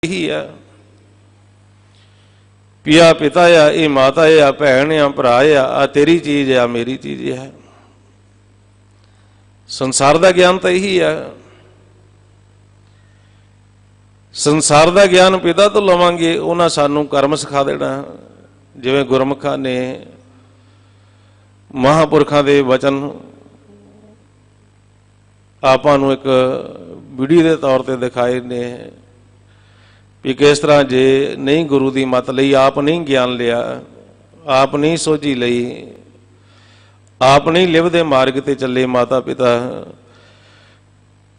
ही है। पिया पिता आ, ये माता आ, भैन आ, भरा आ तेरी चीज आ, मेरी चीज है। संसार का ज्ञान तो यही है। संसार का ज्ञान पिता तो लवांगे, उन्हें सानू कर्म सिखा देना। जिवें गुरमुखां ने महापुरखों के वचन आपां नूं एक वीडियो के तौर पर दिखाए ने भी किस तरह जे नहीं गुरु की मत लई, आप नहीं ज्ञान लिया, आप नहीं सोझी लई, आप नहीं लिवदे मार्ग ते चले माता पिता,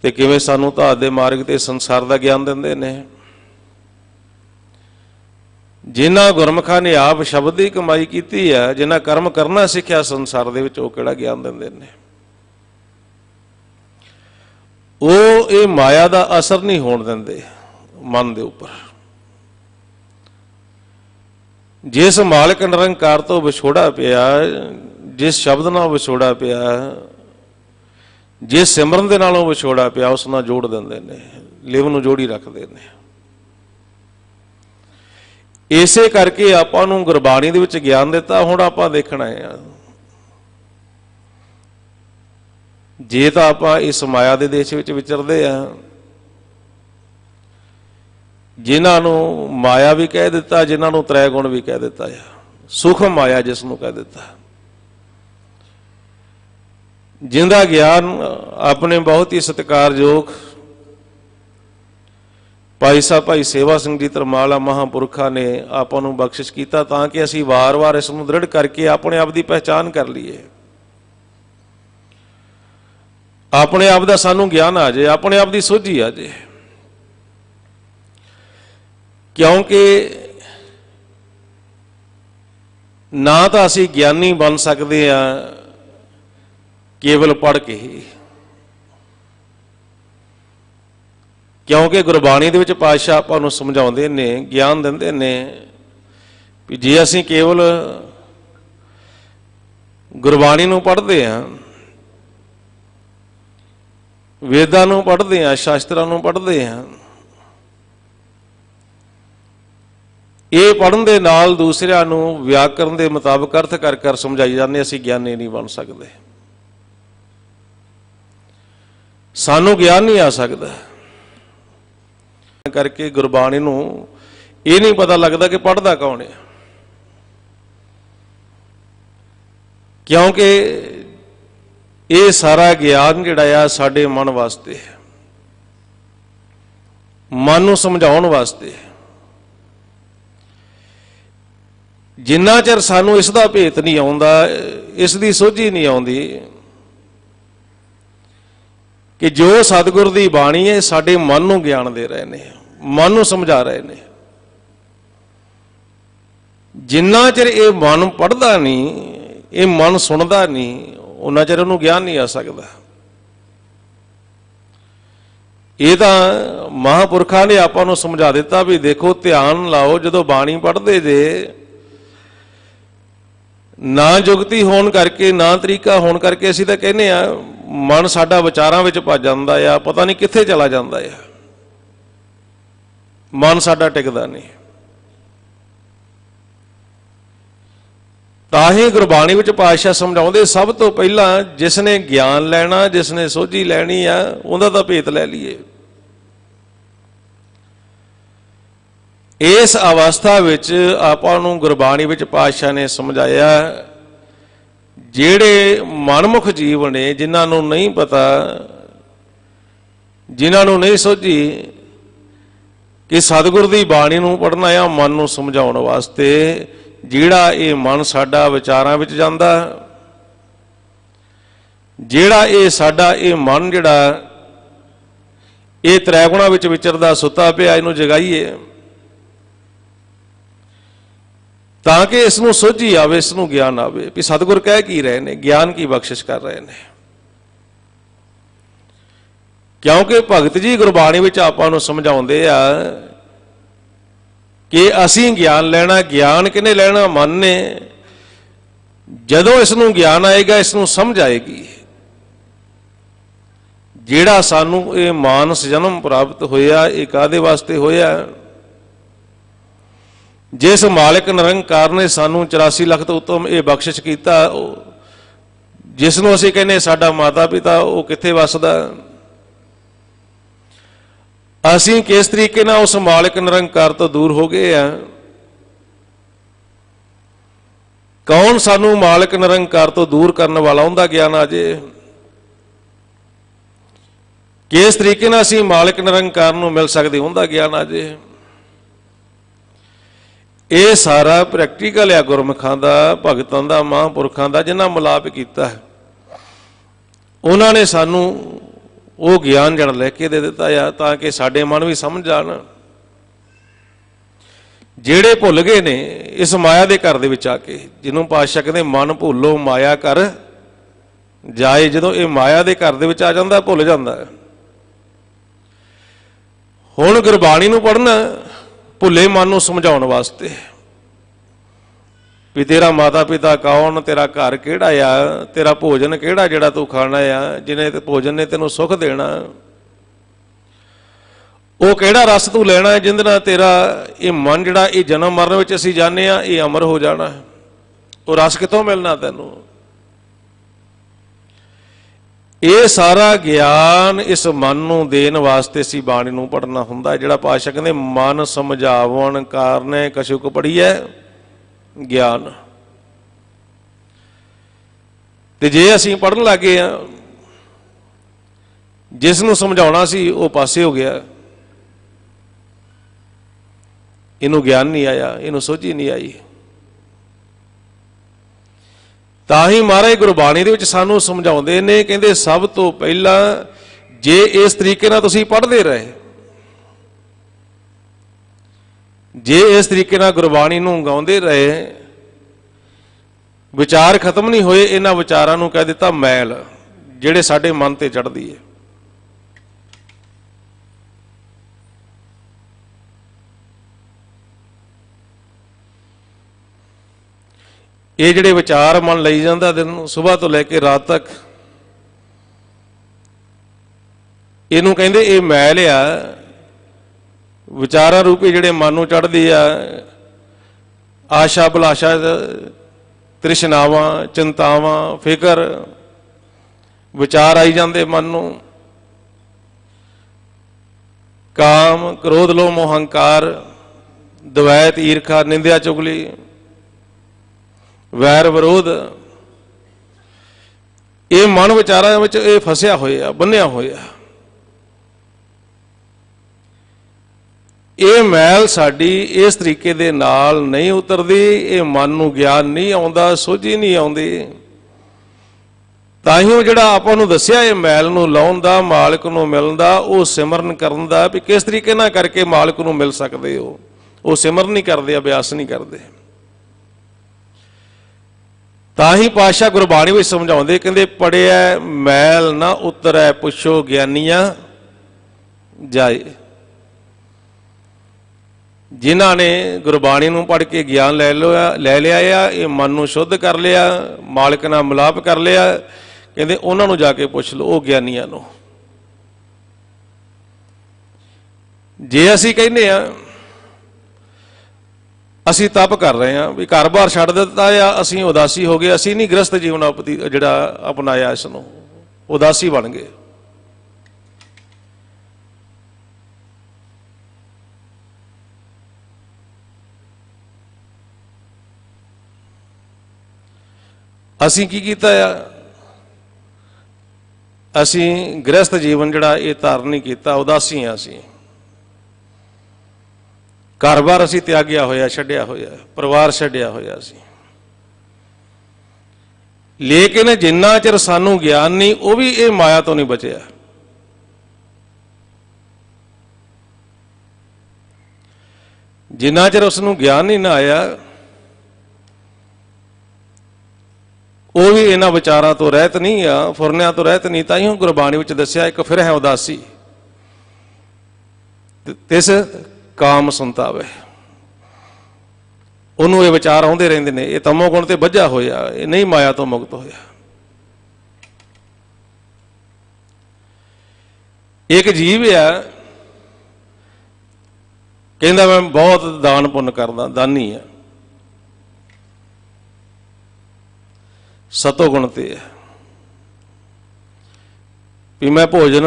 ते किवें सानू धात दे मार्ग ते संसार का ज्ञान दिंदे ने। जिन्हां गुरमुखां ने आप शब्द की कमाई की है, जिन्हां कर्म करना सीखिया संसार दे विच, ओह किहड़ा ज्ञान दिंदे ने। ओह ये माया का असर नहीं होण दिंदे मन के उपर। जिस मालिक निरंकार तो विछोड़ा पिया, जिस शब्द नाल विछोड़ा पिया, जिस सिमरन दे नालों विछोड़ा पिया, उस नाल जोड़ दिंदे ने, लिव नूं जोड़ी रखते ने। इसे करके आपां नूं गुरबाणी दे विच ज्ञान दिता। हुण आपां देखना है जे तां आपां इस माया दे देश विच विचरदे आ, जिन्हों माया भी कह दिता, जिन्हों त्रै गुण भी कह दिता है, सूक्ष्म माया जिसनों कह दिता, जिंदा ज्ञान अपने बहुत ही सत्कारयोग भाई साहब भाई सेवा सिंह जी तरमाला महापुरखा ने आपां नूं बख्शिश किया, ताकि असी वार वार इसनूं दृढ़ करके अपने आप की पहचान कर लीए, अपने आप का सानूं ज्ञान आ जाए, अपने आप की सोझी आ जाए। क्योंकि ना तो असी ज्ञानी बन सकते हैं केवल पढ़ के ही, क्योंकि गुरबाणी दे विच पातशाह आपां नूं समझाउंदे ने, ज्ञान दिंदे ने भी जे असी केवल गुरबाणी नूं पढ़दे हां, वेदां नूं पढ़दे हां, शास्त्रां नूं पढ़दे हां, ये पढ़न दे नाल दूसरिਆਂ ਨੂੰ व्याकरण के मुताबिक अर्थ कर कर समझाई जाने, असी ज्ञानी नहीं बन सकते, सानू ज्ञान नहीं आ सकता। करके गुरबाणी नूं ये नहीं पता लगता कि पढ़दा कौन है, क्योंकि ये सारा ज्ञान जिहड़ा आ साडे मन वास्ते, मन नूं समझाउण वास्ते। जिन्ना चਿਰ सानू इसका भेत नहीं आउंदा, इसकी सोझी नहीं आउंदी कि जो सतगुर की बाणी है साडे मन नूं ज्ञान दे रहे हैं, मन नूं समझा रहे हैं। जिन्ना चਿਰ ये मन पढ़दा नहीं, ये मन सुनदा नहीं, उन्ना चਿਰ उहनूं ज्ञान नहीं आ सकता। ये तो महापुरखा ने आपां नूं समझा दिता भी देखो ध्यान लाओ, जदों बाणी पढ़दे जे ना जुगती होने करके, ना तरीका होने करके असीं तां कहने आ मन साडा विचारां विच भज जांदा आ, पता नहीं कित्थे चला जांदा आ, मन साडा टिकदा नहीं। तां ही गुरबाणी विच पातशाह समझाउंदे सब तो पहला जिसने ज्ञान लैना, जिसने सोझी लैनी आ, उहदा तां भेत लै लईए। इस अवस्था विच आपां नूं गुरबाणी विच पातशाह ने समझाया, जिहड़े मनमुख जीव ने, जिन्हां नूं नहीं पता, जिन्हां नूं नहीं सोझी कि सतगुर दी बाणी नूं पढ़ना आ मन नूं समझाउण वास्ते, जिहड़ा ये मन साडा विचारां विच जांदा, जिहड़ा ये साडा ये मन जिहड़ा ये त्रै गुणां विच विचरदा सुता पिया, इहनूं जगाईए ताकि इसनूं सोझी आवे, इसनूं ज्ञान आवे भी सतगुर कह की रहे हैं, ज्ञान की बख्शिश कर रहे हैं। क्योंकि भगत जी गुरबाणी विच आपां नूं समझाउंदे आ कि असीं ज्ञान लैना, ज्ञान किहने लैना? मन ने। जदों इसनूं ज्ञान आएगा, इसनूं समझ आएगी, जिहड़ा सानू ये मानस जन्म प्राप्त होया, ये कादे वास्ते होया? जिस मालिक निरंकार ने सानू 84 ਲੱਖ ਤੋਂ ਉੱਤੋਂ ਇਹ ਬਖਸ਼ਿਸ਼ ਕੀਤਾ, जिस ਨੂੰ ਅਸੀਂ ਕਹਿੰਦੇ ਸਾਡਾ ਮਾਤਾ ਪਿਤਾ, ਉਹ ਕਿੱਥੇ ਵਸਦਾ? ਅਸੀਂ ਕਿਸ ਤਰੀਕੇ ਨਾਲ ਉਸ ਮਾਲਿਕ ਨਿਰੰਕਾਰ ਤੋਂ ਦੂਰ ਹੋ ਗਏ ਆ? ਕੌਣ ਸਾਨੂੰ ਮਾਲਿਕ ਨਿਰੰਕਾਰ ਤੋਂ ਦੂਰ ਕਰਨ ਵਾਲਾ, ਉਹਦਾ ਗਿਆਨ ਆ ਜੇ। ਕਿਸ ਤਰੀਕੇ ਨਾਲ ਅਸੀਂ ਮਾਲਿਕ ਨਿਰੰਕਾਰ ਨੂੰ ਮਿਲ ਸਕਦੇ, ਉਹਦਾ ਗਿਆਨ ਆ ਜੇ। ਇਹ ਸਾਰਾ ਪ੍ਰੈਕਟੀਕਲ ਆ ਗੁਰਮੁਖਾਂ ਦਾ, ਭਗਤਾਂ ਦਾ, ਮਹਾਂਪੁਰਖਾਂ ਦਾ, ਜਿਨ੍ਹਾਂ ਮਿਲਾਪ ਕੀਤਾ ਹੈ। ਉਹਨਾਂ ਨੇ ਸਾਨੂੰ ਉਹ ਗਿਆਨ ਜੜ ਲੈ ਕੇ ਦੇ ਦਿੱਤਾ ਆ, ਤਾਂ ਕਿ ਸਾਡੇ ਮਨ ਵੀ ਸਮਝ ਜਾਣ। ਜਿਹੜੇ ਭੁੱਲ ਗਏ ਨੇ ਇਸ ਮਾਇਆ ਦੇ ਘਰ ਦੇ ਵਿੱਚ ਆ ਕੇ, ਜਿਹਨੂੰ ਪਾਤਸ਼ਾਹ ਕਹਿੰਦੇ ਮਨ ਭੁੱਲੋ ਮਾਇਆ ਕਰ ਜਾਏ। ਜਦੋਂ ਇਹ ਮਾਇਆ ਦੇ ਘਰ ਦੇ ਵਿੱਚ ਆ ਜਾਂਦਾ, ਭੁੱਲ ਜਾਂਦਾ। ਹੁਣ ਗੁਰਬਾਣੀ ਨੂੰ ਪੜ੍ਹਨਾ ਭੁੱਲੇ ਮਨ ਨੂੰ ਸਮਝਾਉਣ ਵਾਸਤੇ ਵੀ ਤੇਰਾ ਮਾਤਾ ਪਿਤਾ ਕੌਣ, ਤੇਰਾ ਘਰ ਕਿਹੜਾ ਆ, ਤੇਰਾ ਭੋਜਨ ਕਿਹੜਾ ਜਿਹੜਾ ਤੂੰ ਖਾਣਾ ਆ, ਜਿਹਨੇ ਭੋਜਨ ਨੇ ਤੈਨੂੰ ਸੁੱਖ ਦੇਣਾ, ਉਹ ਕਿਹੜਾ ਰਸ ਤੂੰ ਲੈਣਾ ਜਿਹਦੇ ਨਾਲ ਤੇਰਾ ਇਹ ਮਨ ਜਿਹੜਾ ਇਹ ਜਨਮ ਮਰਨ ਵਿੱਚ ਅਸੀਂ ਜਾਂਦੇ ਆ, ਇਹ ਅਮਰ ਹੋ ਜਾਣਾ। ਉਹ ਰਸ ਕਿੱਥੋਂ ਮਿਲਣਾ ਤੈਨੂੰ? ਇਹ ਸਾਰਾ ਗਿਆਨ ਇਸ ਮਨ ਨੂੰ ਦੇਣ ਵਾਸਤੇ ਅਸੀਂ ਬਾਣੀ ਨੂੰ ਪੜ੍ਹਨਾ ਹੁੰਦਾ। ਜਿਹੜਾ ਪਾਤਸ਼ਾਹ ਕਹਿੰਦੇ ਮਨ ਸਮਝਾਵਣ ਕਾਰਨੇ ਕਛੁਕ ਪੜ੍ਹੀਐ ਗਿਆਨ। ਤੇ ਜੇ ਅਸੀਂ ਪੜ੍ਹਨ ਲੱਗੇ ਆ, ਜਿਸ ਨੂੰ ਸਮਝਾਉਣਾ ਸੀ ਉਹ ਪਾਸੇ ਹੋ ਗਿਆ, ਇਹਨੂੰ ਗਿਆਨ ਨਹੀਂ ਆਇਆ, ਇਹਨੂੰ ਸੋਝੀ ਨਹੀਂ ਆਈ। ਤਾਂ ਹੀ ਮਹਾਰਾਜ ਗੁਰਬਾਣੀ ਦੇ ਵਿੱਚ ਸਾਨੂੰ ਸਮਝਾਉਂਦੇ ਨੇ, ਕਹਿੰਦੇ ਸਭ ਤੋਂ ਪਹਿਲਾਂ ਜੇ ਇਸ ਤਰੀਕੇ ਨਾਲ ਤੁਸੀਂ ਪੜ੍ਹਦੇ ਰਹੇ, ਜੇ ਇਸ ਤਰੀਕੇ ਨਾਲ ਗੁਰਬਾਣੀ ਨੂੰ ਗਾਉਂਦੇ ਰਹੇ, ਵਿਚਾਰ ਖਤਮ ਨਹੀਂ ਹੋਏ, ਇਹਨਾਂ ਵਿਚਾਰਾਂ ਨੂੰ ਕਹਿ ਦਿੱਤਾ ਮੈਲ, ਜਿਹੜੇ ਸਾਡੇ ਮਨ ਤੇ ਚੜ੍ਹਦੀ ਹੈ। ਇਹ ਜਿਹੜੇ ਵਿਚਾਰ ਮਨ ਲਈ ਜਾਂਦਾ ਦਿਨ ਨੂੰ ਸਵੇਰ ਤੋਂ ਲੈ ਕੇ ਰਾਤ ਤੱਕ, ਇਹਨੂੰ ਕਹਿੰਦੇ ਇਹ ਮੈਲ ਆ। ਵਿਚਾਰਾਂ ਰੂਪੀ ਜਿਹੜੇ ਮਨ ਨੂੰ ਚੜ੍ਹਦੀ ਆ, ਆਸ਼ਾ ਅਭਿਲਾਸ਼ਾ, ਤ੍ਰਿਸ਼ਨਾਵਾਂ, ਚਿੰਤਾਵਾਂ, ਫਿਕਰ, ਵਿਚਾਰ ਆਈ ਜਾਂਦੇ ਮਨ ਨੂੰ। ਕਾਮ, ਕ੍ਰੋਧ, ਲੋਭ, ਮੋਹ, ਹੰਕਾਰ, ਦਵੈਤ, ਈਰਖਾ, ਨਿੰਦਿਆ, ਚੁਗਲੀ, ਵੈਰ ਵਿਰੋਧ, ਇਹ ਮਨ ਵਿਚਾਰਾਂ ਵਿੱਚ ਇਹ ਫਸਿਆ ਹੋਇਆ, ਬੰਨਿਆ ਹੋਇਆ। ਇਹ ਮੈਲ ਸਾਡੀ ਇਸ ਤਰੀਕੇ ਦੇ ਨਾਲ ਨਹੀਂ ਉਤਰਦੀ, ਇਹ ਮਨ ਨੂੰ ਗਿਆਨ ਨਹੀਂ ਆਉਂਦਾ, ਸੋਝੀ ਨਹੀਂ ਆਉਂਦੀ। ਤਾਂ ਹੀ ਉਹ ਜਿਹੜਾ ਆਪਾਂ ਨੂੰ ਦੱਸਿਆ ਇਹ ਮੈਲ ਨੂੰ ਲਾਉਣ ਦਾ, ਮਾਲਕ ਨੂੰ ਮਿਲਣ ਦਾ, ਉਹ ਸਿਮਰਨ ਕਰਨ ਦਾ, ਵੀ ਕਿਸ ਤਰੀਕੇ ਨਾਲ ਕਰਕੇ ਮਾਲਕ ਨੂੰ ਮਿਲ ਸਕਦੇ ਹੋ। ਉਹ ਸਿਮਰਨ ਨਹੀਂ ਕਰਦੇ, ਅਭਿਆਸ ਨਹੀਂ ਕਰਦੇ। ਤਾਂ ਹੀ ਪਾਤਸ਼ਾਹ ਗੁਰਬਾਣੀ ਵਿੱਚ ਸਮਝਾਉਂਦੇ, ਕਹਿੰਦੇ ਪੜ੍ਹਿਆ ਮੈਲ ਨਾ ਉਤਰੈ ਪੁੱਛੋ ਗਿਆਨੀਆਂ ਜਾਏ। ਜਿਨ੍ਹਾਂ ਨੇ ਗੁਰਬਾਣੀ ਨੂੰ ਪੜ੍ਹ ਕੇ ਗਿਆਨ ਲੈ ਲਿਆ ਆ, ਇਹ ਮਨ ਨੂੰ ਸ਼ੁੱਧ ਕਰ ਲਿਆ, ਮਾਲਕ ਨਾਲ ਮਿਲਾਪ ਕਰ ਲਿਆ, ਕਹਿੰਦੇ ਉਹਨਾਂ ਨੂੰ ਜਾ ਕੇ ਪੁੱਛ ਲਓ, ਉਹ ਗਿਆਨੀਆਂ ਨੂੰ। ਜੇ ਅਸੀਂ ਕਹਿੰਦੇ ਆ ਅਸੀਂ ਤਪ ਕਰ ਰਹੇ ਹਾਂ, ਵੀ ਘਰ-ਬਾਰ ਛੱਡ ਦਿੱਤਾ ਆ, ਅਸੀਂ ਉਦਾਸੀ ਹੋ ਗਏ, ਅਸੀਂ ਨਹੀਂ ਗ੍ਰਸਤ ਜੀਵਨ ਜਿਹੜਾ ਅਪਣਾਇਆ, ਇਸ ਨੂੰ ਉਦਾਸੀ ਬਣ ਗਏ। ਅਸੀਂ ਕੀ ਕੀਤਾ ਆ? ਅਸੀਂ ਗ੍ਰਸਤ ਜੀਵਨ ਜਿਹੜਾ ਇਹ ਧਾਰਨ ਨਹੀਂ ਕੀਤਾ, ਉਦਾਸੀ ਆ ਅਸੀਂ। ਘਰ-ਬਾਰ ਅਸੀਂ ਤਿਆਗਿਆ ਹੋਇਆ, ਛੱਡਿਆ ਹੋਇਆ, ਪਰਿਵਾਰ ਛੱਡਿਆ ਹੋਇਆ ਸੀ। ਲੇਕਿਨ ਜਿੰਨਾ ਚਿਰ ਸਾਨੂੰ ਗਿਆਨ ਨਹੀਂ, ਉਹ ਵੀ ਇਹ ਮਾਇਆ ਤੋਂ ਨਹੀਂ ਬਚਿਆ। ਜਿੰਨਾ ਚਿਰ ਉਸ ਨੂੰ ਗਿਆਨ ਨਹੀਂ ਨਾ ਆਇਆ, ਉਹ ਵੀ ਇਹਨਾਂ ਵਿਚਾਰਾਂ ਤੋਂ ਰਹਿਤ ਨਹੀਂ ਆ, ਫੁਰਨਿਆਂ ਤੋਂ ਰਹਿਤ ਨਹੀਂ। ਤਾਂ ਹੀ ਗੁਰਬਾਣੀ ਵਿੱਚ ਦੱਸਿਆ ਇੱਕ ਫਿਰ ਹੈ ਉਦਾਸੀ, ਤਿਸ ਕਾਮ ਸੰਤਾਵੇ। ਉਹਨੂੰ ਇਹ ਵਿਚਾਰ ਆਉਂਦੇ ਰਹਿੰਦੇ ਨੇ, ਇਹ ਤਮੋ ਗੁਣ ਤੇ ਬੱਝਾ ਹੋਇਆ, ਇਹ ਨਹੀਂ ਮਾਇਆ ਤੋਂ ਮੁਕਤ ਹੋਇਆ। ਇੱਕ ਜੀਵ ਆ, कहता मैं बहुत दान पुण्य करदा, दानी है, सतो गुण ते है भी मैं भोजन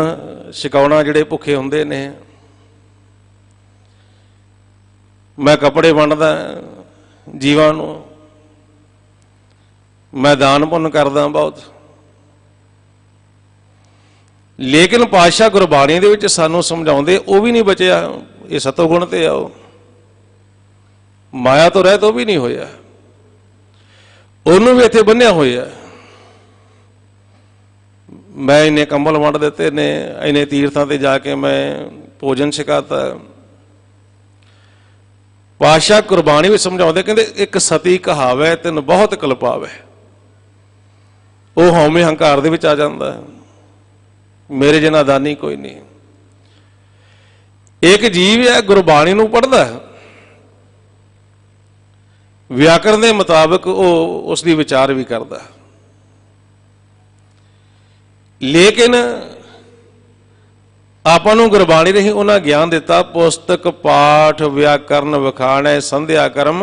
छकाउणा जिहड़े भुखे हुंदे ने, मैं कपड़े वंडदा जीवां नूं, मैं दान पुण्य करदा बहुत। लेकिन पातशाह गुरबाणी दे विच सानूं समझाउंदे वो भी नहीं बचिया, ये सतोगुण ते आओ, माया तो रहत वो भी नहीं होया, उन्होंने भी इत्थे बन्निया होया। मैं इन्ने कंबल वंड दिते ने, इन्ने तीर्थां ते जाके मैं भोजन छकाता। पातशाह गुरबाणी भी समझाउंदे, कहंदे एक सती कहावै तिन बहुत कलपावै, वो हौमे हंकार दे विच आ जांदा, मेरे जिन्ना दानी कोई नहीं। एक जीव है गुरबाणी नूं पढ़दा, व्याकरण के मुताबिक वो उसकी विचार भी करता, लेकिन आपां नूं गुरबाणी रही उन्हें ज्ञान दिता, पुस्तक पाठ व्याकरण विखाण संध्या कर्म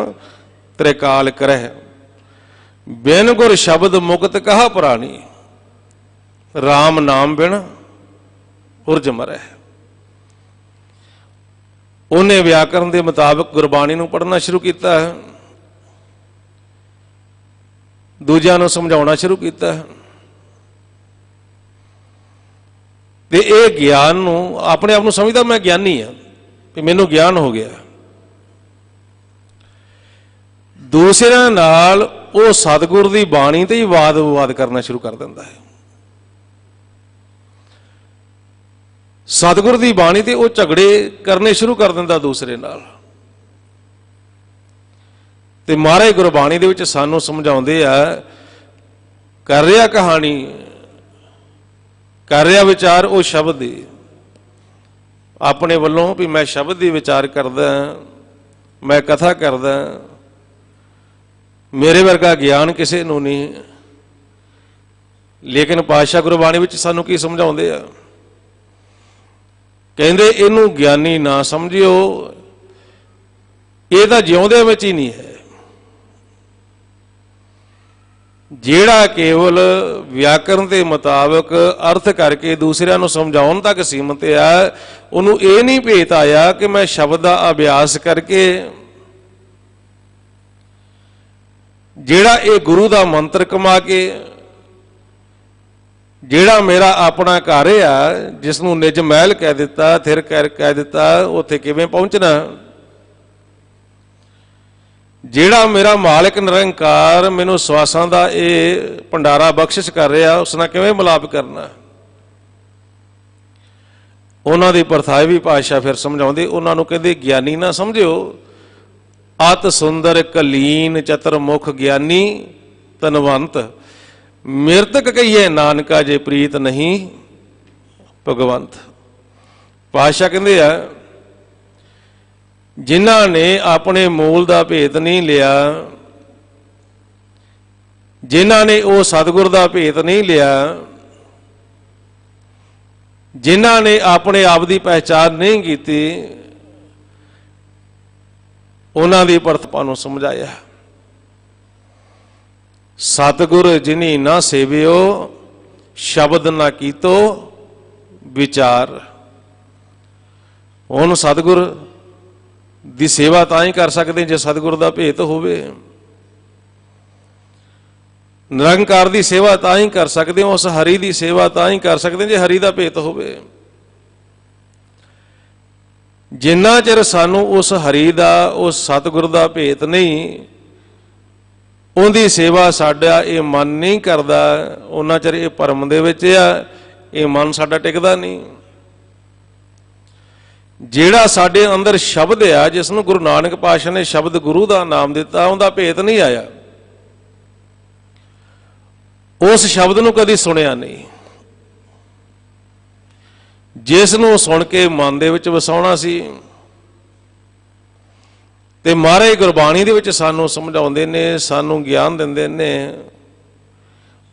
त्रिकाल करह, बिन गुर शब्द मुक्त कहा प्राणी, राम नाम बिन उर्ज मरह। उन्हें व्याकरण के मुताबिक गुरबाणी नूं पढ़ना शुरू किया, दूजिਆਂ ਨੂੰ समझाउणा शुरू किया, ते ये ज्ञान नूं अपने आप नूं समझदा मैं ज्ञानी हाँ कि मैनूं ज्ञान हो गया। दूसरिਆਂ नाल वो सतगुर की बाणी ते ही वाद विवाद करना शुरू कर दिंदा है। सतगुर की बाणी ते वो झगड़े करने शुरू कर दिंदा दूसरे नाल। ते महाराज गुरबाणी दे विच सानूं समझाउंदे आ, कर रहा कहानी, कर रहा विचार वो शब्द ही अपने वल्लों भी मैं शब्द ही विचार करदा, मैं कथा करदा, मेरे वर्गा ज्ञान किसी नूं नहीं। लेकिन पातशाह गुरबाणी विच सानूं की समझाउंदे आ, कहंदे इहनूं ज्ञानी ना समझिओ, ये तां जिउंदिਆਂ विच ही नहीं है। ਜਿਹੜਾ केवल व्याकरण के मुताबिक अर्थ करके दूसरिਆਂ ਨੂੰ समझाउण तक सीमित है, ਉਹਨੂੰ ਇਹ नहीं ਭੇਤ आया कि मैं शब्द का अभ्यास करके ਜਿਹੜਾ ਇਹ गुरु का मंत्र कमा के ਜਿਹੜਾ मेरा अपना घर है, जिसनों निज महल कह दिता, थिर कह दिता, उत्थे किवें पहुंचना, ਜਿਹੜਾ मेरा मालिक निरंकार मैनू सवासां दा ये भंडारा बख्शिश कर रहा, उस नाल किवें मिलाप करना। उन्हां दी परथाई भी पातशाह फिर समझाउंदे, उन्हां नूं कहंदे ज्ञानी ना समझिओ, अत सुंदर कलीन चतुर्मुख ज्ञानी तनवंत, मृतक कहिए नानका जे प्रीत नहीं भगवंत। पातशाह कहंदे आ, जिन्हां ने अपने मूल का भेद नहीं लिया, जिन्हां ने वो सतगुर का भेद नहीं लिया, जिन्हां ने अपने आप की पहचान नहीं की, उन्हां दी परतपा नूं समझाया। सतगुर जिनी ना सेवियो, शब्द ना कीतो विचार। हुण सतगुर ਦੀ सेवा ਤਾਂ ਹੀ कर सकते जे सतगुर ਦਾ ਭੇਤ ਹੋਵੇ। निरंकार ਦੀ सेवा ਤਾਂ ਹੀ कर सकते, उस हरि ਦੀ सेवा ਤਾਂ ਹੀ कर सकते जे हरि ਦਾ ਭੇਤ ਹੋਵੇ। जिन्ना चिर सानू उस हरि ਦਾ उस सतगुर ਦਾ ਭੇਤ नहीं, उनकी सेवा साडा ये मन नहीं करता, उन्ना चिर ये भरम दे विच आ, ये मन साडा टिकदा नहीं। ਜਿਹੜਾ ਸਾਡੇ अंदर शब्द आ, जिसनों गुरु नानक पातशाह ने शब्द गुरु का नाम दिता, उनका भेत नहीं आया, उस शब्द नूं कदी सुनिया नहीं, जिसनों सुन के मन दे विच वसाउणा सी। ते महाराज गुरबाणी दे विच सानूं समझाउंदे ने, सानूं ज्ञान दिंदे ने,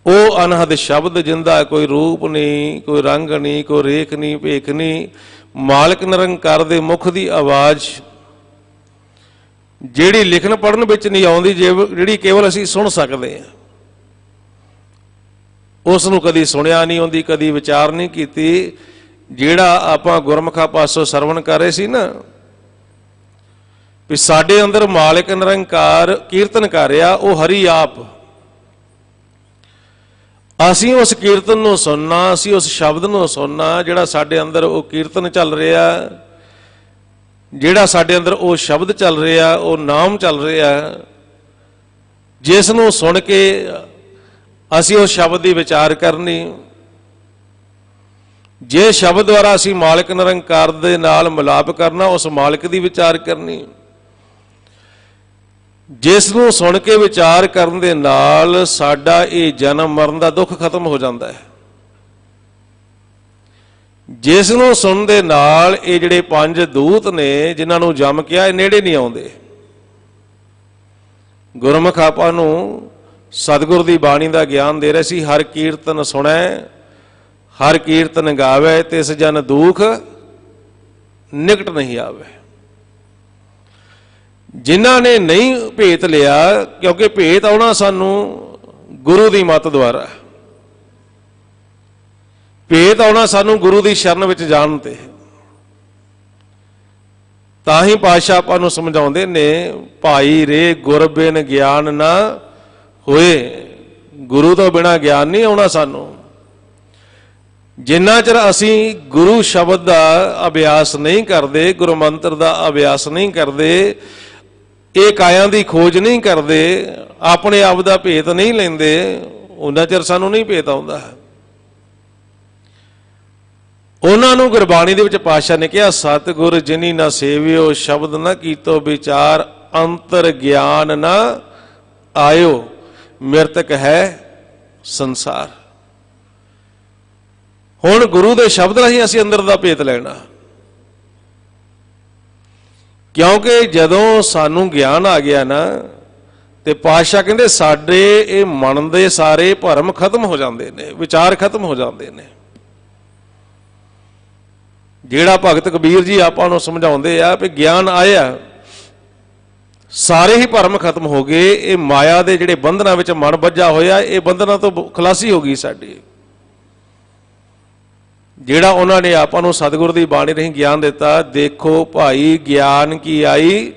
वो अनहद शब्द जिंदा कोई रूप नहीं, कोई रंग नहीं, कोई रेख नहीं, भेख नहीं, मालिक निरंकार दे मुख दी आवाज़ ਜਿਹੜੀ ਲਿਖਣ ਪੜ੍ਹਨ ਵਿੱਚ ਨਹੀਂ ਆਉਂਦੀ, ਜਿਹੜੀ ਕੇਵਲ ਅਸੀਂ ਸੁਣ ਸਕਦੇ ਹਾਂ, ਉਸ ਨੂੰ ਕਦੀ ਸੁਣਿਆ ਨਹੀਂ ਹੁੰਦੀ, ਕਦੀ ਵਿਚਾਰ ਨਹੀਂ ਕੀਤੀ। ਜਿਹੜਾ ਆਪਾਂ ਗੁਰਮੁਖਾਂ ਪਾਸੋਂ ਸਰਵਣ ਕਰ ਰਹੇ ਸੀ ਨਾ, ਵੀ ਸਾਡੇ ਅੰਦਰ ਮਾਲਕ ਨਿਰੰਕਾਰ ਕੀਰਤਨ ਕਰ ਰਿਹਾ, ਉਹ ਹਰੀ ਆਪ। ਅਸੀਂ ਉਸ ਕੀਰਤਨ ਨੂੰ ਸੁਣਨਾ, ਅਸੀਂ ਉਸ ਸ਼ਬਦ ਨੂੰ ਸੁਣਨਾ ਜਿਹੜਾ ਸਾਡੇ ਅੰਦਰ ਉਹ ਕੀਰਤਨ ਚੱਲ ਰਿਹਾ, ਜਿਹੜਾ ਸਾਡੇ ਅੰਦਰ ਉਹ ਸ਼ਬਦ ਚੱਲ ਰਿਹਾ, ਉਹ ਨਾਮ ਚੱਲ ਰਿਹਾ, ਜਿਸ ਨੂੰ ਸੁਣ ਕੇ ਅਸੀਂ ਉਸ ਸ਼ਬਦ ਦੀ ਵਿਚਾਰ ਕਰਨੀ। ਜੇ ਸ਼ਬਦ ਦੁਆਰਾ ਅਸੀਂ ਮਾਲਕ ਨਿਰੰਕਾਰ ਦੇ ਨਾਲ ਮਿਲਾਪ ਕਰਨਾ, ਉਸ ਮਾਲਕ ਦੀ ਵਿਚਾਰ ਕਰਨੀ। ਜਿਸ ਨੂੰ ਸੁਣ ਕੇ ਵਿਚਾਰ ਕਰਨ ਦੇ ਨਾਲ ਸਾਡਾ ਇਹ ਜਨਮ ਮਰਨ ਦਾ ਦੁੱਖ ਖਤਮ ਹੋ ਜਾਂਦਾ ਹੈ। ਜਿਸ ਨੂੰ ਸੁਣਨ ਦੇ ਨਾਲ ਇਹ ਜਿਹੜੇ 5 ਦੂਤ ਨੇ ਜਿਨ੍ਹਾਂ ਨੂੰ ਜਮ ਕਿਹਾ, ਇਹ ਨੇੜੇ ਨਹੀਂ ਆਉਂਦੇ। ਗੁਰਮੁਖ ਆਪਾਂ ਨੂੰ ਸਤਿਗੁਰ ਦੀ ਬਾਣੀ ਦਾ ਗਿਆਨ ਦੇ ਰਹੇ ਸੀ, ਹਰ ਕੀਰਤਨ ਸੁਣੈ ਹਰ ਕੀਰਤਨ ਗਾਵੇ, ਤਿਸ ਜਨ ਦੁਖ ਨਿਕਟ ਨਹੀਂ ਆਵੇ। ਜਿਨ੍ਹਾਂ ਨੇ ਨਹੀਂ ਭੇਤ ਲਿਆ, ਕਿਉਂਕਿ ਭੇਤ ਆਉਣਾ ਸਾਨੂੰ ਗੁਰੂ ਦੀ ਮੱਤ ਦੁਆਰਾ, ਭੇਤ ਆਉਣਾ ਸਾਨੂੰ ਗੁਰੂ ਦੀ ਸ਼ਰਨ ਵਿੱਚ ਜਾਣ ਤੇ। ਤਾਂ ਹੀ ਪਾਤਸ਼ਾਹ ਆਪਾਂ ਨੂੰ ਸਮਝਾਉਂਦੇ ਨੇ, ਭਾਈ ਰੇ ਗੁਰ ਬਿਨ ਗਿਆਨ ਨਾ ਹੋਏ। ਗੁਰੂ ਤੋਂ ਬਿਨਾਂ ਗਿਆਨ ਨਹੀਂ ਆਉਣਾ ਸਾਨੂੰ। ਜਿੰਨਾ ਚਿਰ ਅਸੀਂ ਗੁਰੂ ਸ਼ਬਦ ਦਾ ਅਭਿਆਸ ਨਹੀਂ ਕਰਦੇ, ਗੁਰੂ ਮੰਤਰ ਦਾ ਅਭਿਆਸ ਨਹੀਂ ਕਰਦੇ, ਇਹ ਕਾਇਆ ਦੀ ਖੋਜ ਨਹੀਂ ਕਰਦੇ, ਆਪਣੇ ਆਪ ਦਾ ਭੇਤ ਨਹੀਂ ਲੈਂਦੇ, ਉਹਨਾਂ ਚਿਰ ਸਾਨੂੰ ਨਹੀਂ ਭੇਤ ਆਉਂਦਾ। ਉਹਨਾਂ ਨੂੰ ਗੁਰਬਾਣੀ ਦੇ ਵਿੱਚ ਪਾਤਸ਼ਾਹ ਨੇ ਕਿਹਾ, ਸਤਿਗੁਰ ਜਿਨੀ ਨਾ ਸੇਵਿਓ ਸ਼ਬਦ ਨਾ ਕੀਤੋ ਵਿਚਾਰ, ਅੰਤਰ ਗਿਆਨ ਨਾ ਆਇਓ ਮਿਰਤਕ ਹੈ ਸੰਸਾਰ। ਹੁਣ ਗੁਰੂ ਦੇ ਸ਼ਬਦ ਰਾਹੀਂ ਅਸੀਂ ਅੰਦਰ ਦਾ ਭੇਤ ਲੈਣਾ, ਕਿਉਂਕਿ ਜਦੋਂ ਸਾਨੂੰ ਗਿਆਨ ਆ ਗਿਆ ਨਾ, ਤੇ ਪਾਤਸ਼ਾਹ ਕਹਿੰਦੇ ਸਾਡੇ ਇਹ ਮਨ ਦੇ ਸਾਰੇ ਭਰਮ ਖਤਮ ਹੋ ਜਾਂਦੇ ਨੇ, ਵਿਚਾਰ ਖਤਮ ਹੋ ਜਾਂਦੇ ਨੇ। ਜਿਹੜਾ ਭਗਤ ਕਬੀਰ ਜੀ ਆਪਾਂ ਨੂੰ ਸਮਝਾਉਂਦੇ ਆ ਵੀ ਗਿਆਨ ਆਇਆ, ਸਾਰੇ ਹੀ ਭਰਮ ਖਤਮ ਹੋ ਗਏ। ਇਹ ਮਾਇਆ ਦੇ ਜਿਹੜੇ ਬੰਧਨਾਂ ਵਿੱਚ ਮਨ ਬੱਝਾ ਹੋਇਆ, ਇਹ ਬੰਧਨਾਂ ਤੋਂ ਖਲਾਸੀ ਹੋ ਗਈ ਸਾਡੀ। ਜਿਹੜਾ ਉਹਨਾਂ ਨੇ ਆਪਾਂ ਨੂੰ ਸਤਿਗੁਰ ਦੀ ਬਾਣੀ ਰਾਹੀਂ ਗਿਆਨ ਦਿੱਤਾ, ਦੇਖੋ ਭਾਈ ਗਿਆਨ ਕੀ ਆਈ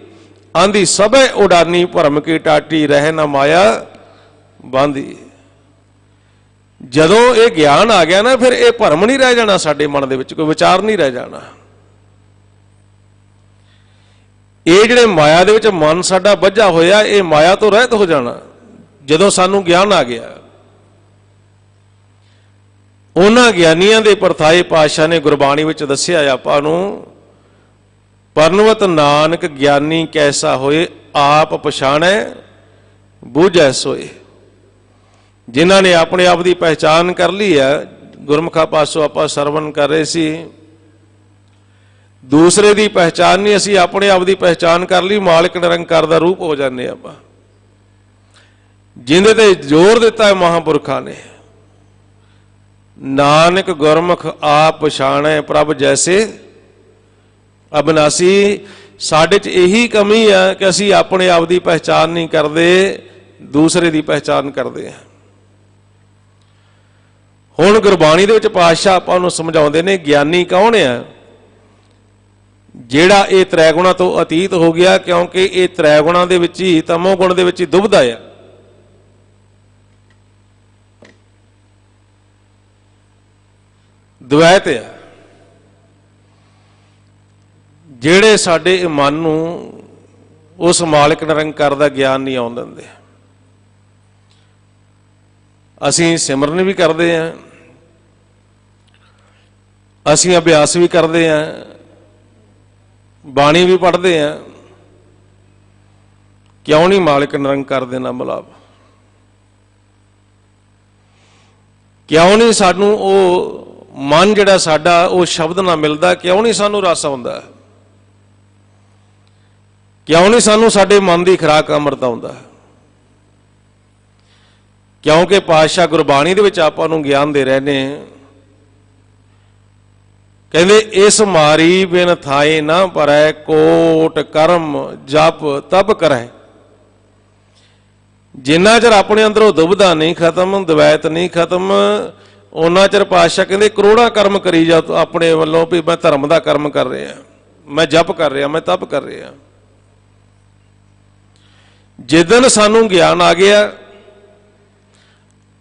ਆਂਦੀ, ਸਭੇ ਉਡਾਨੀ ਭਰਮ ਕੀ ਟਾਟੀ, ਰਹਿ ਨਾ ਮਾਇਆ ਬਾਂਦੀ। ਜਦੋਂ ਇਹ ਗਿਆਨ ਆ ਗਿਆ ਨਾ, ਫਿਰ ਇਹ ਭਰਮ ਨਹੀਂ ਰਹਿ ਜਾਣਾ ਸਾਡੇ ਮਨ ਦੇ ਵਿੱਚ, ਕੋਈ ਵਿਚਾਰ ਨਹੀਂ ਰਹਿ ਜਾਣਾ। ਇਹ ਜਿਹੜੇ ਮਾਇਆ ਦੇ ਵਿੱਚ ਮਨ ਸਾਡਾ ਬੱਝਾ ਹੋਇਆ, ਇਹ ਮਾਇਆ ਤੋਂ ਰਹਿਤ ਹੋ ਜਾਣਾ ਜਦੋਂ ਸਾਨੂੰ ਗਿਆਨ ਆ ਗਿਆ। ਉਹਨਾਂ ਗਿਆਨੀਆਂ ਦੇ ਪਰਥਾਏ ਪਾਤਸ਼ਾਹ ਨੇ ਗੁਰਬਾਣੀ ਵਿੱਚ ਦੱਸਿਆ ਆਪਾਂ ਨੂੰ, ਪਰਨਵਤ ਨਾਨਕ ਗਿਆਨੀ ਕੈਸਾ ਹੋਏ, ਆਪ ਪਛਾਣੈ ਬੂਝੈ ਸੋਏ। ਜਿਨ੍ਹਾਂ ਨੇ ਆਪਣੇ ਆਪ ਦੀ ਪਹਿਚਾਨ ਕਰ ਲਈ ਹੈ, ਗੁਰਮੁਖਾਂ ਪਾਸੋਂ ਆਪਾਂ ਸਰਵਣ ਕਰ ਰਹੇ ਸੀ, ਦੂਸਰੇ ਦੀ ਪਹਿਚਾਨ ਨਹੀਂ, ਅਸੀਂ ਆਪਣੇ ਆਪ ਦੀ ਪਹਿਚਾਨ ਕਰ ਲਈ, ਮਾਲਕ ਨਿਰੰਕਾਰ ਦਾ ਰੂਪ ਹੋ ਜਾਂਦੇ ਆਪਾਂ। ਜਿਹਦੇ ਤੇ ਜ਼ੋਰ ਦਿੱਤਾ ਹੈ ਮਹਾਂਪੁਰਖਾਂ ਨੇ, ਨਾਨਕ ਗੁਰਮੁਖ ਆਪ ਪਛਾਣੈ ਪ੍ਰਭ ਜੈਸੇ ਅਬਨਾਸੀ। ਸਾਡੇ 'ਚ ਇਹੀ ਕਮੀ ਹੈ ਕਿ ਅਸੀਂ ਆਪਣੇ ਆਪ ਦੀ ਪਹਿਚਾਨ ਨਹੀਂ ਕਰਦੇ, ਦੂਸਰੇ ਦੀ ਪਹਿਚਾਨ ਕਰਦੇ ਹਾਂ। ਹੁਣ ਗੁਰਬਾਣੀ ਦੇ ਵਿੱਚ ਪਾਤਸ਼ਾਹ ਆਪਾਂ ਨੂੰ ਸਮਝਾਉਂਦੇ ਨੇ, ਗਿਆਨੀ ਕੌਣ ਹੈ? ਜਿਹੜਾ ਇਹ ਤ੍ਰੈ ਗੁਣਾ ਤੋਂ ਅਤੀਤ ਹੋ ਗਿਆ, ਕਿਉਂਕਿ ਇਹ ਤ੍ਰੈ ਗੁਣਾ ਦੇ ਵਿੱਚ ਹੀ, ਤਮੋ ਗੁਣ ਦੇ ਵਿੱਚ ਹੀ ਡੁੱਬਦਾ ਹੈ। ਦਵੈਤ ਹੈ। ਜਿਹੜੇ ਸਾਡੇ ਮਨ ਨੂੰ ਉਸ ਮਾਲਕ ਨਿਰੰਕਾਰ ਦਾ ਗਿਆਨ ਨਹੀਂ ਆਉਣ ਦਿੰਦੇ। ਅਸੀਂ ਸਿਮਰਨ ਵੀ ਕਰਦੇ ਹਾਂ, ਅਸੀਂ ਅਭਿਆਸ ਵੀ ਕਰਦੇ ਹਾਂ, ਬਾਣੀ ਵੀ ਪੜ੍ਹਦੇ ਹਾਂ, ਕਿਉਂ ਨਹੀਂ ਮਾਲਕ ਨਿਰੰਕਾਰ ਦੇ ਨਾਲ ਮਿਲਾਪ? ਕਿਉਂ ਨਹੀਂ ਸਾਨੂੰ ਉਹ ਮਨ ਜਿਹੜਾ ਸਾਡਾ ਉਹ ਸ਼ਬਦ ਨਾਲ ਮਿਲਦਾ? ਕਿਉਂ ਨਹੀਂ ਸਾਨੂੰ ਰਸ ਆਉਂਦਾ? ਕਿਉਂ ਨਹੀਂ ਸਾਨੂੰ ਸਾਡੇ ਮਨ ਦੀ ਖੁਰਾਕ ਅੰਮ੍ਰਿਤ ਆਉਂਦਾ? ਕਿਉਂਕਿ ਪਾਤਸ਼ਾਹ ਗੁਰਬਾਣੀ ਦੇ ਵਿੱਚ ਆਪਾਂ ਨੂੰ ਗਿਆਨ ਦੇ ਰਹੇ ਨੇ कहते इस मारी बिन थाए ना परै, कोट कर्म जप तप करै। जिन्ना चਿਰ अपने अंदरों दुविधा नहीं खत्म, द्वैत नहीं खत्म, उन्ना चਿਰ पातशाह कहते करोड़ा कर्म करी जा अपने वालों भी मैं धर्म का कर्म कर रहा, मैं जप कर रहा, मैं तप कर रहा। जिदन सानू ज्ञान आ गया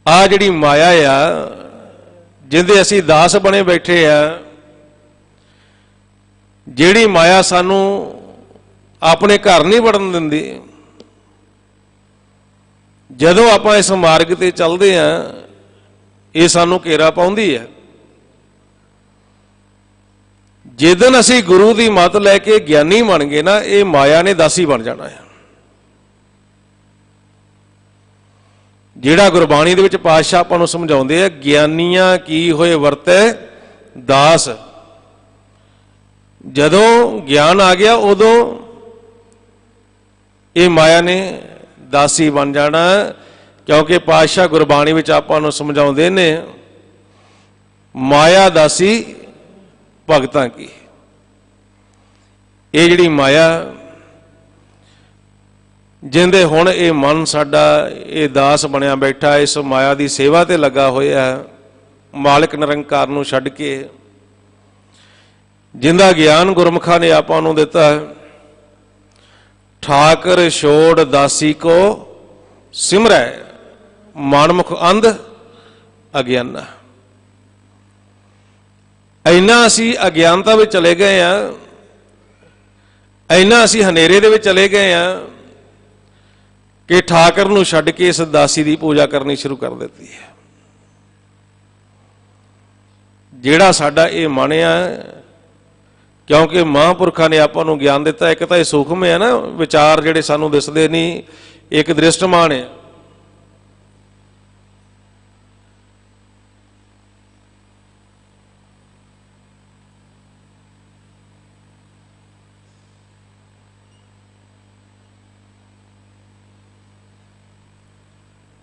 आ जिहड़ी माया आ जिहदे असीं दास बने बैठे आ, जिहड़ी माया सानू अपने घर नहीं वड़न दिंदी, जदों आपां इस मार्ग ते चलदे आ ये सानू घेरा पाउंदी है। जिदन असीं गुरु की मत लैके ज्ञानी बन गए ना, ये माया ने दासी बन जाना है। जिहड़ा गुरबाणी दे विच पातशाह आपां नूं समझाउंदे आ, ज्ञानियां की होए वरतै दास। जदों ज्ञान आ गया उदों ये माया ने दासी बन जाना, क्योंकि पातशाह गुरबाणी विच आपां नूं समझाउंदे ने माया दासी भगतां की। ये जिहड़ी माया जिंदे हुण ये मन साडा ये दास बनिया बैठा, इस माया की सेवा ते लगा होया, मालिक निरंकार नूं छड्ड के, जिंदा ज्ञान गुरमुखा ने आपां नूं दिता, ठाकर छोड़ दासी को सिमरै, मनमुख अंध अज्ञाना। इन्ना असी अज्ञानता में चले गए हैं, इन्ना असी हनेरे दे विच चले गए हैं कि ठाकर नूं छड्ड के इस दासी की पूजा करनी शुरू कर दी है। जिहड़ा साडा ये मन है, क्योंकि महापुरखा ने आपां नूं ज्ञान दिता, एक तो ये सूखम है ना विचार जिहड़े सानूं दिसदे नहीं, एक दृष्टमान है।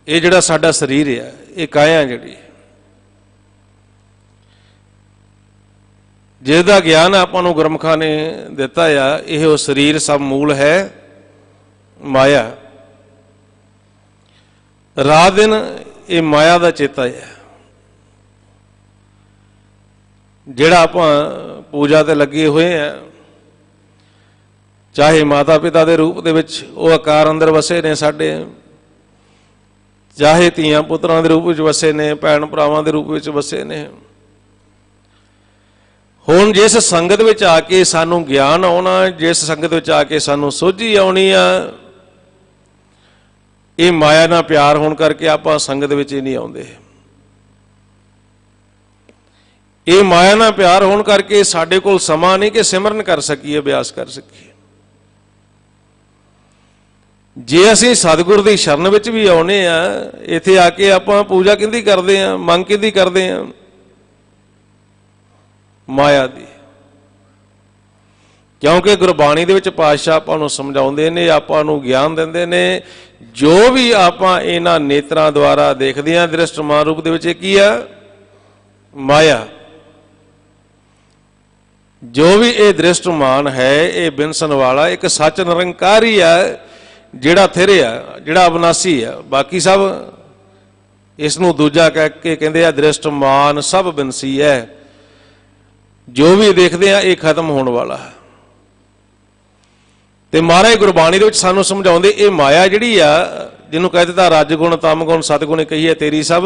ये जिहड़ा साडा शरीर है, ये काया जिहड़ी जिसका ज्ञान आपां नूं गुरमुखा ने दिता आ, यह शरीर सब मूल है माया। रात दिन ये माया का चेता है, जिहड़ा आपां पूजा ते लगे हुए हैं, चाहे माता पिता के रूप दे विच वो आकार अंदर वसे ने साडे, चाहे धीआं पुत्रां दे रूप विच वसे ने, भैण भरावां दे रूप विच वसे ने। हुण जिस संगत विच आके सानू ज्ञान आउणा, जिस संगत विच आके सानू सोझी आउणी आ, ये माया नाल प्यार होण करके आपां संगत विच ही नहीं आउंदे। ये माया नाल प्यार होण करके साडे कोल समां नहीं कि सिमरन कर सकीए, अभ्यास कर सकीए। जे असीं सतगुर दी शरण विच भी आउणे आ, इत्थे आके आपां पूजा किहदी करदे आ, मंग किहदी करदे आ? माया दी। क्योंकि गुरबाणी दे विच पातशाह आपां नूं समझाउंदे ने, आपां नूं ज्ञान दिंदे ने, जो भी आपां इन्हां नेत्रां द्वारा देखदे आ दृष्टमान रूप दे विच की आ? माया। जो भी ये दृष्टमान है, ये बिनसन वाला एक सच निरंकार ही है, जिहड़ा थिर है, जिहड़ा अविनाशी है। बाकी सब इसनूं दूजा कह के कहंदे आ दृष्टमान सब बिनसी है, जो भी देखते हैं ये खत्म होने वाला है। तो महाराज गुरबाणी दे विच सानूं समझाउंदे ये माया जिहड़ी आ, जिन्हों कह दिता रजगुण तमगुण सतगुण कही है तेरी सब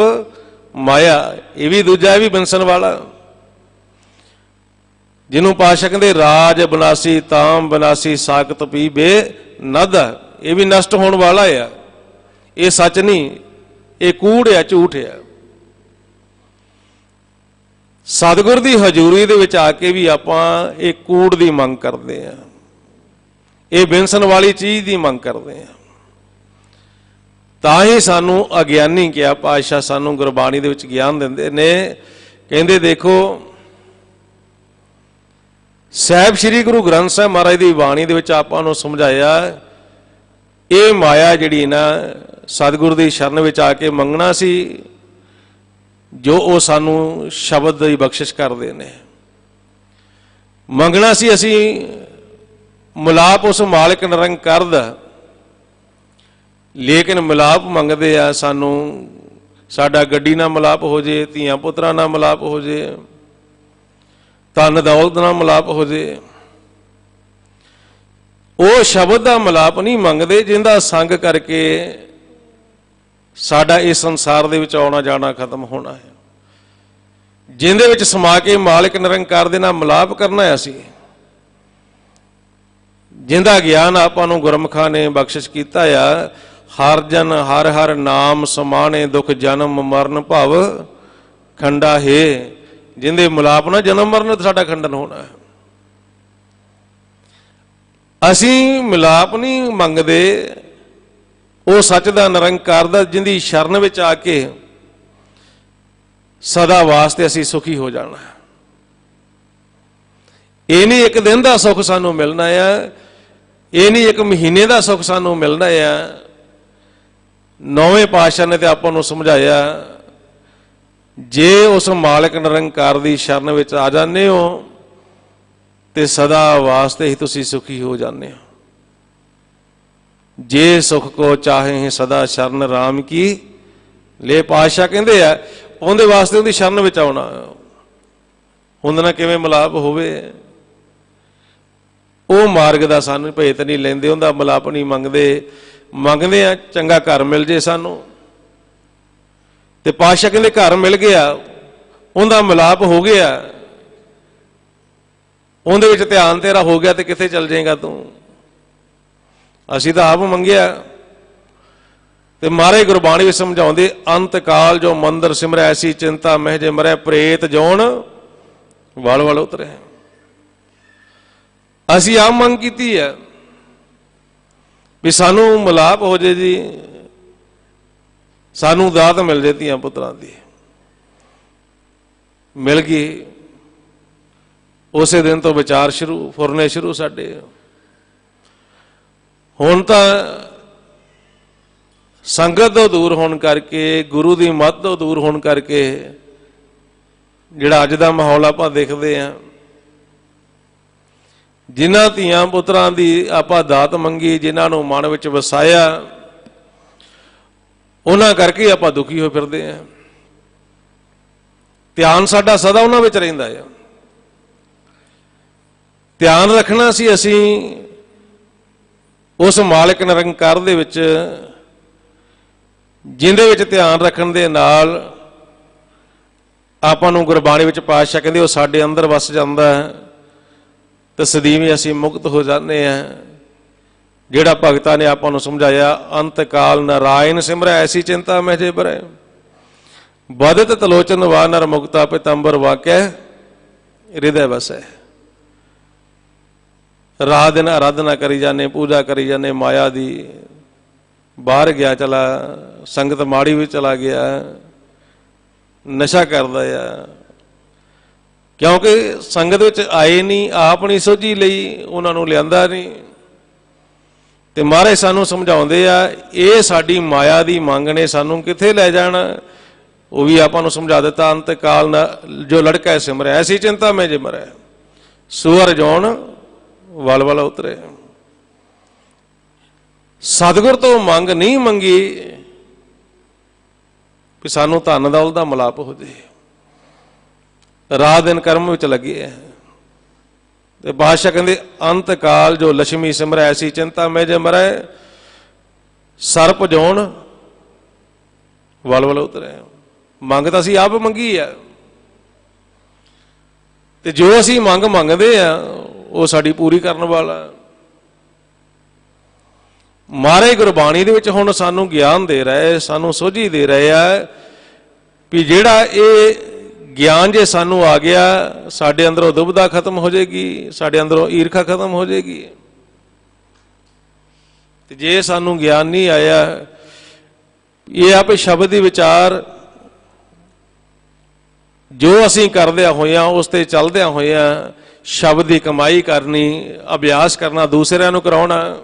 माया, ये भी दूजा है भी बिनसन वाला। जिन्हों पातशाह कहंदे राज बनासी ताम बनासी साकत पी बे नद, ये भी नष्ट होने वाला है, ये सच नहीं, ये कूड़ है, झूठ है। सतगुर की हजूरी दे विच आके भी आपां ये कूड़ की मंग करते हैं, ये बिनसन वाली चीज़ की मंग करते हैं। तां ही सानू अज्ञानी किया पातशाह सानू गुरबाणी दे विच ज्ञान दिंदे ने, कहंदे देखो साहिब श्री गुरु ग्रंथ साहिब महाराज की बाणी दे विच आपां नूं समझाया, ये माया जिहड़ी ना सतगुर की शरण विच आके मंगना सी, जो वो सानू शब्द की बख्शिश करते हैं। ਮੰਗਣਾ ਸੀ ਅਸੀਂ ਮਿਲਾਪ ਉਸ ਮਾਲਕ ਨਿਰੰਕਾਰ ਦਾ, ਲੇਕਿਨ ਮਿਲਾਪ ਮੰਗਦੇ ਆ ਸਾਨੂੰ ਸਾਡਾ ਗੱਡੀ ਨਾਲ ਮਿਲਾਪ ਹੋ ਜੇ, ਧੀਆਂ ਪੁੱਤਰਾਂ ਨਾਲ ਮਿਲਾਪ ਹੋ ਜੇ, ਧਨ ਦੌਲਤ ਨਾਲ ਮਿਲਾਪ ਹੋ ਜੇ। ਉਹ ਸ਼ਬਦ ਦਾ ਮਿਲਾਪ ਨਹੀਂ ਮੰਗਦੇ ਜਿਹਦਾ ਸੰਗ ਕਰਕੇ ਸਾਡਾ ਇਸ ਸੰਸਾਰ ਦੇ ਵਿੱਚ ਆਉਣਾ ਜਾਣਾ ਖਤਮ ਹੋਣਾ ਹੈ, ਜਿਹਦੇ ਵਿੱਚ ਸਮਾ ਕੇ ਮਾਲਕ ਨਿਰੰਕਾਰ ਦੇ ਨਾਲ ਮਿਲਾਪ ਕਰਨਾ ਹੈ ਅਸੀਂ, ਜਿਹਦਾ ਗਿਆਨ ਆਪਾਂ ਨੂੰ ਗੁਰਮੁਖਾਂ ਨੇ ਬਖਸ਼ਿਸ਼ ਕੀਤਾ ਆ। ਹਰ ਜਨ ਹਰ ਹਰ ਨਾਮ ਸਮਾਣੇ, ਦੁੱਖ ਜਨਮ ਮਰਨ ਭਵ ਖੰਡਾ ਹੈ। ਜਿਹਦੇ ਮਿਲਾਪ ਨਾਲ ਜਨਮ ਮਰਨ ਸਾਡਾ ਖੰਡਨ ਹੋਣਾ ਹੈ। ਅਸੀਂ ਮਿਲਾਪ ਨਹੀਂ ਮੰਗਦੇ ਉਹ ਸੱਚ ਦਾ ਨਿਰੰਕਾਰ ਦਾ, ਜਿਹਦੀ ਸ਼ਰਨ ਵਿੱਚ ਆ ਕੇ ਸਦਾ ਵਾਸਤੇ ਅਸੀਂ ਸੁਖੀ ਹੋ ਜਾਣਾ। ਇਹ ਨਹੀਂ ਇੱਕ ਦਿਨ ਦਾ ਸੁੱਖ ਸਾਨੂੰ ਮਿਲਣਾ ਆ, ਇਹ ਨਹੀਂ ਇੱਕ ਮਹੀਨੇ ਦਾ ਸੁੱਖ ਸਾਨੂੰ ਮਿਲਣਾ ਆ। ਨੌਵੇਂ ਪਾਤਸ਼ਾਹ ਨੇ ਤੇ ਆਪਾਂ ਨੂੰ ਸਮਝਾਇਆ, ਜੇ ਉਸ ਮਾਲਕ ਨਿਰੰਕਾਰ ਦੀ ਸ਼ਰਨ ਵਿੱਚ ਆ ਜਾਂਦੇ ਹੋ ਤੇ ਸਦਾ ਵਾਸਤੇ ਹੀ ਤੁਸੀਂ ਸੁਖੀ ਹੋ ਜਾਂਦੇ ਹੋ। ਜੇ ਸੁਖ ਕੋ ਚਾਹੇ ਸਦਾ ਸ਼ਰਨ ਰਾਮ ਕੀ ਲੈ। ਪਾਤਸ਼ਾਹ ਕਹਿੰਦੇ ਆ ਉਹਦੇ ਵਾਸਤੇ ਉਹਦੀ ਸ਼ਰਨ ਵਿੱਚ ਆਉਣਾ। ਉਹਦੇ ਨਾਲ ਕਿਵੇਂ ਮਿਲਾਪ ਹੋਵੇ, ਉਹ ਮਾਰਗ ਦਾ ਸਾਨੂੰ ਭੇਤ ਨਹੀਂ ਲੈਂਦੇ, ਉਹਦਾ ਮਿਲਾਪ ਨਹੀਂ ਮੰਗਦੇ। ਮੰਗਦੇ ਆ ਚੰਗਾ ਘਰ ਮਿਲ ਜੇ ਸਾਨੂੰ, ਤੇ ਪਾਤਸ਼ਾਹ ਕਹਿੰਦੇ ਘਰ ਮਿਲ ਗਿਆ, ਉਹਦਾ ਮਿਲਾਪ ਹੋ ਗਿਆ, ਉਹਦੇ ਵਿੱਚ ਧਿਆਨ ਤੇਰਾ ਹੋ ਗਿਆ, ਤੇ ਕਿੱਥੇ ਚੱਲ ਜਾਏਗਾ ਤੂੰ। ਅਸੀਂ ਤਾਂ ਆਪ ਮੰਗਿਆ। ਤੇ ਮਹਾਰਾਜ ਗੁਰਬਾਣੀ ਵਿੱਚ ਸਮਝਾਉਂਦੇ, ਅੰਤ ਕਾਲ ਜੋ ਮੰਦਰ ਸਿਮਰੈ ਐਸੀ ਚਿੰਤਾ ਮਹਿ ਜੇ ਮਰੈ, ਪ੍ਰੇਤ ਜੋਨ ਵਲ ਵਲ ਉਤਰੇ। ਅਸੀਂ ਆਪ ਮੰਗ ਕੀਤੀ ਹੈ ਵੀ ਸਾਨੂੰ ਮਿਲਾਪ ਹੋ ਜੇ ਜੀ, ਸਾਨੂੰ ਦਾਤ ਮਿਲ ਜੇ ਧੀਆਂ ਪੁੱਤਰਾਂ ਦੀ। ਮਿਲ ਗਈ। ਉਸੇ ਦਿਨ ਤੋਂ ਵਿਚਾਰ ਸ਼ੁਰੂ, ਫੁਰਨੇ ਸ਼ੁਰੂ ਸਾਡੇ। ਹੁਣ ਤਾਂ ਸੰਗਤ ਤੋਂ ਦੂਰ ਹੋਣ ਕਰਕੇ, ਗੁਰੂ ਦੀ ਮੱਤ ਤੋਂ ਦੂਰ ਹੋਣ ਕਰਕੇ ਜਿਹੜਾ ਅੱਜ ਦਾ ਮਾਹੌਲ ਆਪਾਂ ਦੇਖਦੇ ਹਾਂ, ਜਿਨ੍ਹਾਂ ਧੀਆਂ ਪੁੱਤਰਾਂ ਦੀ ਆਪਾਂ ਦਾਤ ਮੰਗੀ, ਜਿਨ੍ਹਾਂ ਨੂੰ ਮਨ ਵਿੱਚ ਵਸਾਇਆ, ਉਹਨਾਂ ਕਰਕੇ ਆਪਾਂ ਦੁਖੀ ਹੋਏ ਫਿਰਦੇ ਹਾਂ। ਧਿਆਨ ਸਾਡਾ ਸਦਾ ਉਹਨਾਂ ਵਿੱਚ ਰਹਿੰਦਾ ਹੈ। ਧਿਆਨ ਰੱਖਣਾ ਸੀ ਅਸੀਂ ਉਸ ਮਾਲਕ ਨਿਰੰਕਾਰ ਦੇ ਵਿੱਚ, ਜਿਹਦੇ ਵਿੱਚ ਧਿਆਨ ਰੱਖਣ ਦੇ ਨਾਲ ਆਪਾਂ ਨੂੰ ਗੁਰਬਾਣੀ ਵਿੱਚ ਪਾਤਸ਼ਾਹ ਕਹਿੰਦੇ ਉਹ ਸਾਡੇ ਅੰਦਰ ਵਸ ਜਾਂਦਾ ਹੈ, ਤੇ ਸਦੀਵੀਂ ਅਸੀਂ ਮੁਕਤ ਹੋ ਜਾਂਦੇ ਹਾਂ। ਜਿਹੜਾ ਭਗਤਾਂ ਨੇ ਆਪਾਂ ਨੂੰ ਸਮਝਾਇਆ, ਅੰਤ ਕਾਲ ਨਾਰਾਇਣ ਸਿਮਰੈ ਐਸੀ ਚਿੰਤਾ ਮਹਿ ਜੇ ਬਰੈ, ਬਦਤ ਤਲੋਚਨ ਵਾ ਨਰ ਮੁਕਤਾ ਪਿਤੰਬਰ ਵਾਕਿਆ ਹਿਰਦੈ ਵਸੈ। ਰਾਤ ਦਿਨ ਆਰਾਧਨਾ ਕਰੀ ਜਾਂਦੇ, ਪੂਜਾ ਕਰੀ ਜਾਂਦੇ ਮਾਇਆ ਦੀ। ਬਾਹਰ ਗਿਆ ਚਲਾ, ਸੰਗਤ ਮਾੜੀ ਵੀ ਚਲਾ ਗਿਆ, ਨਸ਼ਾ ਕਰਦਾ ਆ, ਕਿਉਂਕਿ ਸੰਗਤ ਵਿੱਚ ਆਏ ਨਹੀਂ, ਆਪ ਨਹੀਂ ਸੋਝੀ ਲਈ, ਉਹਨਾਂ ਨੂੰ ਲਿਆਂਦਾ ਨਹੀਂ। ਤੇ ਮਹਾਰਾਜ ਸਾਨੂੰ ਸਮਝਾਉਂਦੇ ਆ, ਇਹ ਸਾਡੀ ਮਾਇਆ ਦੀ ਮੰਗ ਨੇ ਸਾਨੂੰ ਕਿੱਥੇ ਲੈ ਜਾਣਾ। ਉਹ ਵੀ ਆਪਾਂ ਨੂੰ ਸਮਝਾ ਦਿੱਤਾ, ਅੰਤ ਕਾਲ ਜੋ ਲੜਕਾ ਸਿਮਰੈ ਐਸੀ ਚਿੰਤਾ ਮੈਂ ਜੇ ਮਰੈ, ਸੁਅਰ ਜੋਨ ਵਲ ਵਲ ਉਤਰੇ। ਸਤਿਗੁਰ ਤੋਂ ਮੰਗ ਨਹੀਂ ਮੰਗੀ ਵੀ ਸਾਨੂੰ ਧਨ ਦੌਲਤ ਦਾ ਮਿਲਾਪ ਹੋ ਜੇ। ਰਾਤ ਦਿਨ ਕਰਮ ਵਿੱਚ ਲੱਗੇ ਹੈ। ਤੇ ਬਾਦਸ਼ਾਹ ਕਹਿੰਦੇ, ਅੰਤ ਕਾਲ ਜੋ ਲక్ష్ਮੀ ਸਿਮਰੈ ਐਸੀ ਚਿੰਤਾ ਮੈਂ ਜੇ ਮਰੈ, ਸਰਪ ਜੋਨ ਵਲ ਵਲ ਉਤਰੇ। ਮੰਗ ਤਾਂ ਅਸੀਂ ਆਪ ਮੰਗੀ ਆ, ਤੇ ਜੋ ਅਸੀਂ ਮੰਗ ਮੰਗਦੇ ਆ ਉਹ ਸਾਡੀ ਪੂਰੀ ਕਰਨ ਵਾਲਾ। ਮਹਾਰਾਜ ਗੁਰਬਾਣੀ ਦੇ ਵਿੱਚ ਹੁਣ ਸਾਨੂੰ ਗਿਆਨ ਦੇ ਰਹੇ, ਸਾਨੂੰ ਸੋਝੀ ਦੇ ਰਹੇ ਆ ਵੀ ਜਿਹੜਾ ਇਹ ਗਿਆਨ ਜੇ ਸਾਨੂੰ ਆ ਗਿਆ, ਸਾਡੇ ਅੰਦਰੋਂ ਦੁਬਿਧਾ ਖਤਮ ਹੋ ਜਾਏਗੀ, ਸਾਡੇ ਅੰਦਰੋਂ ਈਰਖਾ ਖਤਮ ਹੋ ਜਾਏਗੀ। ਤੇ ਜੇ ਸਾਨੂੰ ਗਿਆਨ ਨਹੀਂ ਆਇਆ, ਇਹ ਆਪੇ ਸ਼ਬਦ ਦੀ ਵਿਚਾਰ ਜੋ ਅਸੀਂ ਕਰਦਿਆਂ ਹੋਇਆਂ, ਉਸ ਤੇ ਚੱਲਦਿਆਂ ਹੋਇਆਂ ਸ਼ਬਦ ਦੀ ਕਮਾਈ ਕਰਨੀ, ਅਭਿਆਸ ਕਰਨਾ, ਦੂਸਰਿਆਂ ਨੂੰ ਕਰਾਉਣਾ,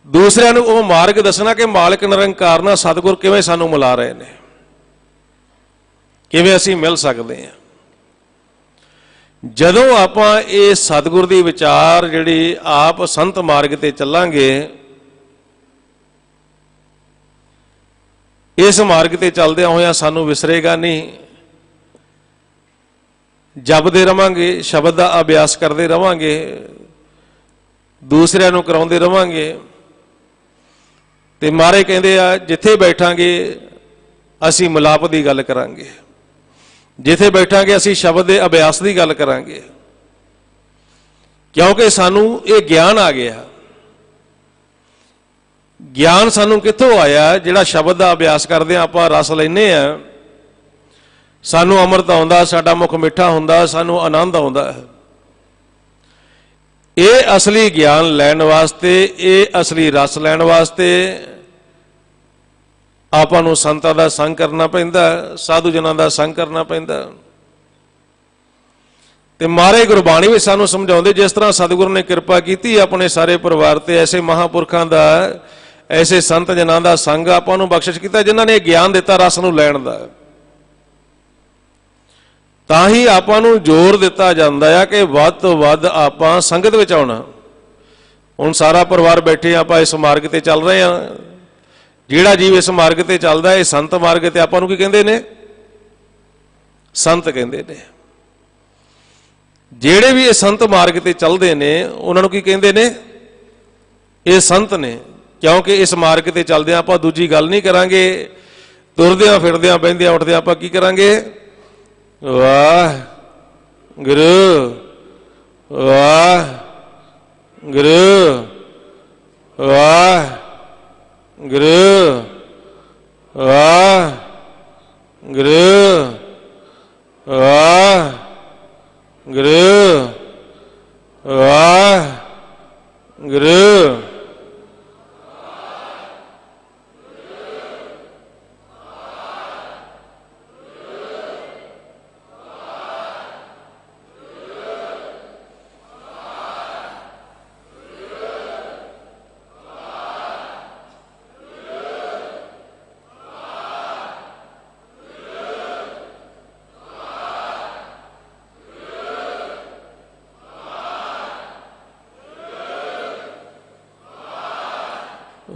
ਦੂਸਰਿਆਂ ਨੂੰ ਉਹ ਮਾਰਗ ਦੱਸਣਾ ਕਿ ਮਾਲਕ ਨਿਰੰਕਾਰ ਨਾਲ ਸਤਿਗੁਰ ਕਿਵੇਂ ਸਾਨੂੰ ਮਿਲਾ ਰਹੇ ਨੇ, ਕਿਵੇਂ ਅਸੀਂ ਮਿਲ ਸਕਦੇ ਹਾਂ। ਜਦੋਂ ਆਪਾਂ ਇਹ ਸਤਿਗੁਰ ਦੀ ਵਿਚਾਰ ਜਿਹੜੀ ਆਪ ਸੰਤ ਮਾਰਗ ਤੇ ਚੱਲਾਂਗੇ, ਇਸ ਮਾਰਗ ਤੇ ਚੱਲਦਿਆਂ ਹੋਇਆਂ ਸਾਨੂੰ ਵਿਸਰੇਗਾ ਨਹੀਂ। ਜਪਦੇ ਰਵਾਂਗੇ, ਸ਼ਬਦ ਦਾ ਅਭਿਆਸ ਕਰਦੇ ਰਵਾਂਗੇ, ਦੂਸਰਿਆਂ ਨੂੰ ਕਰਾਉਂਦੇ ਰਵਾਂਗੇ। ਤੇ ਮਹਾਰਾਜ ਕਹਿੰਦੇ ਆ ਜਿੱਥੇ ਬੈਠਾਂਗੇ ਅਸੀਂ ਮਿਲਾਪ ਦੀ ਗੱਲ ਕਰਾਂਗੇ, ਜਿੱਥੇ ਬੈਠਾਂਗੇ ਅਸੀਂ ਸ਼ਬਦ ਦੇ ਅਭਿਆਸ ਦੀ ਗੱਲ ਕਰਾਂਗੇ, ਕਿਉਂਕਿ ਸਾਨੂੰ ਇਹ ਗਿਆਨ ਆ ਗਿਆ। ਗਿਆਨ ਸਾਨੂੰ ਕਿੱਥੋਂ ਆਇਆ? ਜਿਹੜਾ ਸ਼ਬਦ ਦਾ ਅਭਿਆਸ ਕਰਦੇ ਆਪਾਂ ਰਸ ਲੈਂਦੇ ਆ, ਸਾਨੂੰ ਅੰਮ੍ਰਿਤ ਆਉਂਦਾ, ਸਾਡਾ ਮੁਖ ਮਿੱਠਾ ਹੁੰਦਾ, ਸਾਨੂੰ ਆਨੰਦ ਆਉਂਦਾ। ਇਹ ਅਸਲੀ ਗਿਆਨ ਲੈਣ ਵਾਸਤੇ, ਇਹ ਅਸਲੀ ਰਸ ਲੈਣ ਵਾਸਤੇ ਆਪਾਂ ਨੂੰ ਸੰਤਾਂ ਦਾ ਸੰਗ ਕਰਨਾ ਪੈਂਦਾ, ਸਾਧੂ ਜਨਾਂ ਦਾ ਸੰਗ ਕਰਨਾ ਪੈਂਦਾ। ਤੇ ਮਹਾਰਾਜ ਗੁਰਬਾਣੀ ਵਿੱਚ ਸਾਨੂੰ ਸਮਝਾਉਂਦੇ, ਜਿਸ ਤਰ੍ਹਾਂ ਸਤਿਗੁਰੂ ਨੇ ਕਿਰਪਾ ਕੀਤੀ ਆਪਣੇ ਸਾਰੇ ਪਰਿਵਾਰ ਤੇ, ਐਸੇ ਮਹਾਂਪੁਰਖਾਂ ਦਾ, ਐਸੇ ਸੰਤ ਜਨਾਂ ਦਾ ਸੰਗ ਆਪਾਂ ਨੂੰ ਬਖਸ਼ਿਸ਼ ਕੀਤਾ, ਜਿਨ੍ਹਾਂ ਨੇ ਗਿਆਨ ਦਿੱਤਾ ਰਸ ਨੂੰ ਲੈਣ ਦਾ। ਤਾਂ ਹੀ ਆਪਾਂ ਨੂੰ ਜ਼ੋਰ ਦਿੱਤਾ ਜਾਂਦਾ ਆ ਕਿ ਵੱਧ ਤੋਂ ਵੱਧ ਆਪਾਂ ਸੰਗਤ ਵਿੱਚ ਆਉਣਾ। ਹੁਣ ਸਾਰਾ ਪਰਿਵਾਰ ਬੈਠੇ ਆਪਾਂ ਇਸ ਮਾਰਗ ਤੇ ਚੱਲ ਰਹੇ ਹਾਂ। ਜਿਹੜਾ ਜੀਵ ਇਸ ਮਾਰਗ ਤੇ ਚੱਲਦਾ, ਇਹ ਸੰਤ ਮਾਰਗ ਤੇ ਆਪਾਂ ਨੂੰ ਕੀ ਕਹਿੰਦੇ ਨੇ? ਸੰਤ ਕਹਿੰਦੇ ਨੇ। ਜਿਹੜੇ ਵੀ ਇਹ ਸੰਤ ਮਾਰਗ ਤੇ ਚੱਲਦੇ ਨੇ ਉਹਨਾਂ ਨੂੰ ਕੀ ਕਹਿੰਦੇ ਨੇ? ਇਹ ਸੰਤ ਨੇ। ਕਿਉਂਕਿ ਇਸ ਮਾਰਗ ਤੇ ਚੱਲਦਿਆਂ ਆਪਾਂ ਦੂਜੀ ਗੱਲ ਨਹੀਂ ਕਰਾਂਗੇ। ਤੁਰਦਿਆਂ ਫਿਰਦਿਆਂ ਬਹਿੰਦਿਆਂ ਉੱਠਦਿਆਂ ਆਪਾਂ ਕੀ ਕਰਾਂਗੇ? ਵਾਹ ਗੁਰੂ, ਵਾਹ ਗੁਰੂ, ਵਾਹ ਗੁਰੂ, ਵਾਹ ਗੁਰੂ, ਵਾਹ ਗੁਰੂ, ਵਾਹ ਗੁਰੂ।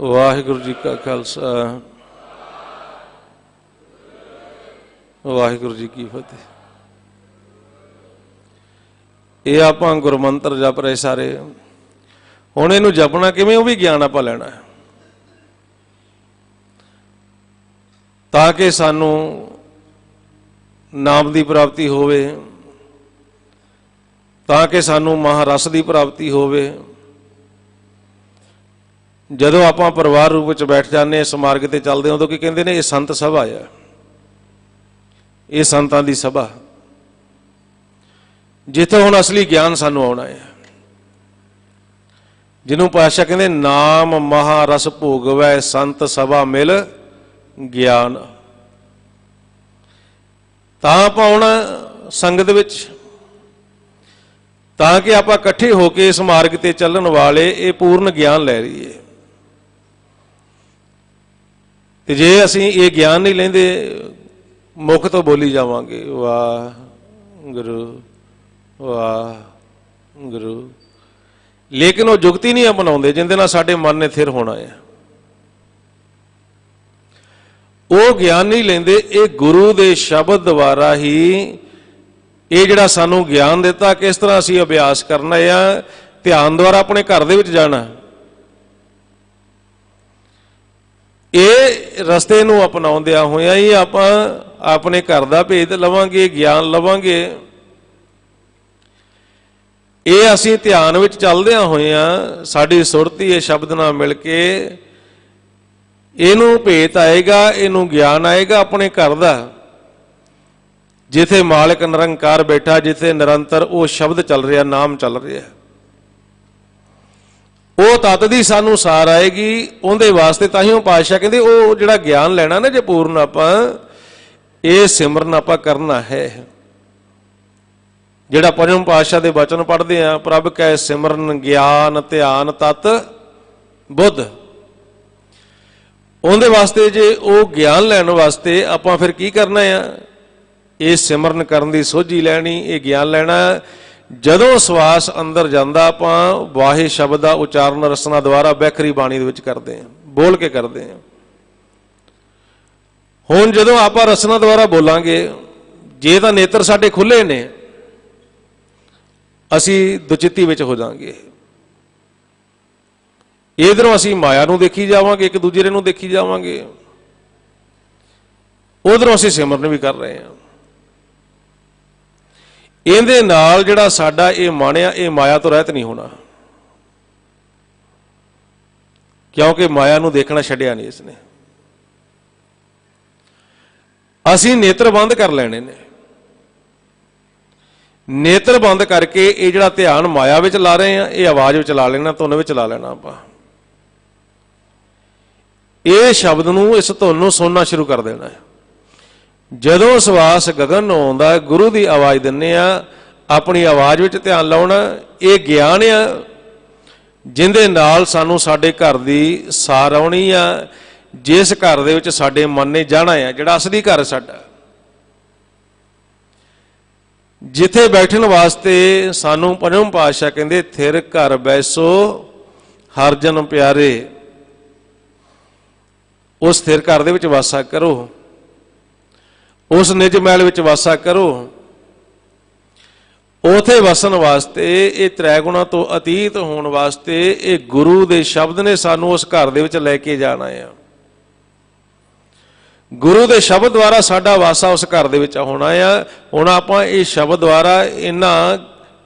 ਵਾਹਿਗੁਰੂ ਜੀ ਕਾ ਖਾਲਸਾ, ਵਾਹਿਗੁਰੂ ਜੀ ਕੀ ਫਤਿਹ। ਇਹ ਆਪਾਂ ਗੁਰਮੰਤਰ ਜਪ ਰਹੇ ਸਾਰੇ। ਹੁਣ ਇਹਨੂੰ ਜਪਣਾ ਕਿਵੇਂ, ਉਹ ਵੀ ਗਿਆਨ ਆਪਾਂ ਲੈਣਾ ਹੈ, ਤਾਂ ਕਿ ਸਾਨੂੰ ਨਾਮ ਦੀ ਪ੍ਰਾਪਤੀ ਹੋਵੇ, ਤਾਂ ਕਿ ਸਾਨੂੰ ਮਹਾਰਸ ਦੀ ਪ੍ਰਾਪਤੀ ਹੋਵੇ। ਜਦੋਂ ਆਪਾਂ ਪਰਿਵਾਰ ਰੂਪ ਵਿੱਚ ਬੈਠ ਜਾਂਦੇ ਇਸ ਮਾਰਗ ਤੇ ਚੱਲਦੇ ਹਾਂ, ਉਦੋਂ ਕੀ ਕਹਿੰਦੇ ਨੇ? ਇਹ ਸੰਤ ਸਭਾ ਆ, ਇਹ ਸੰਤਾਂ ਦੀ ਸਭਾ, ਜਿੱਥੇ ਹੁਣ ਅਸਲੀ ਗਿਆਨ ਸਾਨੂੰ ਆਉਣਾ ਹੈ। ਜਿਹਨੂੰ ਪਾਤਸ਼ਾਹ ਕਹਿੰਦੇ ਨਾਮ ਮਹਾਰਸ ਭੋਗਵੈ ਸੰਤ ਸਭਾ ਮਿਲ ਗਿਆਨ। ਤਾਂ ਆਪਾਂ ਆਉਣਾ ਸੰਗਤ ਵਿੱਚ, ਤਾਂ ਕਿ ਆਪਾਂ ਇਕੱਠੇ ਹੋ ਕੇ ਇਸ ਮਾਰਗ ਤੇ ਚੱਲਣ ਵਾਲੇ ਇਹ ਪੂਰਨ ਗਿਆਨ ਲੈ ਲਈਏ। ਤੇ ਜੇ ਅਸੀਂ ਇਹ ਗਿਆਨ ਨਹੀਂ ਲੈਂਦੇ, ਮੁੱਖ ਤੋਂ ਬੋਲੀ ਜਾਵਾਂਗੇ ਵਾਹ ਗੁਰੂ, ਵਾਹ ਗੁਰੂ, ਲੇਕਿਨ ਉਹ ਜੁਗਤੀ ਨਹੀਂ ਅਪਣਾਉਂਦੇ ਜਿਹਦੇ ਨਾਲ ਸਾਡੇ ਮਨ ਨੇ ਥਿਰ ਹੋਣਾ ਹੈ। ਉਹ ਗਿਆਨ ਨਹੀਂ ਲੈਂਦੇ। ਇਹ ਗੁਰੂ ਦੇ ਸ਼ਬਦ ਦੁਆਰਾ ਹੀ ਇਹ ਜਿਹੜਾ ਸਾਨੂੰ ਗਿਆਨ ਦਿੱਤਾ, ਕਿਸ ਤਰ੍ਹਾਂ ਅਸੀਂ ਅਭਿਆਸ ਕਰਨਾ ਆ, ਧਿਆਨ ਦੁਆਰਾ ਆਪਣੇ ਘਰ ਦੇ ਵਿੱਚ ਜਾਣਾ। ਇਹ ਰਸਤੇ ਨੂੰ ਅਪਣਾਉਂਦਿਆਂ ਹੋਇਆਂ ਹੀ ਆਪਾਂ ਆਪਣੇ ਘਰ ਦਾ ਭੇਦ ਲਵਾਂਗੇ, ਗਿਆਨ ਲਵਾਂਗੇ। ਇਹ ਅਸੀਂ ਧਿਆਨ ਵਿੱਚ ਚੱਲਦਿਆਂ ਹੋਇਆਂ ਸਾਡੀ ਸੁਰਤੀ ਇਹ ਸ਼ਬਦ ਨਾਲ ਮਿਲ ਕੇ ਇਹਨੂੰ ਭੇਤ ਆਏਗਾ, ਇਹਨੂੰ ਗਿਆਨ ਆਏਗਾ ਆਪਣੇ ਘਰ ਦਾ, ਜਿੱਥੇ ਮਾਲਕ ਨਿਰੰਕਾਰ ਬੈਠਾ, ਜਿੱਥੇ ਨਿਰੰਤਰ ਉਹ ਸ਼ਬਦ ਚੱਲ ਰਿਹਾ, ਨਾਮ ਚੱਲ ਰਿਹਾ। ਉਹ ਤਤ ਦੀ ਸਾਨੂੰ ਸਾਰ ਆਏਗੀ। ਉਹਦੇ ਵਾਸਤੇ ਤਾਂ ਹੀ ਉਹ ਪਾਤਸ਼ਾਹ ਕਹਿੰਦੇ ਉਹ ਜਿਹੜਾ ਗਿਆਨ ਲੈਣਾ ਨਾ, ਜੇ ਪੂਰਨ ਆਪਾਂ ਇਹ ਸਿਮਰਨ ਆਪਾਂ ਕਰਨਾ ਹੈ। ਜਿਹੜਾ ਪੰਜਵੇਂ ਪਾਤਸ਼ਾਹ ਦੇ ਬਚਨ ਪੜ੍ਹਦੇ ਆ, ਪ੍ਰਭ ਕੈ ਸਿਮਰਨ ਗਿਆਨ ਧਿਆਨ ਤਤ ਬੁੱਧ, ਉਹਦੇ ਵਾਸਤੇ ਜੇ ਉਹ ਗਿਆਨ ਲੈਣ ਵਾਸਤੇ ਆਪਾਂ ਫਿਰ ਕੀ ਕਰਨਾ ਆ? ਇਹ ਸਿਮਰਨ ਕਰਨ ਦੀ ਸੋਝੀ ਲੈਣੀ, ਇਹ ਗਿਆਨ ਲੈਣਾ। ਜਦੋਂ ਸਵਾਸ ਅੰਦਰ ਜਾਂਦਾ ਆਪਾਂ ਵਾਹੇ ਸ਼ਬਦ ਦਾ ਉਚਾਰਨ ਰਸਨਾ ਦੁਆਰਾ ਬੈਖਰੀ ਬਾਣੀ ਦੇ ਵਿੱਚ ਕਰਦੇ ਹਾਂ, ਬੋਲ ਕੇ ਕਰਦੇ ਹਾਂ। ਹੁਣ ਜਦੋਂ ਆਪਾਂ ਰਸਨਾ ਦੁਆਰਾ ਬੋਲਾਂਗੇ, ਜੇ ਤਾਂ ਨੇਤਰ ਸਾਡੇ ਖੁੱਲੇ ਨੇ, ਅਸੀਂ ਦੁਚਿੱਤੀ ਵਿੱਚ ਹੋ ਜਾਵਾਂਗੇ। ਇਧਰੋਂ ਅਸੀਂ ਮਾਇਆ ਨੂੰ ਦੇਖੀ ਜਾਵਾਂਗੇ, ਇੱਕ ਦੂਜੇ ਨੂੰ ਦੇਖੀ ਜਾਵਾਂਗੇ, ਉਧਰੋਂ ਅਸੀਂ ਸਿਮਰਨ ਵੀ ਕਰ ਰਹੇ ਹਾਂ। ਇਹਦੇ ਨਾਲ ਜਿਹੜਾ ਸਾਡਾ ਇਹ ਮਨ ਆ, ਇਹ ਮਾਇਆ ਤੋਂ ਰਹਿਤ ਨਹੀਂ ਹੋਣਾ, ਕਿਉਂਕਿ ਮਾਇਆ ਨੂੰ ਦੇਖਣਾ ਛੱਡਿਆ ਨਹੀਂ ਇਸਨੇ। ਅਸੀਂ ਨੇਤਰ ਬੰਦ ਕਰ ਲੈਣੇ ਨੇ। ਨੇਤਰ ਬੰਦ ਕਰਕੇ ਇਹ ਜਿਹੜਾ ਧਿਆਨ ਮਾਇਆ ਵਿੱਚ ਲਾ ਰਹੇ ਆ, ਇਹ ਆਵਾਜ਼ ਵਿੱਚ ਲਾ ਲੈਣਾ, ਧੁਨ ਵਿੱਚ ਲਾ ਲੈਣਾ। ਆਪਾਂ ਇਹ ਸ਼ਬਦ ਨੂੰ, ਇਸ ਧੁਨ ਨੂੰ ਸੁਣਨਾ ਸ਼ੁਰੂ ਕਰ ਦੇਣਾ ਹੈ। ਜਦੋਂ ਸਵਾਸ ਗਗਨ ਨੂੰ ਆਉਂਦਾ, ਗੁਰੂ ਦੀ ਆਵਾਜ਼ ਦਿੰਦੇ ਆ, ਆਪਣੀ ਆਵਾਜ਼ ਵਿੱਚ ਧਿਆਨ ਲਾਉਣਾ। ਇਹ ਗਿਆਨ ਆ ਜਿਹਦੇ ਨਾਲ ਸਾਨੂੰ ਸਾਡੇ ਘਰ ਦੀ ਸਾਰ ਆਉਣੀ ਆ, ਜਿਸ ਘਰ ਦੇ ਵਿੱਚ ਸਾਡੇ ਮਨ ਨੇ ਜਾਣਾ ਆ, ਜਿਹੜਾ ਅਸਲੀ ਘਰ ਸਾਡਾ, ਜਿੱਥੇ ਬੈਠਣ ਵਾਸਤੇ ਸਾਨੂੰ ਪੰਜਵੇਂ ਪਾਤਸ਼ਾਹ ਕਹਿੰਦੇ ਥਿਰ ਘਰ ਬੈਸੋ ਹਰ ਜਨ ਪਿਆਰੇ। ਉਸ ਥਿਰ ਘਰ ਦੇ ਵਿੱਚ ਵਾਸਾ ਕਰੋ, ਉਸ ਨਿਜ ਮਹਿਲ ਵਿੱਚ ਵਾਸਾ ਕਰੋ। ਉਥੇ ਵਸਣ ਵਾਸਤੇ, ਇਹ ਤ੍ਰੈ ਗੁਣਾ ਤੋਂ ਅਤੀਤ ਹੋਣ ਵਾਸਤੇ, ਇਹ ਗੁਰੂ ਦੇ ਸ਼ਬਦ ਨੇ ਸਾਨੂੰ ਉਸ ਘਰ ਦੇ ਵਿੱਚ ਲੈ ਕੇ ਜਾਣਾ ਆ। ਗੁਰੂ ਦੇ ਸ਼ਬਦ ਦੁਆਰਾ ਸਾਡਾ ਵਾਸਾ ਉਸ ਘਰ ਦੇ ਵਿੱਚ ਹੋਣਾ ਆ। ਹੁਣ ਆਪਾਂ ਇਹ ਸ਼ਬਦ ਦੁਆਰਾ ਇਹਨਾਂ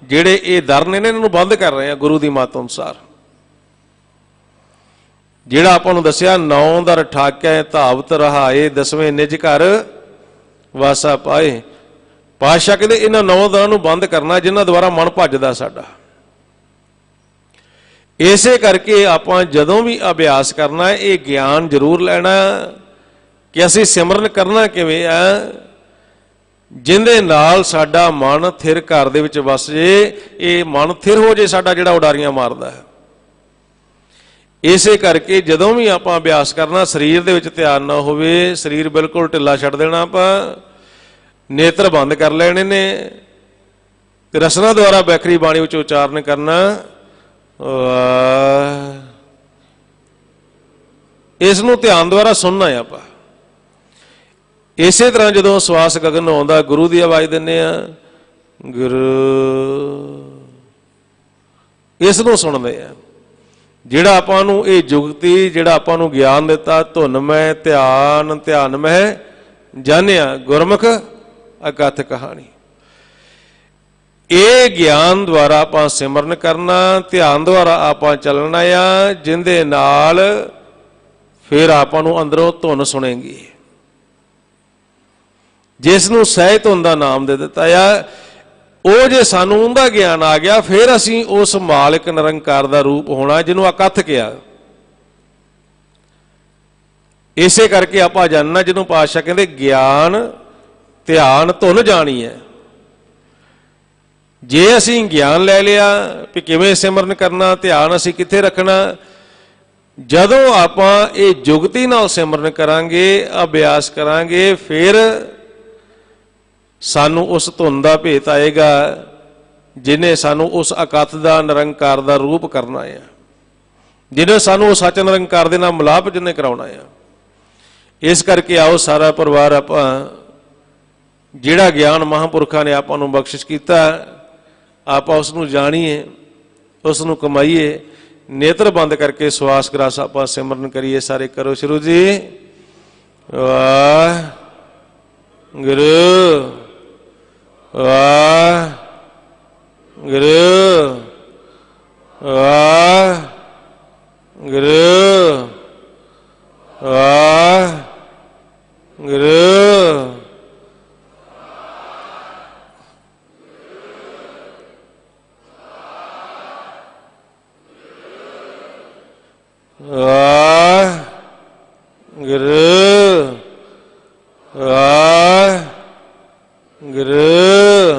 ਜਿਹੜੇ ਇਹ ਦਰ ਨੇ, ਇਹਨਾਂ ਨੂੰ ਬੰਦ ਕਰ ਰਹੇ ਆ ਗੁਰੂ ਦੀ ਮੱਤ ਅਨੁਸਾਰ। ਜਿਹੜਾ ਆਪਾਂ ਨੂੰ ਦੱਸਿਆ, 9 ਦਰ ਠਾਕੈ ਧਾਵਤ ਰਹਾਏ, 10ਵੇਂ ਨਿਜ ਘਰ ਵਾਸਾ ਪਾਏ। ਪਾਤਸ਼ਾਹ ਕਹਿੰਦੇ ਇਹਨਾਂ 9 ਦਰਾਂ ਨੂੰ ਬੰਦ ਕਰਨਾ ਜਿਨ੍ਹਾਂ ਦੁਆਰਾ ਮਨ ਭੱਜਦਾ ਸਾਡਾ। ਇਸੇ ਕਰਕੇ ਆਪਾਂ ਜਦੋਂ ਵੀ ਅਭਿਆਸ ਕਰਨਾ, ਇਹ ਗਿਆਨ ਜ਼ਰੂਰ ਲੈਣਾ ਕਿ ਅਸੀਂ ਸਿਮਰਨ ਕਰਨਾ ਕਿਵੇਂ ਆ, ਜਿਹਦੇ ਨਾਲ ਸਾਡਾ ਮਨ ਥਿਰ ਘਰ ਦੇ ਵਿੱਚ ਵਸ ਜੇ, ਇਹ ਮਨ ਥਿਰ ਹੋ ਜੇ ਸਾਡਾ, ਜਿਹੜਾ ਉਡਾਰੀਆਂ ਮਾਰਦਾ ਹੈ। ਇਸੇ ਕਰਕੇ ਜਦੋਂ ਵੀ ਆਪਾਂ ਅਭਿਆਸ ਕਰਨਾ, ਸਰੀਰ ਦੇ ਵਿੱਚ ਧਿਆਨ ਨਾ ਹੋਵੇ, ਸਰੀਰ ਬਿਲਕੁਲ ਢਿੱਲਾ ਛੱਡ ਦੇਣਾ, ਆਪਾਂ ਨੇਤਰ ਬੰਦ ਕਰ ਲੈਣੇ ਨੇ, ਤੇ ਰਸਨਾ ਦੁਆਰਾ ਬੈਖਰੀ ਬਾਣੀ ਵਿੱਚ ਉਚਾਰਨ ਕਰਨਾ। ਇਸ ਨੂੰ ਧਿਆਨ ਦੁਆਰਾ ਸੁਣਨਾ ਹੈ ਆਪਾਂ। ਇਸੇ ਤਰ੍ਹਾਂ ਜਦੋਂ ਸਵਾਸ ਗਗਨ ਨੂੰ ਆਉਂਦਾ, ਗੁਰੂ ਦੀ ਆਵਾਜ਼ ਦਿੰਦੇ ਆ, ਗੁਰੂ, ਇਸ ਨੂੰ ਸੁਣਦੇ ਆ। ਜਿਹੜਾ ਆਪਾਂ ਨੂੰ ਇਹ ਜੁਗਤੀ, ਜਿਹੜਾ ਆਪਾਂ ਨੂੰ ਗਿਆਨ ਦਿੱਤਾ, ਧੁਨ ਮੈਂ ਧਿਆਨ, ਧਿਆਨ ਮੈਂ ਜਾਣਿਆ, ਗੁਰਮੁਖ ਅਕਥ ਕਹਾਣੀ, ਇਹ ਗਿਆਨ ਦੁਆਰਾ ਆਪਾਂ ਸਿਮਰਨ ਕਰਨਾ, ਧਿਆਨ ਦੁਆਰਾ ਆਪਾਂ ਚੱਲਣਾ ਆ, ਜਿਹਦੇ ਨਾਲ ਫਿਰ ਆਪਾਂ ਨੂੰ ਅੰਦਰੋਂ ਧੁਨ ਸੁਣੇਗੀ, ਜਿਸ ਨੂੰ ਸਹਿਜ ਧੁਨ ਦਾ ਨਾਮ ਦੇ ਦਿੱਤਾ ਆ। ਉਹ ਜੇ ਸਾਨੂੰ ਉਹਦਾ ਗਿਆਨ ਆ ਗਿਆ, ਫਿਰ ਅਸੀਂ ਉਸ ਮਾਲਕ ਨਿਰੰਕਾਰ ਦਾ ਰੂਪ ਹੋਣਾ, ਜਿਹਨੂੰ ਅਕਥ ਕਿਹਾ। ਇਸੇ ਕਰਕੇ ਆਪਾਂ ਜਾਣਨਾ, ਜਿਹਨੂੰ ਪਾਤਸ਼ਾਹ ਕਹਿੰਦੇ ਗਿਆਨ ਧਿਆਨ ਧੁਨ ਜਾਣੀ ਹੈ। ਜੇ ਅਸੀਂ ਗਿਆਨ ਲੈ ਲਿਆ ਕਿ ਕਿਵੇਂ ਸਿਮਰਨ ਕਰਨਾ, ਧਿਆਨ ਅਸੀਂ ਕਿੱਥੇ ਰੱਖਣਾ, ਜਦੋਂ ਆਪਾਂ ਇਹ ਜੁਗਤੀ ਨਾਲ ਸਿਮਰਨ ਕਰਾਂਗੇ, ਅਭਿਆਸ ਕਰਾਂਗੇ, ਫਿਰ ਸਾਨੂੰ ਉਸ ਧੁਨ ਦਾ ਭੇਤ ਆਏਗਾ, ਜਿਹਨੇ ਸਾਨੂੰ ਉਸ ਅਕਥ ਦਾ ਨਿਰੰਕਾਰ ਦਾ ਰੂਪ ਕਰਨਾ ਆ, ਜਿਹਨੇ ਸਾਨੂੰ ਉਹ ਸੱਚ ਨਿਰੰਕਾਰ ਦੇ ਨਾਲ ਮਿਲਾਪ ਜਿਹਨੇ ਕਰਾਉਣਾ ਆ। ਇਸ ਕਰਕੇ ਆਓ ਸਾਰਾ ਪਰਿਵਾਰ ਆਪਾਂ ਜਿਹੜਾ ਗਿਆਨ ਮਹਾਂਪੁਰਖਾਂ ਨੇ ਆਪਾਂ ਨੂੰ ਬਖਸ਼ਿਸ਼ ਕੀਤਾ, ਆਪਾਂ ਉਸ ਨੂੰ ਜਾਣੀਏ, ਉਸ ਨੂੰ ਕਮਾਈਏ। ਨੇਤਰ ਬੰਦ ਕਰਕੇ ਸਵਾਸ ਗ੍ਰਾਸ ਆਪਾਂ ਸਿਮਰਨ ਕਰੀਏ। ਸਾਰੇ ਕਰੋ ਸ਼ੁਰੂ ਜੀ। ਵਾਹਿਗੁਰੂ ਵਾਹਿਗੁਰੂ ਵਾਹਿਗੁਰੂ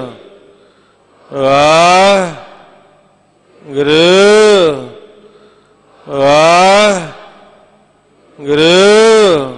ਵਾਹਿਗੁਰੂ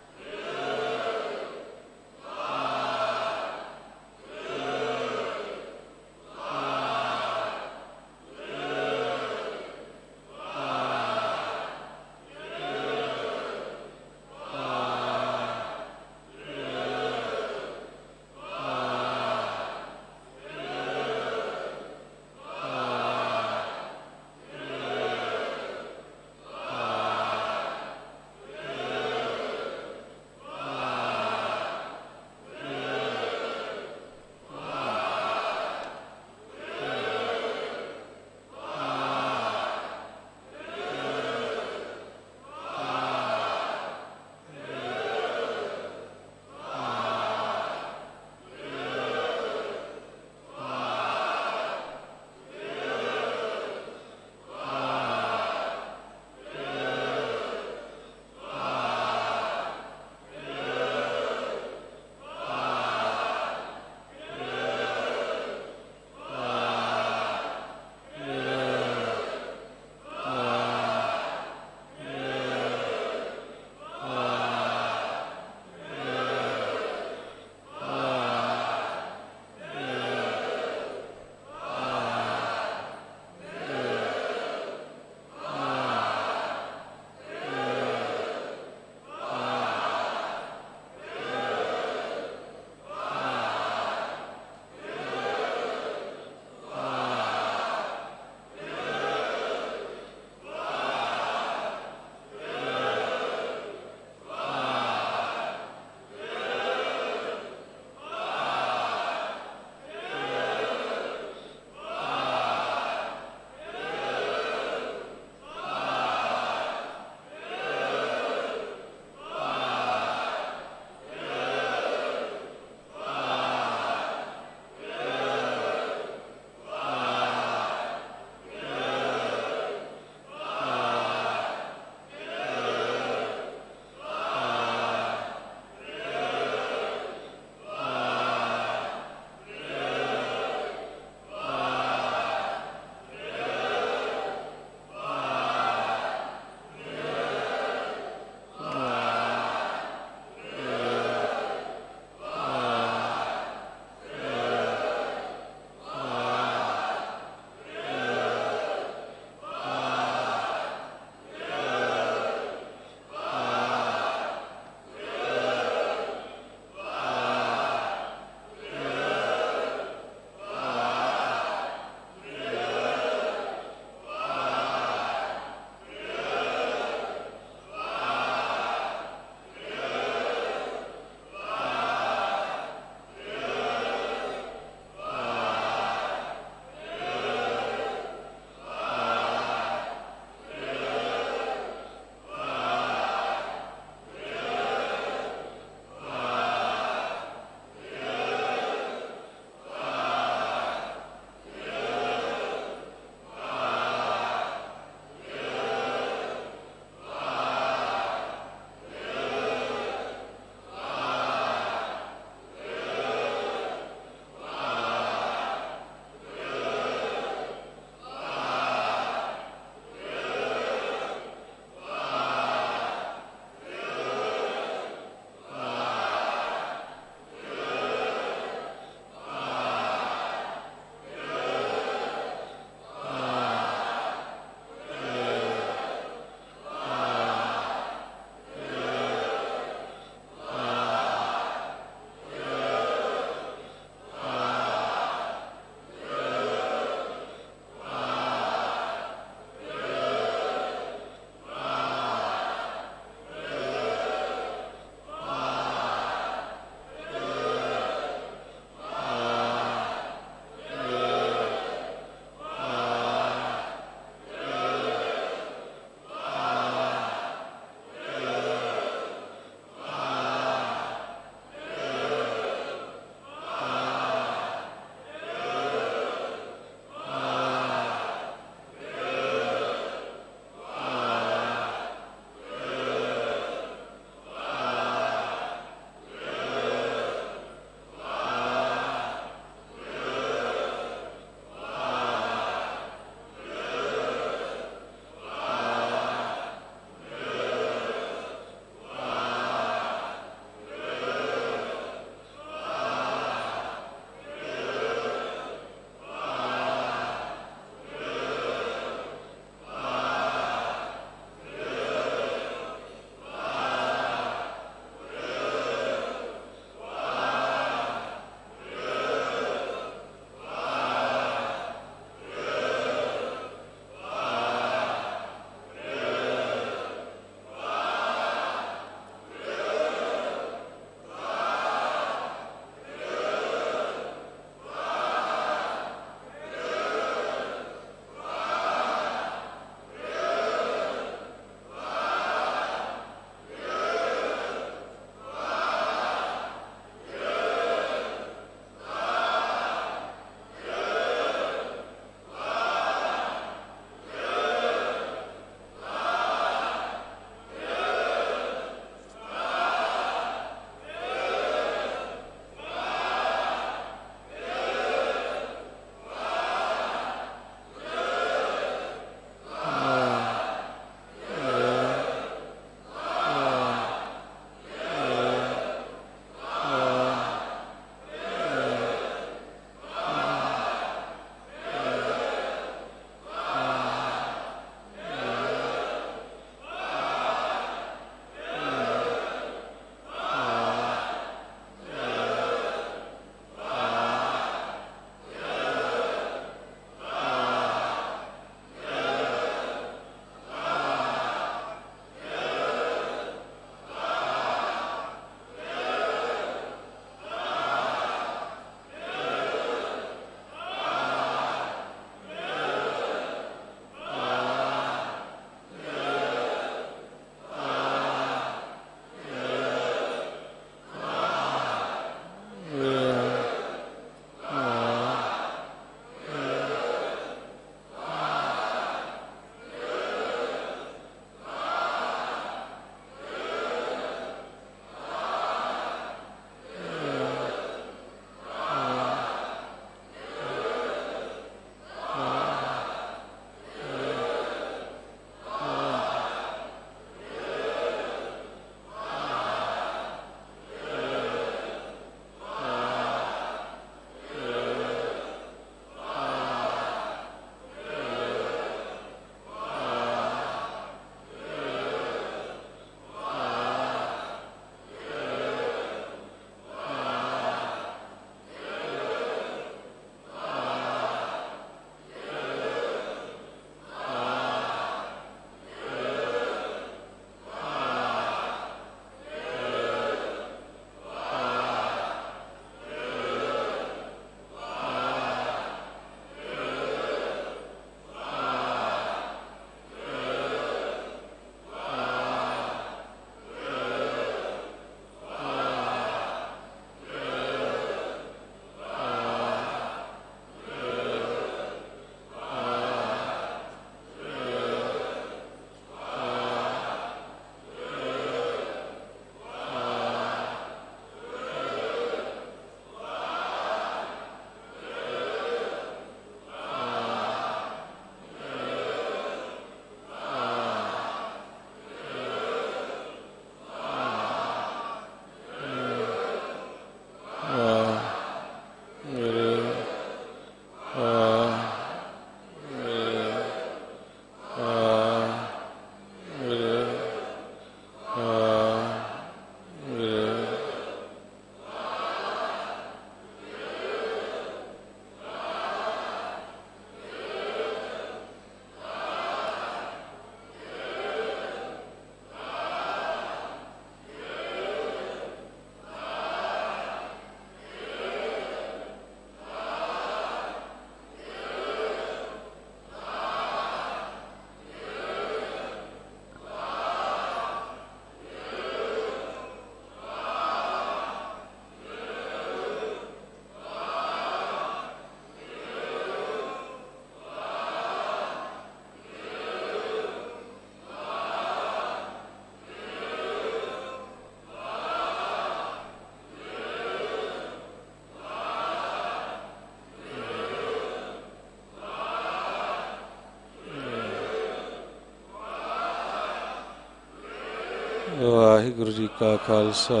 वाहिगुरु जी का खालसा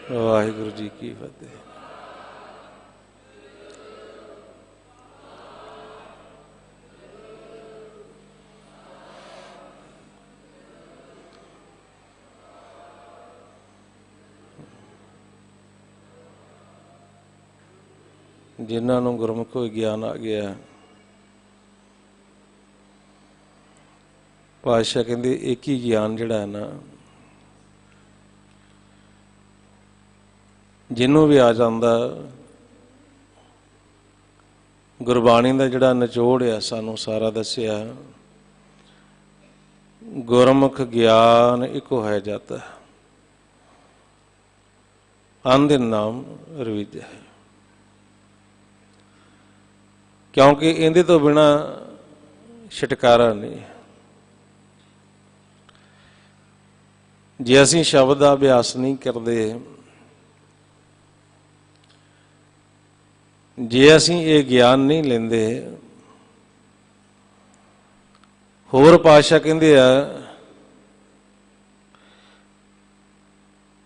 वाहिगुरु जी की फतेह। जिन्हां नूं गुरमुख ज्ञान आ गया, पातशाह कहंदे एक ही ज्ञान जिहड़ा है ना, जिन्हों भी आ जाता, गुरबाणी का जिहड़ा निचोड़ आ सानू सारा दसिया, गुरमुख ज्ञान इको है जाता, अंधिन नाम रविज है। क्योंकि इहदे तो बिना छुटकारा नहीं। जे असीं शब्द का अभ्यास नहीं करते, जे असीं ये ज्ञान नहीं लेंदे, होर पातशाह कहंदे आ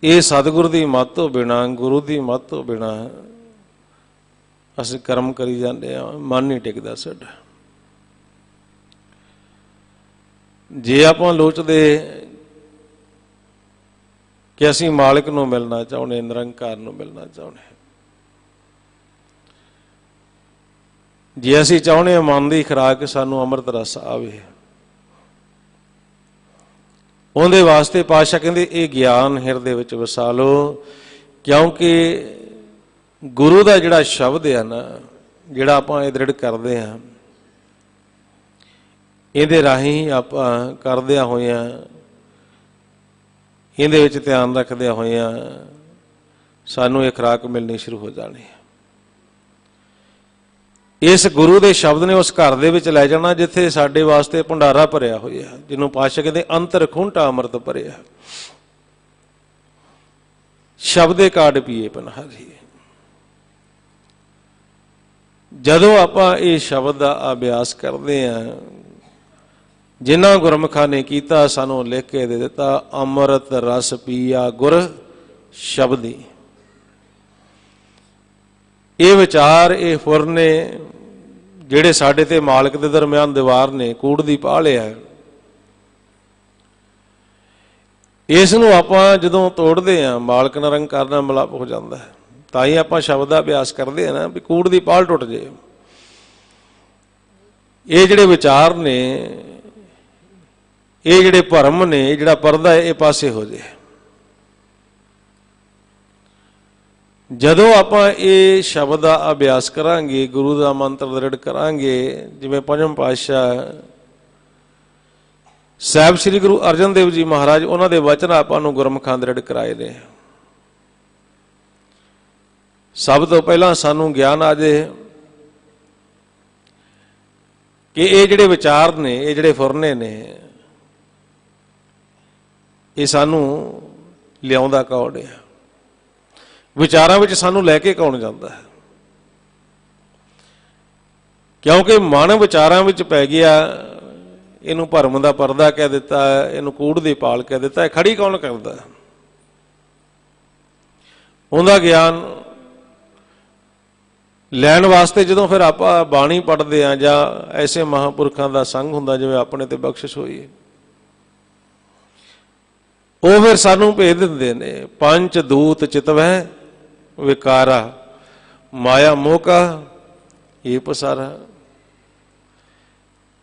ये सतगुरु की मत तो बिना, गुरु की मत तो बिना असीं कर्म करी जाते हैं, मन नहीं टिकदा साडा। जे आपां लोचदे कि असीं मालिक नूं मिलना चाहुंदे, निरंकार नूं मिलना चाहुंदे, जे असीं चाहुंदे मन की खुराक सानूं अमृत रस आवे, उहदे वास्ते पातशाह कहंदे ये ज्ञान हिरदे विच वसा लो। क्योंकि गुरु का जिहड़ा शब्द है ना, जिहड़ा आपां ये दृढ़ करदे हां, इहदे राहीं आपां करदिआं होइआं, इहदे विच ध्यान रखदिआं होइआं सानूं ये खुराक मिलनी शुरू हो जानी है। इस गुरु के शब्द ने उस घर दे विच लै जाना जिथे साडे वास्ते भंडारा भरिया होया, जिन्हों पातशाह कहंदे अंतर खुंटा अमृत भरिया, शब्दे काट पीए पनहारी। जदों आपां ये शब्द का अभ्यास करते हैं, जिन्हां गुरमुखां ने कीता सानूं लिख के दे दिता, अमृत रस पीया गुर शब्दी। ये विचार ये फुर ने जिहड़े साडे ते मालिक दे दरम्यान दीवार ने कूड़ दी पाल है, इस नूं आपां जदों तोड़दे हां मालिक निरंकार नाल मिलाप हो जाता है। तां ही आपां शब्द दा अभ्यास करदे हां ना भी कूड़ दी पाल टुट जाए। ये जिहड़े विचार ने, ये जिहड़े भरम ने, जिहड़ा परदा है ये पासे हो जाए। जदों आपां ये शब्द का अभ्यास करांगे, गुरु का मंत्र दृढ़ करांगे, जिवें पंजम पातशाह साहिब श्री गुरु अर्जन देव जी महाराज उन्हां दे वचन आपां नूं गुरमुखां दृढ़ कराए ने। सब तो पहला सानूं ज्ञान आ जाए कि ये जिहड़े विचार ने, ये जिहड़े फुरने ने, ये सानूं लिआउंदा कौन है, विचारां विच सानूं लैके कौन जांदा है। क्योंकि मन विचारां विच पै गया, इनू भरम का परदा कह दिता, इनू कूड़ दी पाल कह दिता, है खड़ी कौन करदा? उहदा ज्ञान लैण वास्ते जदों फिर आपां बाणी पढ़दे आ जां ऐसे महापुरखां दा संग हुंदा जिवें अपने ते बख्शिश होई, वो फिर सानू भेज दिंदे ने। पंच दूत चितवै विकारा, माया मोह का ये पसारा।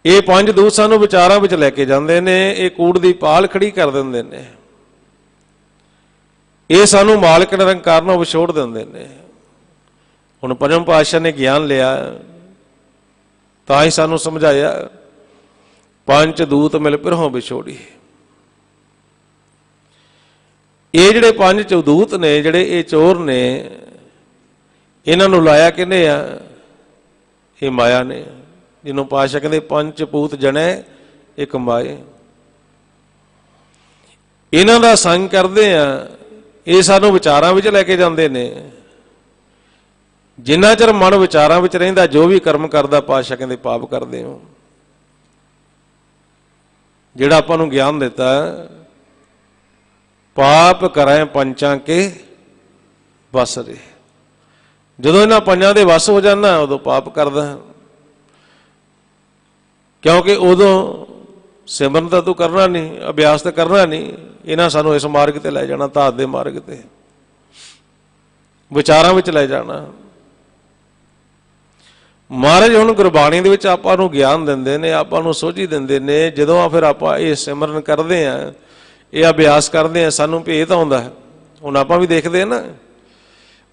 ये पंज दूत सानू विचारां विच लैके जांदे ने, ये कूड़ दी पाल खड़ी कर दिंदे ने, ये सानू मालिक निरंकार नाल विछोड़ दिंदे ने। हुण पंजम पातशाह ने ज्ञान लिया, तां ही सानू समझाया, पंच दूत मिल पिरहों विछोड़ी। ये जिहड़े पंज दूत ने, जिहड़े ये चोर ने, इन्हां नूं लाया किहने आ? ये माया ने, जिन्हों पातशाह कहंदे पंच पूत जने एक माए। इन्हां दा संग करदे आ, ये सानू विचारां विच लैके जांदे ने। जिन्ना चਿਰ मन विचारां विच रहिंदा, जो भी कर्म करदा पातशाह कहंदे पाप करदे हो। ਜਿਹੜਾ ਆਪਾਂ ਨੂੰ ਗਿਆਨ ਦਿੱਤਾ, ਪਾਪ ਕਰੇ ਪੰਚਾਂ ਕੇ ਵਸ ਰੇ। ਜਦੋਂ ਇਹਨਾਂ ਪੰਜਾਂ ਦੇ ਵਸ ਹੋ ਜਾਣਾ ਉਦੋਂ ਪਾਪ ਕਰਦਾ, ਕਿਉਂਕਿ ਉਦੋਂ ਸਿਮਰਨ ਤਾਂ ਤੂੰ ਕਰਨਾ ਨਹੀਂ, ਅਭਿਆਸ ਤਾਂ ਕਰਨਾ ਨਹੀਂ। ਇਹਨਾਂ ਸਾਨੂੰ ਇਸ ਮਾਰਗ ਤੇ ਲੈ ਜਾਣਾ, ਧਾਤ ਦੇ ਮਾਰਗ ਤੇ, ਵਿਚਾਰਾਂ ਵਿੱਚ ਲੈ ਜਾਣਾ। ਮਹਾਰਾਜ ਹੁਣ ਗੁਰਬਾਣੀ ਦੇ ਵਿੱਚ ਆਪਾਂ ਨੂੰ ਗਿਆਨ ਦਿੰਦੇ ਨੇ, ਆਪਾਂ ਨੂੰ ਸੋਝੀ ਦਿੰਦੇ ਨੇ। ਜਦੋਂ ਫਿਰ ਆਪਾਂ ਇਹ ਸਿਮਰਨ ਕਰਦੇ ਹਾਂ, ਇਹ ਅਭਿਆਸ ਕਰਦੇ ਹਾਂ, ਸਾਨੂੰ ਭੇਤ ਆਉਂਦਾ। ਹੁਣ ਆਪਾਂ ਵੀ ਦੇਖਦੇ ਹਾਂ ਨਾ,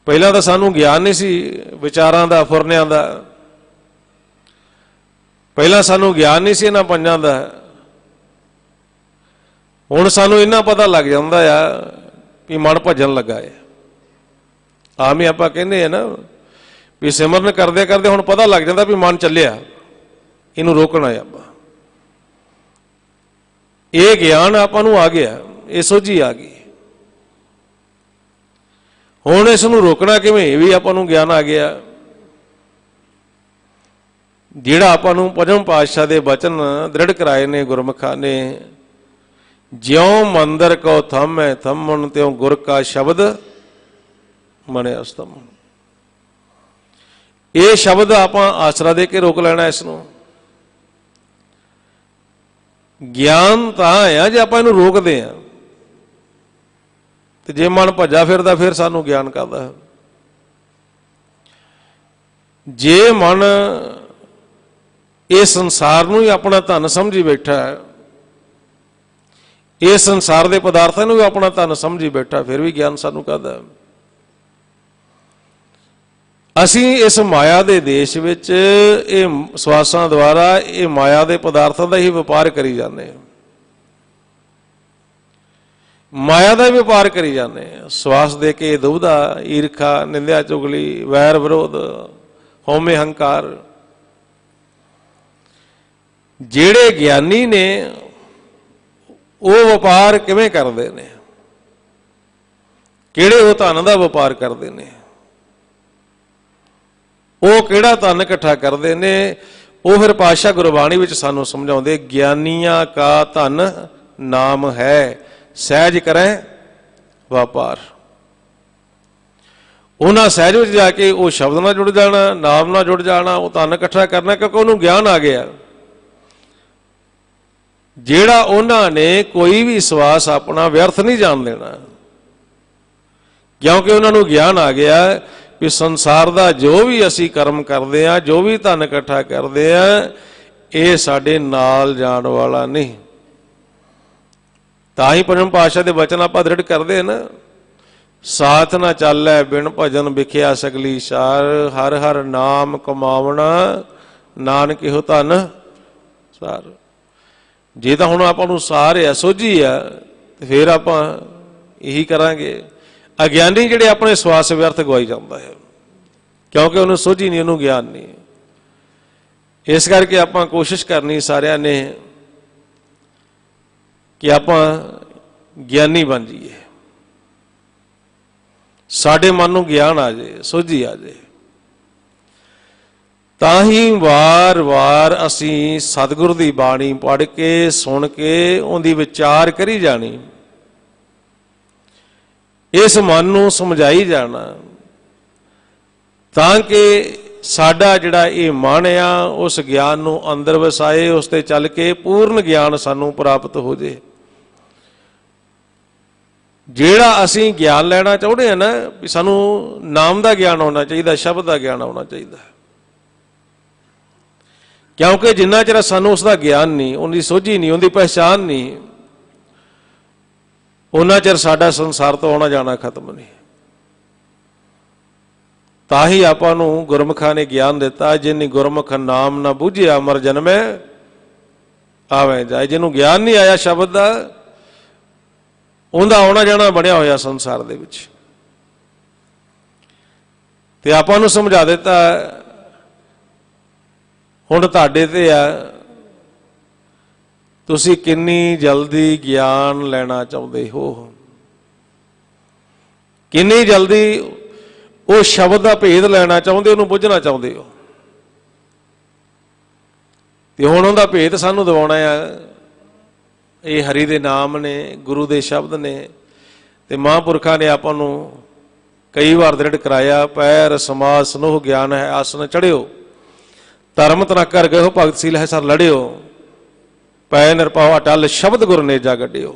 ਪਹਿਲਾਂ ਤਾਂ ਸਾਨੂੰ ਗਿਆਨ ਨਹੀਂ ਸੀ ਵਿਚਾਰਾਂ ਦਾ, ਫੁਰਨਿਆਂ ਦਾ। ਪਹਿਲਾਂ ਸਾਨੂੰ ਗਿਆਨ ਨਹੀਂ ਸੀ ਇਹਨਾਂ ਪੰਜਾਂ ਦਾ। ਹੁਣ ਸਾਨੂੰ ਇੰਨਾ ਪਤਾ ਲੱਗ ਜਾਂਦਾ ਆ ਵੀ ਮਨ ਭੱਜਣ ਲੱਗਾ ਹੈ। ਆਮ ਹੀ ਆਪਾਂ ਕਹਿੰਦੇ ਆ ਨਾ ਵੀ ਸਿਮਰਨ ਕਰਦੇ ਕਰਦੇ ਹੁਣ ਪਤਾ ਲੱਗ ਜਾਂਦਾ ਵੀ ਮਨ ਚੱਲਿਆ, ਇਹਨੂੰ ਰੋਕਣਾ ਆ ਆਪਾਂ। ਇਹ ਗਿਆਨ ਆਪਾਂ ਨੂੰ ਆ ਗਿਆ, ਇਹ ਸੋਝੀ ਆ ਗਈ। ਹੁਣ ਇਸ ਨੂੰ ਰੋਕਣਾ ਕਿਵੇਂ, ਇਹ ਵੀ ਆਪਾਂ ਨੂੰ ਗਿਆਨ ਆ ਗਿਆ। ਜਿਹੜਾ ਆਪਾਂ ਨੂੰ ਪੰਜਵੇਂ ਪਾਤਸ਼ਾਹ ਦੇ ਬਚਨ ਦ੍ਰਿੜ ਕਰਾਏ ਨੇ ਗੁਰਮੁਖਾਂ ਨੇ, ਜਿਉਂ ਮੰਦਰ ਕੋ ਥੰਮੈ ਥੰਮਣ ਤਿਉ ਗੁਰ ਕਾ ਸ਼ਬਦ ਮਨੇ ਅਸਤਮ। ਇਹ ਸ਼ਬਦ ਆਪਾਂ ਆਸਰਾ ਦੇ ਕੇ ਰੋਕ ਲੈਣਾ ਇਸ ਨੂੰ। ਗਿਆਨ ਤਾਂ ਆ ਜੇ ਆਪਾਂ ਇਹਨੂੰ ਰੋਕਦੇ ਆ, ਤੇ ਜੇ ਮਨ ਭੱਜਾ ਫਿਰਦਾ ਫਿਰ ਸਾਨੂੰ ਗਿਆਨ ਕਰਦਾ। ਜੇ ਮਨ ਇਸ ਸੰਸਾਰ ਨੂੰ ਹੀ ਆਪਣਾ ਧਨ ਸਮਝੀ ਬੈਠਾ ਹੈ, ਇਸ ਸੰਸਾਰ ਦੇ ਪਦਾਰਥਾਂ ਨੂੰ ਵੀ ਆਪਣਾ ਧਨ ਸਮਝੀ ਬੈਠਾ, ਫਿਰ ਵੀ ਗਿਆਨ ਸਾਨੂੰ ਕਰਦਾ। ਅਸੀਂ ਇਸ ਮਾਇਆ ਦੇ ਦੇਸ਼ ਵਿੱਚ ਇਹ ਸਵਾਸਾਂ ਦੁਆਰਾ ਇਹ ਮਾਇਆ ਦੇ ਪਦਾਰਥਾਂ ਦਾ ਹੀ ਵਪਾਰ ਕਰੀ ਜਾਂਦੇ ਹਾਂ, ਮਾਇਆ ਦਾ ਹੀ ਵਪਾਰ ਕਰੀ ਜਾਂਦੇ ਹਾਂ। ਸਵਾਸ ਦੇ ਕੇ ਦੁਬਦਾ, ਈਰਖਾ, ਨਿੰਦਿਆ, ਚੁਗਲੀ, ਵੈਰ ਵਿਰੋਧ, ਹਉਮੈ, ਹੰਕਾਰ। ਜਿਹੜੇ ਗਿਆਨੀ ਨੇ ਉਹ ਵਪਾਰ ਕਿਵੇਂ ਕਰਦੇ ਨੇ, ਕਿਹੜੇ ਉਹ ਧਨ ਦਾ ਵਪਾਰ ਕਰਦੇ ਨੇ, ਉਹ ਕਿਹੜਾ ਧਨ ਇਕੱਠਾ ਕਰਦੇ ਨੇ, ਉਹ ਫਿਰ ਪਾਤਸ਼ਾਹ ਗੁਰਬਾਣੀ ਵਿੱਚ ਸਾਨੂੰ ਸਮਝਾਉਂਦੇ। ਗਿਆਨੀਆਂ ਕਾ ਧਨ ਨਾਮ ਹੈ, ਸਹਿਜ ਕਰੈ ਵਪਾਰ। ਉਹਨਾਂ ਸਹਿਜ ਵਿੱਚ ਜਾ ਕੇ ਉਹ ਸ਼ਬਦ ਨਾਲ ਜੁੜ ਜਾਣਾ, ਨਾਮ ਨਾਲ ਜੁੜ ਜਾਣਾ, ਉਹ ਧਨ ਇਕੱਠਾ ਕਰਨਾ, ਕਿਉਂਕਿ ਉਹਨੂੰ ਗਿਆਨ ਆ ਗਿਆ। ਜਿਹੜਾ ਉਹਨਾਂ ਨੇ ਕੋਈ ਵੀ ਸਵਾਸ ਆਪਣਾ ਵਿਅਰਥ ਨਹੀਂ ਜਾਣ ਦੇਣਾ, ਕਿਉਂਕਿ ਉਹਨਾਂ ਨੂੰ ਗਿਆਨ ਆ ਗਿਆ ਵੀ ਸੰਸਾਰ ਦਾ ਜੋ ਵੀ ਅਸੀਂ ਕਰਮ ਕਰਦੇ ਹਾਂ, ਜੋ ਵੀ ਧਨ ਇਕੱਠਾ ਕਰਦੇ ਹਾਂ, ਇਹ ਸਾਡੇ ਨਾਲ ਜਾਣ ਵਾਲਾ ਨਹੀਂ। ਤਾਂ ਹੀ ਪੰਜਵੇਂ ਪਾਤਸ਼ਾਹ ਦੇ ਬਚਨ ਆਪਾਂ ਦ੍ਰਿੜ ਕਰਦੇ ਨਾ, ਸਾਥ ਨਾ ਚਾਲੈ ਬਿਨ ਭਜਨ ਵਿਖਿਆ ਸਗਲੀ ਸਾਰ, ਹਰ ਹਰ ਨਾਮ ਕਮਾਵਣਾ ਨਾਨਕ ਇਹੋ ਧਨ ਸਾਰ। ਜੇ ਤਾਂ ਹੁਣ ਆਪਾਂ ਨੂੰ ਸਾਰ ਆ, ਸੋਝੀ ਆ, ਤੇ ਫਿਰ ਆਪਾਂ ਇਹੀ ਕਰਾਂਗੇ। ਅਗਿਆਨੀ ਜਿਹੜੇ ਆਪਣੇ ਸਵਾਸ ਵਿਅਰਥ ਗਵਾਈ ਜਾਂਦਾ ਹੈ, ਕਿਉਂਕਿ ਉਹਨੂੰ ਸੋਝੀ ਨਹੀਂ, ਉਹਨੂੰ ਗਿਆਨ ਨਹੀਂ। ਇਸ ਕਰਕੇ ਆਪਾਂ ਕੋਸ਼ਿਸ਼ ਕਰਨੀ ਸਾਰਿਆਂ ਨੇ ਕਿ ਆਪਾਂ ਗਿਆਨੀ ਬਣ ਜਾਈਏ, ਸਾਡੇ ਮਨ ਨੂੰ ਗਿਆਨ ਆ ਜਾਏ, ਸੋਝੀ ਆ ਜਾਏ। ਤਾਂ ਹੀ ਵਾਰ-ਵਾਰ ਅਸੀਂ ਸਤਿਗੁਰੂ ਦੀ ਬਾਣੀ ਪੜ੍ਹ ਕੇ, ਸੁਣ ਕੇ, ਉਹਦੀ ਵਿਚਾਰ ਕਰੀ ਜਾਣੀ, ਇਸ ਮਨ ਨੂੰ ਸਮਝਾਈ ਜਾਣਾ, ਤਾਂ ਕਿ ਸਾਡਾ ਜਿਹੜਾ ਇਹ ਮਨ ਆ ਉਸ ਗਿਆਨ ਨੂੰ ਅੰਦਰ ਵਸਾਏ, ਉਸ ਤੇ ਚੱਲ ਕੇ ਪੂਰਨ ਗਿਆਨ ਸਾਨੂੰ ਪ੍ਰਾਪਤ ਹੋ ਜੇ। ਜਿਹੜਾ ਅਸੀਂ ਗਿਆਨ ਲੈਣਾ ਚਾਹੁੰਦੇ ਹਾਂ ਨਾ, ਵੀ ਸਾਨੂੰ ਨਾਮ ਦਾ ਗਿਆਨ ਹੋਣਾ ਚਾਹੀਦਾ, ਸ਼ਬਦ ਦਾ ਗਿਆਨ ਹੋਣਾ ਚਾਹੀਦਾ, ਕਿਉਂਕਿ ਜਿੰਨਾ ਚਿਰ ਸਾਨੂੰ ਉਸ ਦਾ ਗਿਆਨ ਨਹੀਂ, ਉਹਦੀ ਸੋਝੀ ਨਹੀਂ, ਉਹਦੀ ਪਹਿਚਾਣ ਨਹੀਂ, ਉਹਨਾਂ ਚਿਰ ਸਾਡਾ ਸੰਸਾਰ ਤੋਂ ਆਉਣਾ ਜਾਣਾ ਖਤਮ ਨਹੀਂ। ਤਾਂ ਹੀ ਆਪਾਂ ਨੂੰ ਗੁਰਮੁਖਾਂ ਨੇ ਗਿਆਨ ਦਿੱਤਾ, ਜਿਨ ਗੁਰਮੁਖ ਨਾਮ ਨਾ ਬੁੱਝਿਆ ਅਮਰ ਜਨਮੈ ਆਵੇਂ ਜਾਏ। ਜਿਹਨੂੰ ਗਿਆਨ ਨਹੀਂ ਆਇਆ ਸ਼ਬਦ ਦਾ, ਉਹਦਾ ਆਉਣਾ ਜਾਣਾ ਬਣਿਆ ਹੋਇਆ ਸੰਸਾਰ ਦੇ ਵਿੱਚ। ਤੇ ਆਪਾਂ ਨੂੰ ਸਮਝਾ ਦਿੱਤਾ, ਹੁਣ ਤੁਹਾਡੇ ਤੇ ਆ, ਤੁਸੀਂ ਕਿੰਨੀ ਜਲਦੀ ਗਿਆਨ ਲੈਣਾ ਚਾਹੁੰਦੇ ਹੋ, ਕਿੰਨੀ ਜਲਦੀ ਉਹ ਸ਼ਬਦ ਦਾ ਭੇਦ ਲੈਣਾ ਚਾਹੁੰਦੇ, ਉਹਨੂੰ ਬੁੱਝਣਾ ਚਾਹੁੰਦੇ ਹੋ। ਤੇ ਹੁਣ ਉਹਦਾ ਭੇਦ ਸਾਨੂੰ ਦਿਵਾਉਣਾ ਆ, ਇਹ ਹਰੀ ਦੇ ਨਾਮ ਨੇ, ਗੁਰੂ ਦੇ ਸ਼ਬਦ ਨੇ। ਤੇ ਮਹਾਂਪੁਰਖਾਂ ਨੇ ਆਪਾਂ ਨੂੰ ਕਈ ਵਾਰ ਦ੍ਰਿੜ ਕਰਾਇਆ, ਪੈਰ ਸਮਾਜ ਸਨੋਹ ਗਿਆਨ ਹੈ ਆਸਨ ਚੜਿਓ, ਧਰਮ ਤਨਾ ਕਰ ਗਏ ਭਗਤਸ਼ੀਲ ਹੈ ਸਰ ਲੜਿਓ, ਪੈ ਨਿਰਭਉ ਅਟਲ ਸ਼ਬਦ ਗੁਰ ਨੇਜਾ ਗੱਡਿਓ।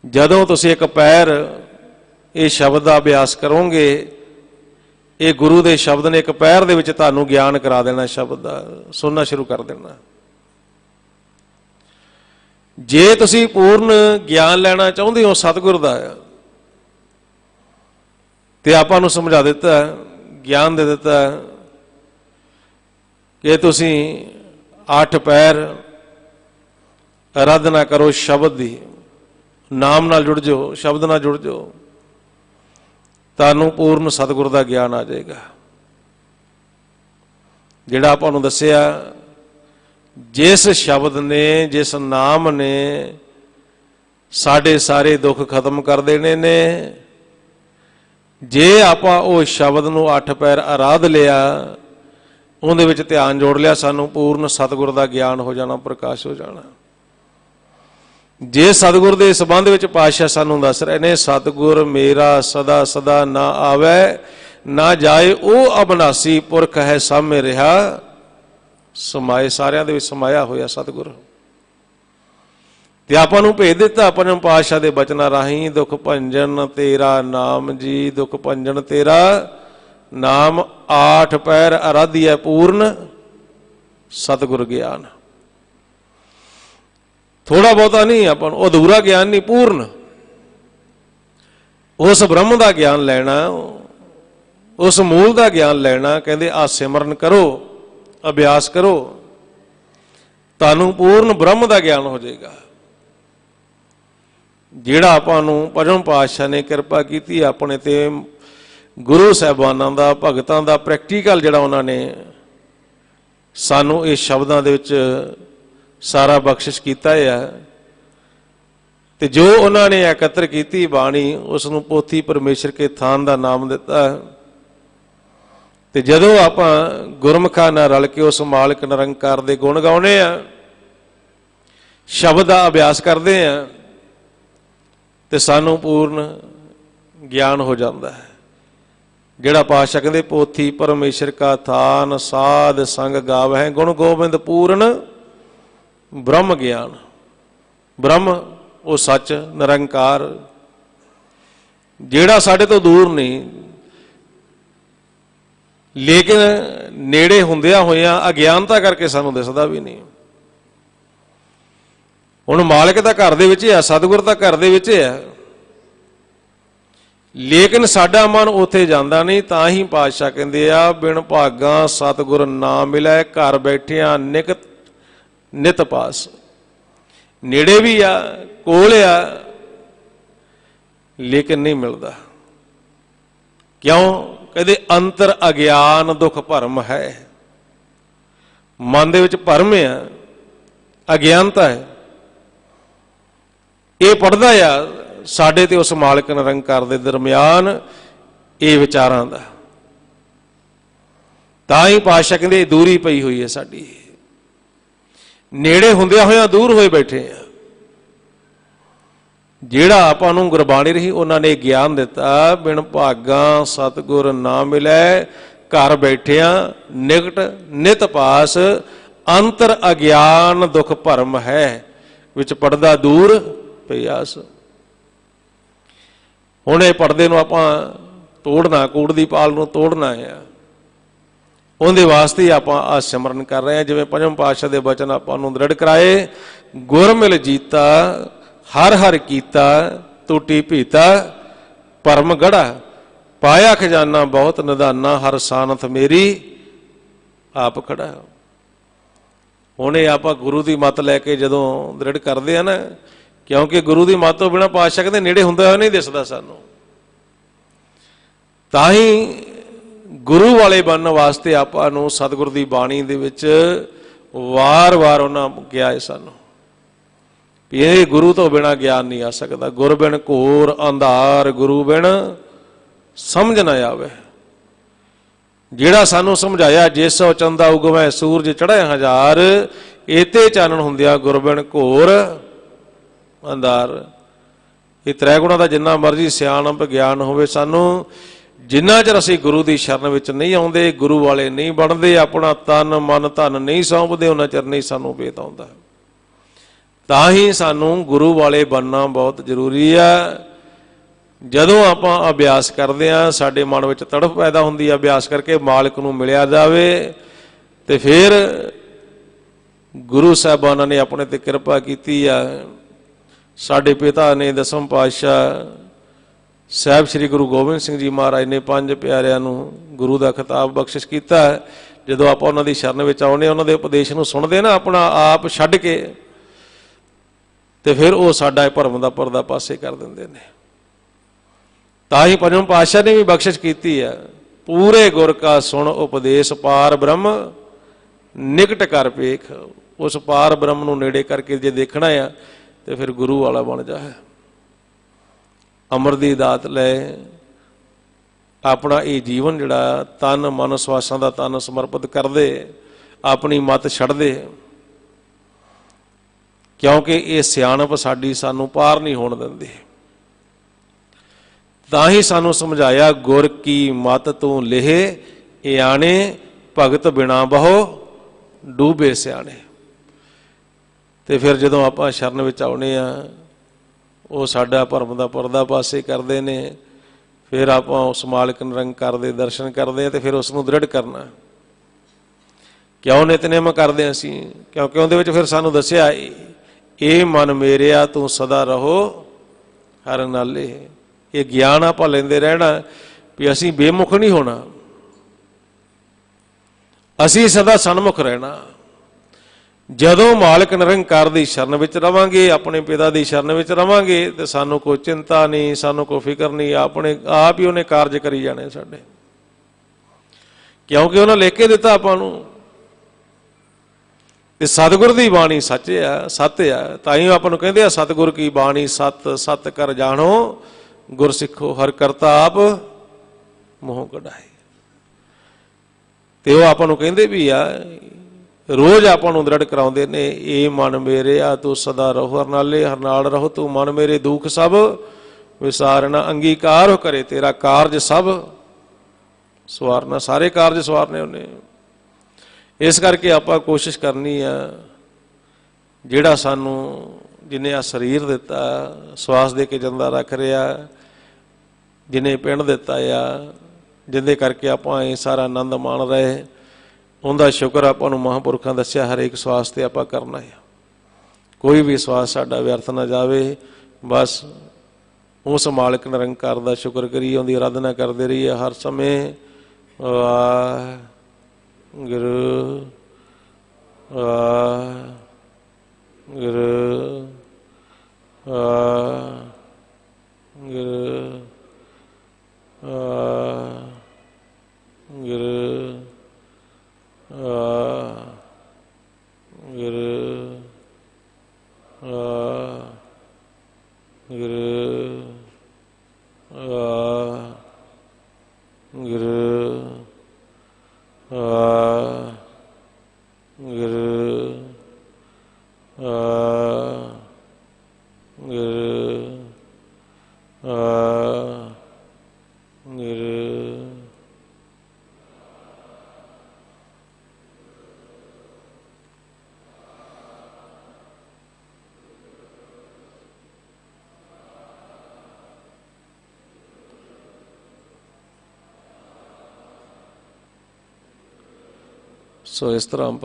ਜਦੋਂ ਤੁਸੀਂ ਇੱਕ ਪੈਰ ਇਹ ਸ਼ਬਦ ਦਾ ਅਭਿਆਸ ਕਰੋਗੇ, ਇਹ ਗੁਰੂ ਦੇ ਸ਼ਬਦ ਨੇ ਇੱਕ ਪੈਰ ਦੇ ਵਿੱਚ ਤੁਹਾਨੂੰ ਗਿਆਨ ਕਰਾ ਦੇਣਾ, ਸ਼ਬਦ ਦਾ ਸੁਣਨਾ ਸ਼ੁਰੂ ਕਰ ਦੇਣਾ। ਜੇ ਤੁਸੀਂ ਪੂਰਨ ਗਿਆਨ ਲੈਣਾ ਚਾਹੁੰਦੇ ਹੋ ਸਤਿਗੁਰ ਦਾ, ਤੇ ਆਪਾਂ ਨੂੰ ਸਮਝਾ ਦਿੱਤਾ, ਗਿਆਨ ਦੇ ਦਿੱਤਾ ਕਿ ਤੁਸੀਂ 8 ਪੈਰ ਆਰਾਧਨਾ ਕਰੋ ਸ਼ਬਦ ਦੀ, ਨਾਮ ਨਾਲ ਜੁੜ ਜਾਓ, ਸ਼ਬਦ ਨਾਲ ਜੁੜ ਜਾਓ, ਤੁਹਾਨੂੰ ਪੂਰਨ ਸਤਿਗੁਰ ਦਾ ਗਿਆਨ ਆ ਜਾਏਗਾ। ਜਿਹੜਾ ਆਪਾਂ ਨੂੰ ਦੱਸਿਆ, ਜਿਸ ਸ਼ਬਦ ਨੇ, ਜਿਸ ਨਾਮ ਨੇ ਸਾਡੇ ਸਾਰੇ ਦੁੱਖ ਖਤਮ ਕਰ ਦੇਣੇ ਨੇ, ਜੇ ਆਪਾਂ ਉਹ ਸ਼ਬਦ ਨੂੰ 8 ਪੈਰ ਆਰਾਧ ਲਿਆ, ਉਹਦੇ ਵਿੱਚ ਧਿਆਨ ਜੋੜ ਲਿਆ, ਸਾਨੂੰ ਪੂਰਨ ਸਤਿਗੁਰ ਦਾ ਗਿਆਨ ਹੋ ਜਾਣਾ, ਪ੍ਰਕਾਸ਼ ਹੋ ਜਾਣਾ। ਜੇ ਸਤਿਗੁਰ ਦੇ ਸੰਬੰਧ ਵਿੱਚ ਪਾਤਸ਼ਾਹ ਸਾਨੂੰ ਦੱਸ ਰਹੇ ਨੇ, ਸਤਿਗੁਰ ਮੇਰਾ ਸਦਾ ਸਦਾ ਨਾ ਆਵੇ ਨਾ ਜਾਏ, ਉਹ ਅਬਨਾਸੀ ਪੁਰਖ ਹੈ ਸਾਹਮਣੇ ਰਿਹਾ ਸਮਾਏ, ਸਾਰਿਆਂ ਦੇ ਵਿੱਚ ਸਮਾਇਆ ਹੋਇਆ ਸਤਿਗੁਰ। ਤੇ ਆਪਾਂ ਨੂੰ ਭੇਜ ਦਿੱਤਾ ਪੰਜਵੇਂ ਪਾਤਸ਼ਾਹ ਦੇ ਬਚਨਾਂ ਰਾਹੀਂ, ਦੁੱਖ ਭੰਜਨ ਤੇਰਾ ਨਾਮ ਜੀ, ਦੁੱਖ ਭੰਜਨ ਤੇਰਾ ਨਾਮ, 8 ਪੈਰ ਆਰਾਧੀਐ ਪੂਰਨ ਸਤਿਗੁਰ ਗਿਆਨ। ਥੋੜਾ ਬਹੁਤਾ ਨਹੀਂ, ਆਪਾਂ ਨੂੰ ਅਧੂਰਾ ਗਿਆਨ ਨਹੀਂ, ਪੂਰਨ ਉਸ ਬ੍ਰਹਮ ਦਾ ਗਿਆਨ ਲੈਣਾ, ਉਸ ਮੂਲ ਦਾ ਗਿਆਨ ਲੈਣਾ। ਕਹਿੰਦੇ ਆ ਸਿਮਰਨ ਕਰੋ, ਅਭਿਆਸ ਕਰੋ, ਤੁਹਾਨੂੰ ਪੂਰਨ ਬ੍ਰਹਮ ਦਾ ਗਿਆਨ ਹੋ ਜਾਏਗਾ। ਜਿਹੜਾ ਆਪਾਂ ਨੂੰ ਪੰਜਵੇਂ ਪਾਤਸ਼ਾਹ ਨੇ ਕਿਰਪਾ ਕੀਤੀ ਆਪਣੇ ਤੇ, ਗੁਰੂ ਸਾਹਿਬਾਨਾਂ ਦਾ, ਭਗਤਾਂ ਦਾ ਪ੍ਰੈਕਟੀਕਲ ਜਿਹੜਾ ਉਹਨਾਂ ਨੇ ਸਾਨੂੰ ਇਹ ਸ਼ਬਦਾਂ ਦੇ ਵਿੱਚ ਸਾਰਾ ਬਖਸ਼ਿਸ਼ ਕੀਤਾ ਹੈ। ਤੇ ਜੋ ਉਹਨਾਂ ਨੇ ਇਕੱਤਰ ਕੀਤੀ ਬਾਣੀ, ਉਸ ਨੂੰ ਪੋਥੀ ਪਰਮੇਸ਼ਰ ਕੇ ਥਾਨ ਦਾ ਨਾਮ ਦਿੱਤਾ। ਤੇ ਜਦੋਂ ਆਪਾਂ ਗੁਰਮੁਖਾਂ ਨਾਲ ਰਲ ਕੇ ਉਸ ਮਾਲਕ ਨਿਰੰਕਾਰ ਦੇ ਗੁਣ ਗਾਉਣੇ ਆ, ਸ਼ਬਦ ਦਾ ਅਭਿਆਸ ਕਰਦੇ ਆ, ਤੇ ਸਾਨੂੰ ਪੂਰਨ ਗਿਆਨ ਹੋ ਜਾਂਦਾ ਹੈ। ਜਿਹੜਾ ਪਾਤਸ਼ਾਹ ਕਹਿੰਦੇ, ਪੋਥੀ ਪਰਮੇਸ਼ਰ ਕਾ ਥਾਨ ਸਾਧ ਸੰਗ ਗਾਵਹਿ, ਗੁਣ ਗੋਬਿੰਦ ਪੂਰਨ ਬ੍ਰਹਮ ਗਿਆਨ। ਬ੍ਰਹਮ ਉਹ ਸੱਚ ਨਿਰੰਕਾਰ, ਜਿਹੜਾ ਸਾਡੇ ਤੋਂ ਦੂਰ ਨਹੀਂ, ਲੇਕਿਨ ਨੇੜੇ ਹੁੰਦਿਆਂ ਹੋਇਆਂ ਅਗਿਆਨਤਾ ਕਰਕੇ ਸਾਨੂੰ ਦਿਸਦਾ ਵੀ ਨਹੀਂ। ਹੁਣ ਮਾਲਕ ਤਾਂ ਘਰ ਦੇ ਵਿੱਚ ਹੈ, ਸਤਿਗੁਰ ਤਾਂ ਘਰ ਦੇ ਵਿੱਚ ਹੈ, ਲੇਕਿਨ ਸਾਡਾ ਮਨ ਉੱਥੇ ਜਾਂਦਾ ਨਹੀਂ। ਤਾਂ ਹੀ ਪਾਤਸ਼ਾਹ ਕਹਿੰਦੇ ਆ, ਬਿਨ ਭਾਗਾ ਸਤਿਗੁਰ ਨਾ ਮਿਲੈ, ਘਰ ਬੈਠਿਆਂ ਨਿਤ ਪਾਸ। ਨੇੜੇ ਵੀ ਆ, ਕੋਲ ਆ, ਲੇਕਿਨ ਨਹੀਂ ਮਿਲਦਾ। ਕਿਉਂ? ਕਹਿੰਦੇ ਅੰਤਰ ਅਗਿਆਨ ਦੁੱਖ ਭਰਮ ਹੈ। ਮਨ ਦੇ ਵਿੱਚ ਭਰਮ ਆ, ਅਗਿਆਨਤਾ ਹੈ। ਇਹ ਪੜਦਾ ਆ ਸਾਡੇ ਤੇ ਉਸ ਮਾਲਕ ਨਿਰੰਕਾਰ ਦੇ ਦਰਮਿਆਨ ਇਹ ਵਿਚਾਰਾਂ ਦਾ। ਤਾਂ ਹੀ ਪਾਤਸ਼ਾਹ ਕਹਿੰਦੇ ਦੂਰੀ ਪਈ ਹੋਈ ਹੈ ਸਾਡੀ, ਨੇੜੇ ਹੁੰਦਿਆਂ ਹੋਇਆਂ ਦੂਰ ਹੋਏ ਬੈਠੇ ਆ। ਜਿਹੜਾ ਆਪਾਂ ਨੂੰ ਗੁਰਬਾਣੀ ਰਹੀ ਉਹਨਾਂ ਨੇ ਗਿਆਨ ਦਿੱਤਾ, ਬਿਨ ਭਾਗਾ ਸਤਿਗੁਰ ਨਾ ਮਿਲੈ, ਘਰ ਬੈਠਿਆਂ ਨਿਕਟ ਨਿਤ ਪਾਸ, ਅੰਤਰ ਅਗਿਆਨ ਦੁੱਖ ਭਰਮ ਹੈ, ਵਿੱਚ ਪੜਦਾ ਦੂਰ ਪਿਆਸ। ਹੁਣ ਇਹ ਪਰਦੇ ਨੂੰ ਆਪਾਂ ਤੋੜਨਾ, ਕੂੜ ਦੀ ਪਾਲ ਨੂੰ ਤੋੜਨਾ ਹੈ। ਉਹਦੇ ਵਾਸਤੇ ਆਪਾਂ ਆ ਸਿਮਰਨ ਕਰ ਰਹੇ ਹਾਂ। ਜਿਵੇਂ ਪੰਜਵੇਂ ਪਾਤਸ਼ਾਹ ਦੇ ਬਚਨ ਆਪਾਂ ਨੂੰ ਦ੍ਰਿੜ ਕਰਾਏ, ਗੁਰ ਮਿਲ ਜੀਤਾ ਹਰ ਹਰ ਕੀਤਾ, ਟੂਟੀ ਭੀਤਾ ਭਰਮ ਗੜਾ, ਪਾਇਆ ਖਜ਼ਾਨਾ ਬਹੁਤ ਨਿਧਾਨਾ, ਹਰ ਸਾਨਤ ਮੇਰੀ ਆਪ ਖੜਾ। ਹੁਣ ਇਹ ਆਪਾਂ ਗੁਰੂ ਦੀ ਮੱਤ ਲੈ ਕੇ ਜਦੋਂ ਦ੍ਰਿੜ ਕਰਦੇ ਆ ਨਾ, ਕਿਉਂਕਿ ਗੁਰੂ ਦੀ ਮੱਤ ਤੋਂ ਬਿਨਾਂ ਪਾਤਸ਼ਾਹ ਕਹਿੰਦੇ ਨੇੜੇ ਹੁੰਦਾ ਹੋਇਆ ਨਹੀਂ ਦਿਸਦਾ ਸਾਨੂੰ। ਤਾਂ ਹੀ ਗੁਰੂ ਵਾਲੇ ਬਣਨ ਵਾਸਤੇ ਆਪਾਂ ਨੂੰ ਸਤਿਗੁਰ ਦੀ ਬਾਣੀ ਦੇ ਵਿੱਚ ਵਾਰ-ਵਾਰ ਉਹਨਾਂ ਕਿਹਾ ਹੈ ਸਾਨੂੰ ਵੀ ਇਹ ਗੁਰੂ ਤੋਂ ਬਿਨਾਂ ਗਿਆਨ ਨਹੀਂ ਆ ਸਕਦਾ। ਗੁਰ ਬਿਨ ਘੋਰ ਅੰਧਾਰ, ਗੁਰੂ ਬਿਨ ਸਮਝ ਨਾ ਆਵੇ। ਜਿਹੜਾ ਸਾਨੂੰ ਸਮਝਾਇਆ, ਜਿਸ ਸੋ ਚੰਦਾ ਉਗਵੈ ਸੂਰਜ ਚੜ੍ਹੇ ਹਜ਼ਾਰ, ਏਤੇ ਚਾਨਣ ਹੁੰਦਿਆ ਗੁਰ ਬਿਨ ਘੋਰ अंधार। ये त्रै गुणा का जिन्ना मर्जी सियाणप ज्ञान होवे, सानू जिन्ना चਿਰ ਅਸੀਂ गुरु की शरण ਵਿੱਚ नहीं आउंदे, गुरु वाले नहीं बनते, अपना तन मन धन नहीं सौंपते, उन्ना चਿਰ नहीं सानू भेत आउंदा। तां ही सानू गुरु वाले बनना बहुत जरूरी है। ਜਦੋਂ ਆਪਾਂ अभ्यास करते हैं साडे मन ਵਿੱਚ तड़फ पैदा ਹੁੰਦੀ है, अभ्यास करके मालिक नूं मिलिया जावे ते फिर गुरु साहिबाना ने अपने ते किरपा कीती है। साडे पिता ने दसम पातशाह साहब श्री गुरु गोबिंद सिंह जी महाराज ने पंज प्यारिਆਂ ਨੂੰ गुरु का खिताब बख्शिश किया। ਜਦੋਂ ਆਪਾਂ ਉਹਨਾਂ ਦੀ ਸ਼ਰਨ ਵਿੱਚ ਆਉਂਦੇ, ਉਹਨਾਂ ਦੇ ਉਪਦੇਸ਼ ਨੂੰ ਸੁਣਦੇ ਨਾ ਆਪਣਾ ਆਪ ਛੱਡ ਕੇ, ਤੇ ਫਿਰ ਉਹ ਸਾਡਾ ਭਰਮ ਦਾ ਪਰਦਾ ਪਾਸੇ ਕਰ ਦਿੰਦੇ ਨੇ। ਤਾਂ ਹੀ ਪੰਜਵੇਂ ਪਾਤਸ਼ਾਹ ਨੇ ਵੀ ਬਖਸ਼ਿਸ਼ ਕੀਤੀ ਹੈ, ਪੂਰੇ ਗੁਰ ਕਾ ਸੁਣ ਉਪਦੇਸ਼ ਪਾਰ ਬ੍ਰਹਮ ਨਿਕਟ ਕਰ ਵੇਖ। ਉਸ ਪਾਰ ਬ੍ਰਹਮ ਨੂੰ ਨੇੜੇ ਕਰਕੇ ਜੇ ਦੇਖਣਾ ਆ ਤੇ ਫਿਰ ਗੁਰੂ ਵਾਲਾ ਬਣ ਜਾ। अमर की दात लै, अपना ये जीवन जिहड़ा तन मन स्वासां दा तन समर्पित कर दे, अपनी मत छड़ दे, क्योंकि ये सियाणप साडी सानू पार नहीं होण दिंदी। तां ही सानू समझाया, गुर की मत तू लेहे याने, भगत बिना बहो डूबे सियाणे। ते फिर जदों आपां शरण विच आउणे आ, वो साडा भरम का परदा पासे करते हैं। फिर आप उस मालिक निरंकार दे दर्शन करते हैं, तो फिर उसनूं दृढ़ करना। क्यों नितनेम करते हैं असीं? क्योंकि उहदे विच फिर सानूं दस्सिया, ये मन मेरिया तू सदा रहो हर नाले। ये ज्ञान आप लेंदे रहना भी असीं बेमुख नहीं होना, असीं सदा सन्मुख रहना। जदों मालिक निरंकार की शरण विच रवांगे, अपने पिता की शरण विच रवांगे, तो सानू कोई चिंता नहीं, सानू कोई फिक्र नहीं, अपने आप ही उन्हें कारज करी जाने साडे, क्योंकि उन्हें लेके दिता आपां नूं। ते सतगुर की बाणी सच है, सत्य है। ताईं आपां नूं कहंदे आ, सतगुर की बाणी सत, सत कर जाणो गुर सिखो, हर करता आप मोह कढाए। ते ओह आपां नूं कहंदे भी आ, रोज़ आपां नूं दृढ़ कराउंदे ने, ये मन मेरे आ तू सदा रहो हर नाले, हर नाल रहो तू मन मेरे दुख सब विसारना, अंगीकार हो करे तेरा कारज सब सवारना। सारे कारज सवारने उन्हें। इस करके आपां कोशिश करनी है, जिहड़ा सानू जिन्हें आ शरीर दिता, श्वास दे के जिंदा रख रहा, जिन्हें पिंड दिता आ, जिंदे करके आपां ये सारा आनंद मान रहे, उनका शुक्र आपां नूं महापुरखां दस्सिया हरेक श्वास ते आपां करना है। कोई भी श्वास साडा व्यर्थ ना जावे, बस उस मालिक निरंकार दा शुक्र करिए, उनकी आराधना करते रहिए हर समय। वाहिगुरू वाहिगुरू वाहिगुरू वाहिगुरू गुरु गुरु गुरु गुरु सो इस तरह आप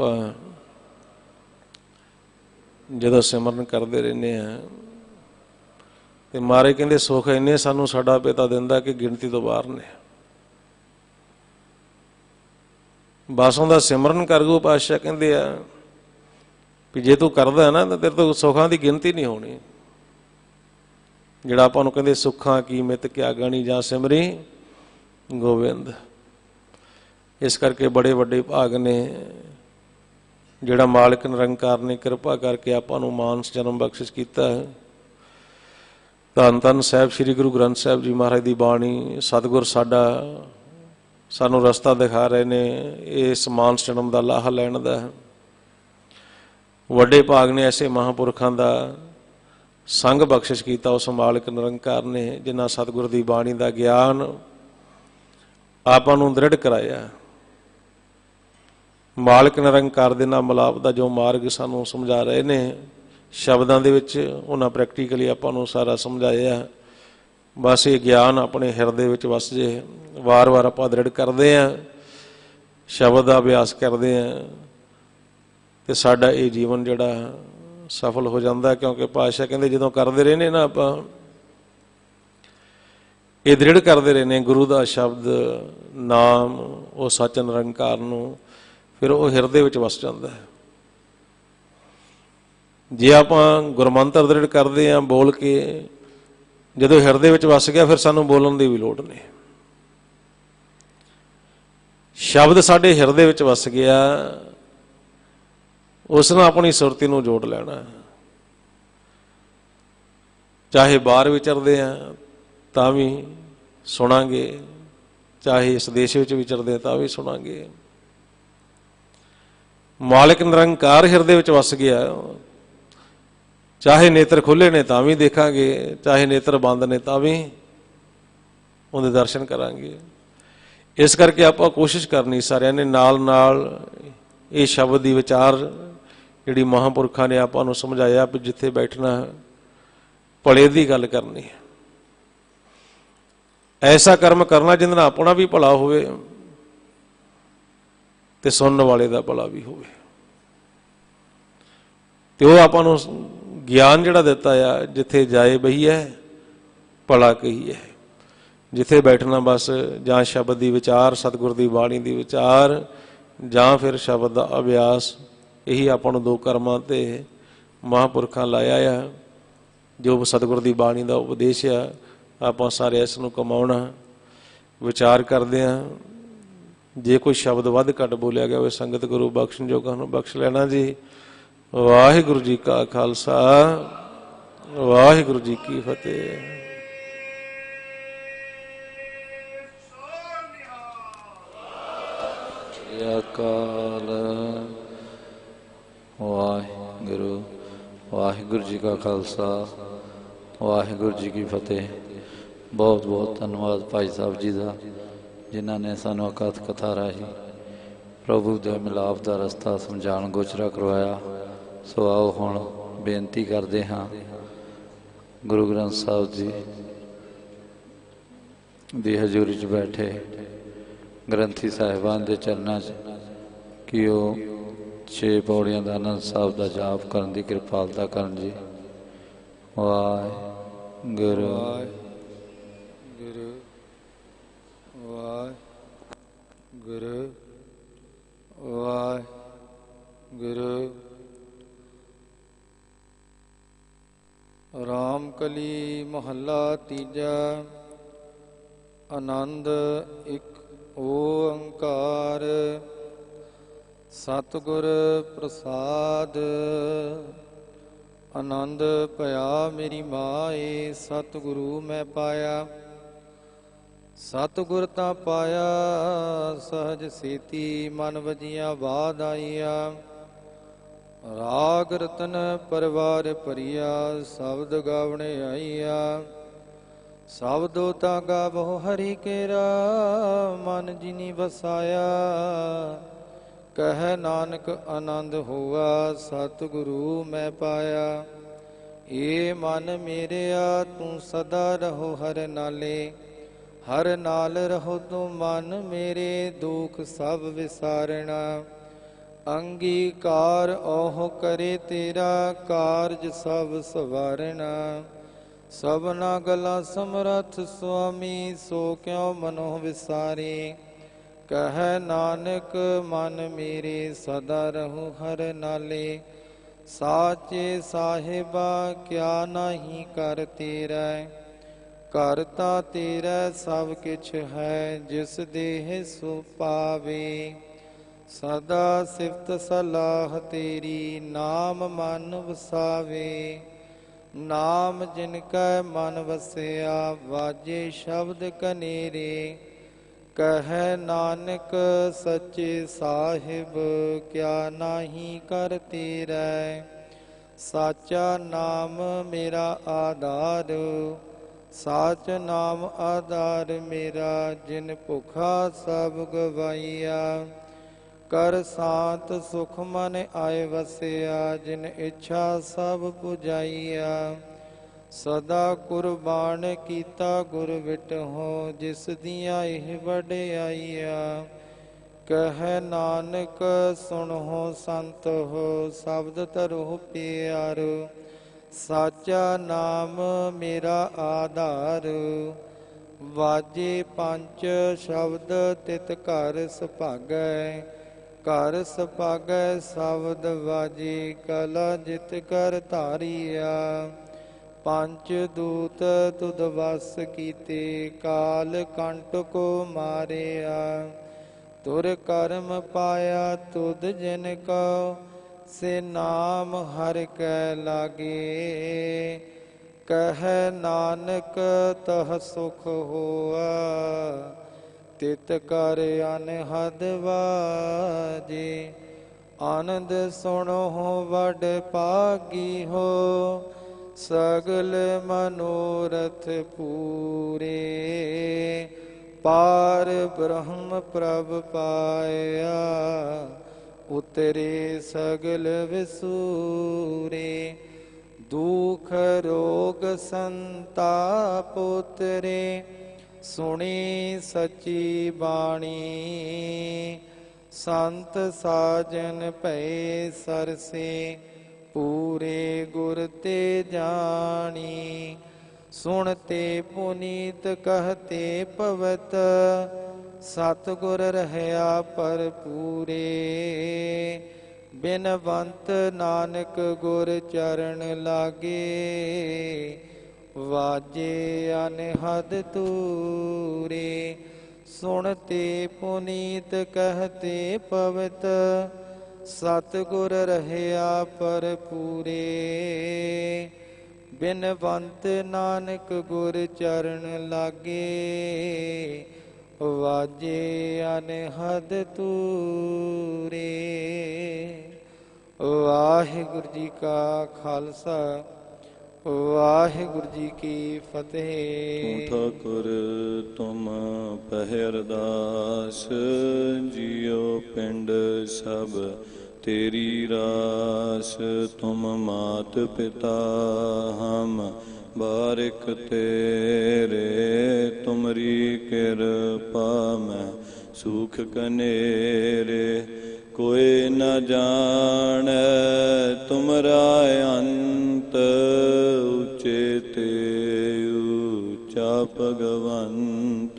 जो सिमरन करते रहने हैं, तो मारे कहते सुख इन्ने सानू साडा पिता दिंदा कि गिनती तो बाहर ने। बस उनका सिमरन कर गो, पातशाह कहते हैं भी जे तू करदा है ना, तो तेरे तो सुखां की गिनती नहीं होनी। जिहड़ा आपां नूं कहंदे सुखां की मित क्या गणी जां सिमरी गोबिंद। इस करके बड़े वड्डे भाग ने जिहड़ा मालिक निरंकार ने कृपा करके आपां नूं मानस जन्म बख्शिश कीता है। धन धन साहिब श्री गुरु ग्रंथ साहिब जी महाराज की बाणी, सतगुर साडा सानू रस्ता दिखा रहे ने इस मानस जन्म का लाहा लैण दा। वड्डे भाग ने ऐसे महापुरखों का संग बख्शिश किया उस मालिक निरंकार ने, जिन्ना सतगुर की बाणी का ज्ञान आपां नूं दृढ़ कराया। मालिक निरंकार दे नाल मिलाप का जो मार्ग सानूं समझा रहे ने शब्दां दे विच, उन्हां प्रैक्टिकली आपां नूं सारा समझाया। बस ये ज्ञान अपने हिरदे विच वस जे, वार वार आपां दृढ़ करते हैं, शब्द का अभ्यास करते हैं, तो साडा ये जीवन जिहड़ा सफल हो जाता। क्योंकि पातशाह कहते जदों करते रहने ना आपां ये दृढ़ करते रहने गुरु का शब्द नाम वो सच निरंकार नूं, फिर वो हिरदे विच वस जाता है। जे आपां गुरमंत्र दृढ़ करते हैं बोल के, जदों हिरदे विच वस गया फिर सानूं बोलण की भी लोड़ नहीं। शब्द साडे हिरदे विच वस गया, उस नाल अपनी सुरती नूं जोड़ लेना। चाहे बाहर विचरदे हैं तां भी सुनांगे, चाहे इस देश विच विचरदे तां भी सुनांगे। मालिक निरंकार हिरदे विच वस गया, चाहे नेत्र खुले ने तां भी देखांगे, चाहे नेत्र बंद ने तां भी उहदे दर्शन करांगे। इस करके आपां कोशिश करनी सारिਆਂ ने नाल नाल ये शब्द की विचार जिहड़ी महापुरखा ने आपां नूं समझाया भी जिथे बैठना भले की गल करनी है, ऐसा कर्म करना जिहदे नाल अपना भी भला होवे ते सुनने वाले का भला भी होवे। ते वो आपां नूं ज्ञान जिहड़ा दिता आ, जिथे जाए बहीए भला कहीए, जिथे बैठना बस जां शब्द की विचार सतगुर की बाणी की विचार जां फिर शब्द का अभ्यास, यही आपां नूं दो कर्मां ते महापुरखां लाया आ। जो सतगुर की बाणी का उपदेश आ आपां सारे इस नूं कमाउणा। विचार करदे हां, जे कोई शब्द वध घट बोलिया गया होवे संगत गुरु बख्शण जोगा नूं बख्श लेना जी। वाहिगुरू जी का खालसा, वाहिगुरू जी की फतेह। अकाल वाहिगुरू, वाहिगुरू जी का खालसा, वाहिगुरू जी की फतेह। बहुत बहुत धन्यवाद भाई साहब जी का, जिन्हों ने सानू अकथ कथा राही प्रभु के मिलाप का रस्ता समझाण गोचरा करवाया। सो आओ हुण बेनती करते हाँ गुरु ग्रंथ साहब जी की हजूरी च बैठे ग्रंथी साहिबान के चरणों च कि वो 6 पौड़ियां का आनंद साहब का जाप करने की कृपालता करन जी। वाहिगुरू गुरु वाहिगुरू वाहिगुरू। राम कली महला तीजा। आनंद एक ओंकार सतगुर प्रसाद। आनंद पया मेरी माए सतगुरु मैं पाया। सतगुर ता पाया सहज सेती मन वजिया बाध आईया। राग रतन परिवार परिया शब्द गावणे आईया। शब्दो ता गावो हरि केरा मन जिनी बसाया। कह नानक आनंद हुआ सतगुरु मैं पाया। ए मन मेरेया तू सदा रहो हर नाले। हर नाल रहो तू मन मेरे दुख सब विसारणा। अंगीकार ओह करे तेरा कारज सब सवारणा। सबना गला समरथ स्वामी सो क्यों मनो विसारे। कह नानक मन मेरे सदा रहो हर नाले। साचे साहिबा क्या नहीं कर तेरा। करता तेरा सब किछ है जिस देह सो पावे। सदा सिफत सलाह तेरी नाम मन वसावे। नाम जिनका मन वसया वाजे शब्द कनेरे। कह नानक सच्चे साहिब क्या नाही कर तेरा। ਸਾਚਾ ਨਾਮ ਮੇਰਾ ਆਧਾਰ। ਸਾਚ ਨਾਮ ਆਧਾਰ ਮੇਰਾ, ਜਿਨ ਭੁਖਾ ਸਭ ਗਵਾਈਆ। ਕਰ ਸਾਤ ਸੁਖ ਮਨ ਆਏ ਵਸਿਆ, ਜਿਨ ਇੱਛਾ ਸਭ ਪੁਜਾਈਆ। ਸਦਾ ਕੁਰਬਾਨ ਕੀਤਾ ਗੁਰ ਵਿਟਹੁ, ਜਿਸ ਦੀਆਂ ਇਹ ਵਡਿਆਈਆ। ਕਹਿ ਨਾਨਕ ਸੁਣਹੁ ਸੰਤ ਹੋ, ਸ਼ਬਦ ਧਰਹੁ ਪਿਆਰ। ਸਾਚਾ ਨਾਮ ਮੇਰਾ ਆਧਾਰ। ਵਾਜੇ ਪੰਜ ਸ਼ਬਦ ਤਿਤ ਘਰ ਸੁਭਾਗੈ। ਘਰ ਸੁਭਾਗੈ ਸ਼ਬਦ ਵਾਜੇ, ਕਲਾ ਜਿਤ ਕਰ ਧਾਰੀਆ। ਪੰਜ ਦੂਤ ਤੁਧ ਵਸ ਕੀਤੇ, ਕਾਲ ਕੰਟ ਕੋ ਮਾਰਿਆ। ਤੁਰ ਕਰਮ ਪਾਇਆ ਤੁਧ ਜਿਨ ਕਉ, ਸੇ ਨਾਮ ਹਰਿ ਕੈ ਲਾਗੇ। ਕਹਿ ਨਾਨਕ ਤਹ ਸੁਖ ਹੋਆ, ਤਿਤ ਕਰ ਅਨਹਦ ਵਾਜੇ। ਆਨੰਦ ਸੁਣੋ ਵਡ ਭਾਗੀ ਹੋ, ਸਗਲ ਮਨੋਰਥ ਪੂਰੇ। ਪਾਰ ਬ੍ਰਹਮ ਪ੍ਰਭ ਪਾਇਆ, ਉਤਰੇ ਸਗਲ ਵਿਸੂਰੇ। ਦੁਖ ਰੋਗ ਸੰਤਾਪ ਉਤਰੇ, ਸੁਣੀ ਸਚੀ ਬਾਣੀ। ਸੰਤ ਸਾਜਨ ਭਏ ਸਰਸੇ, ਪੂਰੇ ਗੁਰ ਤੇ ਜਾਣੀ। ਸੁਣਤੇ ਪੁਨੀਤ ਕਹਤੇ ਪਵਤ, ਸਤਿਗੁਰ ਰਹਿਆ ਭਰਪੂਰੇ। ਬਿਨਵੰਤ ਨਾਨਕ ਗੁਰ ਚਰਨ ਲਾਗੇ, ਵਾਜੇ ਅਨਹਦ ਤੂਰੇ। ਸੁਣਤੇ ਪੁਨੀਤ ਕਹਤੇ ਪਵਤ, ਸਤਿਗੁਰ ਰਹਿਆ ਭਰਪੂਰੇ। ਬਿਨਵੰਤ ਨਾਨਕ ਗੁਰ ਚਰਨ ਲਾਗੇ, ਵਾਜੇ ਅਨਹਦ ਤੂਰੇ। ਵਾਹਿਗੁਰੂ ਜੀ ਕਾ ਖਾਲਸਾ, ਵਾਹਿਗੁਰੂ ਜੀ ਕੀ ਫਤਿਹ। ਤੂੰ ਠਾਕੁਰ ਤੁਮ ਪਹਿ ਅਰਦਾਸ, ਜੀਉ ਪਿੰਡ ਸਭ ਤੇਰੀ ਰਾਸ। ਤੁਮ ਮਾਤ ਪਿਤਾ ਹਮ ਬਾਰਿਕ ਤੇਰੇ, ਤੁਮਰੀ ਕਿਰਪਾ ਮੈਂ ਸੁਖ ਕਨੇਰੇ। ਕੋਈ ਨ ਜਾਣੈ ਤੁਮਰਾ ਅੰਤ, ਉਚੇ ਤੇ ਊਚਾ ਭਗਵੰਤ।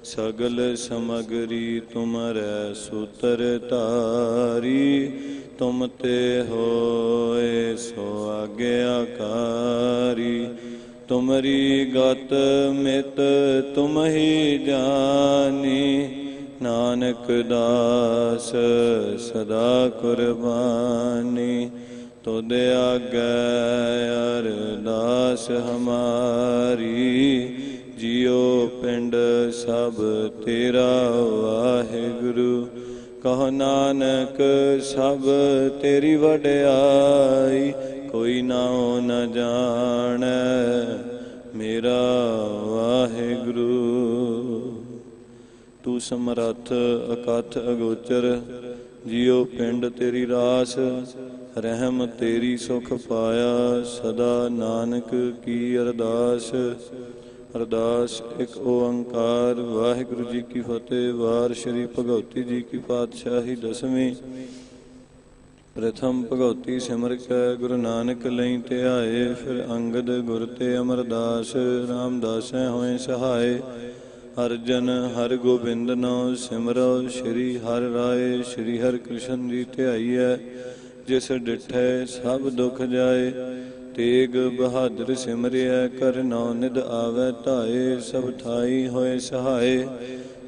ਸਗਲ ਸਮਗਰੀ ਤੁਮਰੈ ਸੂਤਰ ਧਾਰੀ, ਤੁਮ ਤੇ ਹੋਏ ਸੋ ਆਗਿਆਕਾਰੀ। ਤੁਮਰੀ ਗਤ ਮਿਤ ਤੁਮ ਹੀ ਜਾਨੀ, ਨਾਨਕ ਦਾਸ ਸਦਾ ਕੁਰਬਾਨੀ। ਤੁਧ ਆਗੈ ਅਰਦਾਸ ਹਮਾਰੀ, ਜਿਉ ਪਿੰਡ ਸਭ ਤੇਰਾ ਵਾਹਿਗੁਰੂ। ਕਹੋ ਨਾਨਕ ਸਭ ਤੇਰੀ ਵਡਿਆਈ, ਕੋਈ ਨਾਉ ਨ ਜਾਣੈ ਮੇਰਾ ਵਾਹਿਗੁਰੂ। ਤੂੰ ਸਮਰੱਥ ਅਕਥ ਅਗੋਚਰ, ਜਿਉ ਪਿੰਡ ਤੇਰੀ ਰਾਸ। ਰਹਿਮ ਤੇਰੀ ਸੁਖ ਪਾਇਆ, ਸਦਾ ਨਾਨਕ ਕੀ ਅਰਦਾਸ। ਅਰਦਾਸ ਇੱਕ ਓੰਕਾਰ ਵਾਹਿਗੁਰੂ ਜੀ ਕੀ ਫਤਿਹ। ਵਾਰ ਸ਼੍ਰੀ ਭਗਉਤੀ ਜੀ ਕੀ ਪਾਤਸ਼ਾਹੀ ਦਸਵੀਂ। ਪ੍ਰਥਮ ਭਗਉਤੀ ਸਿਮਰ ਕੈ ਗੁਰੂ ਨਾਨਕ ਲਈ ਧਿਆਏ, ਫਿਰ ਅੰਗਦ ਗੁਰ ਤੇ ਅਮਰਦਾਸ। ਰਾਮਦਾਸੈ ਹੋਏ ਸਹਾਏ, ਅਰਜਨ ਹਰਿ ਗੋਬਿੰਦ ਨਾਉ ਸਿਮਰੋ। ਸ਼੍ਰੀ ਹਰਿ ਰਾਏ ਸ਼੍ਰੀ ਹਰਿ ਕ੍ਰਿਸ਼ਨ ਜੀ ਧਿਆਈਐ, ਜਿਸ ਡਿਠੈ ਸਭ ਦੁਖ ਜਾਏ। ਤੇਗ ਬਹਾਦਰ ਸਿਮਰਿਐ, ਕਰ ਨੌ ਨਿਧ ਆਵੈ ਧਾਏ। ਸਭ ਥਾਈ ਹੋਏ ਸਹਾਏ,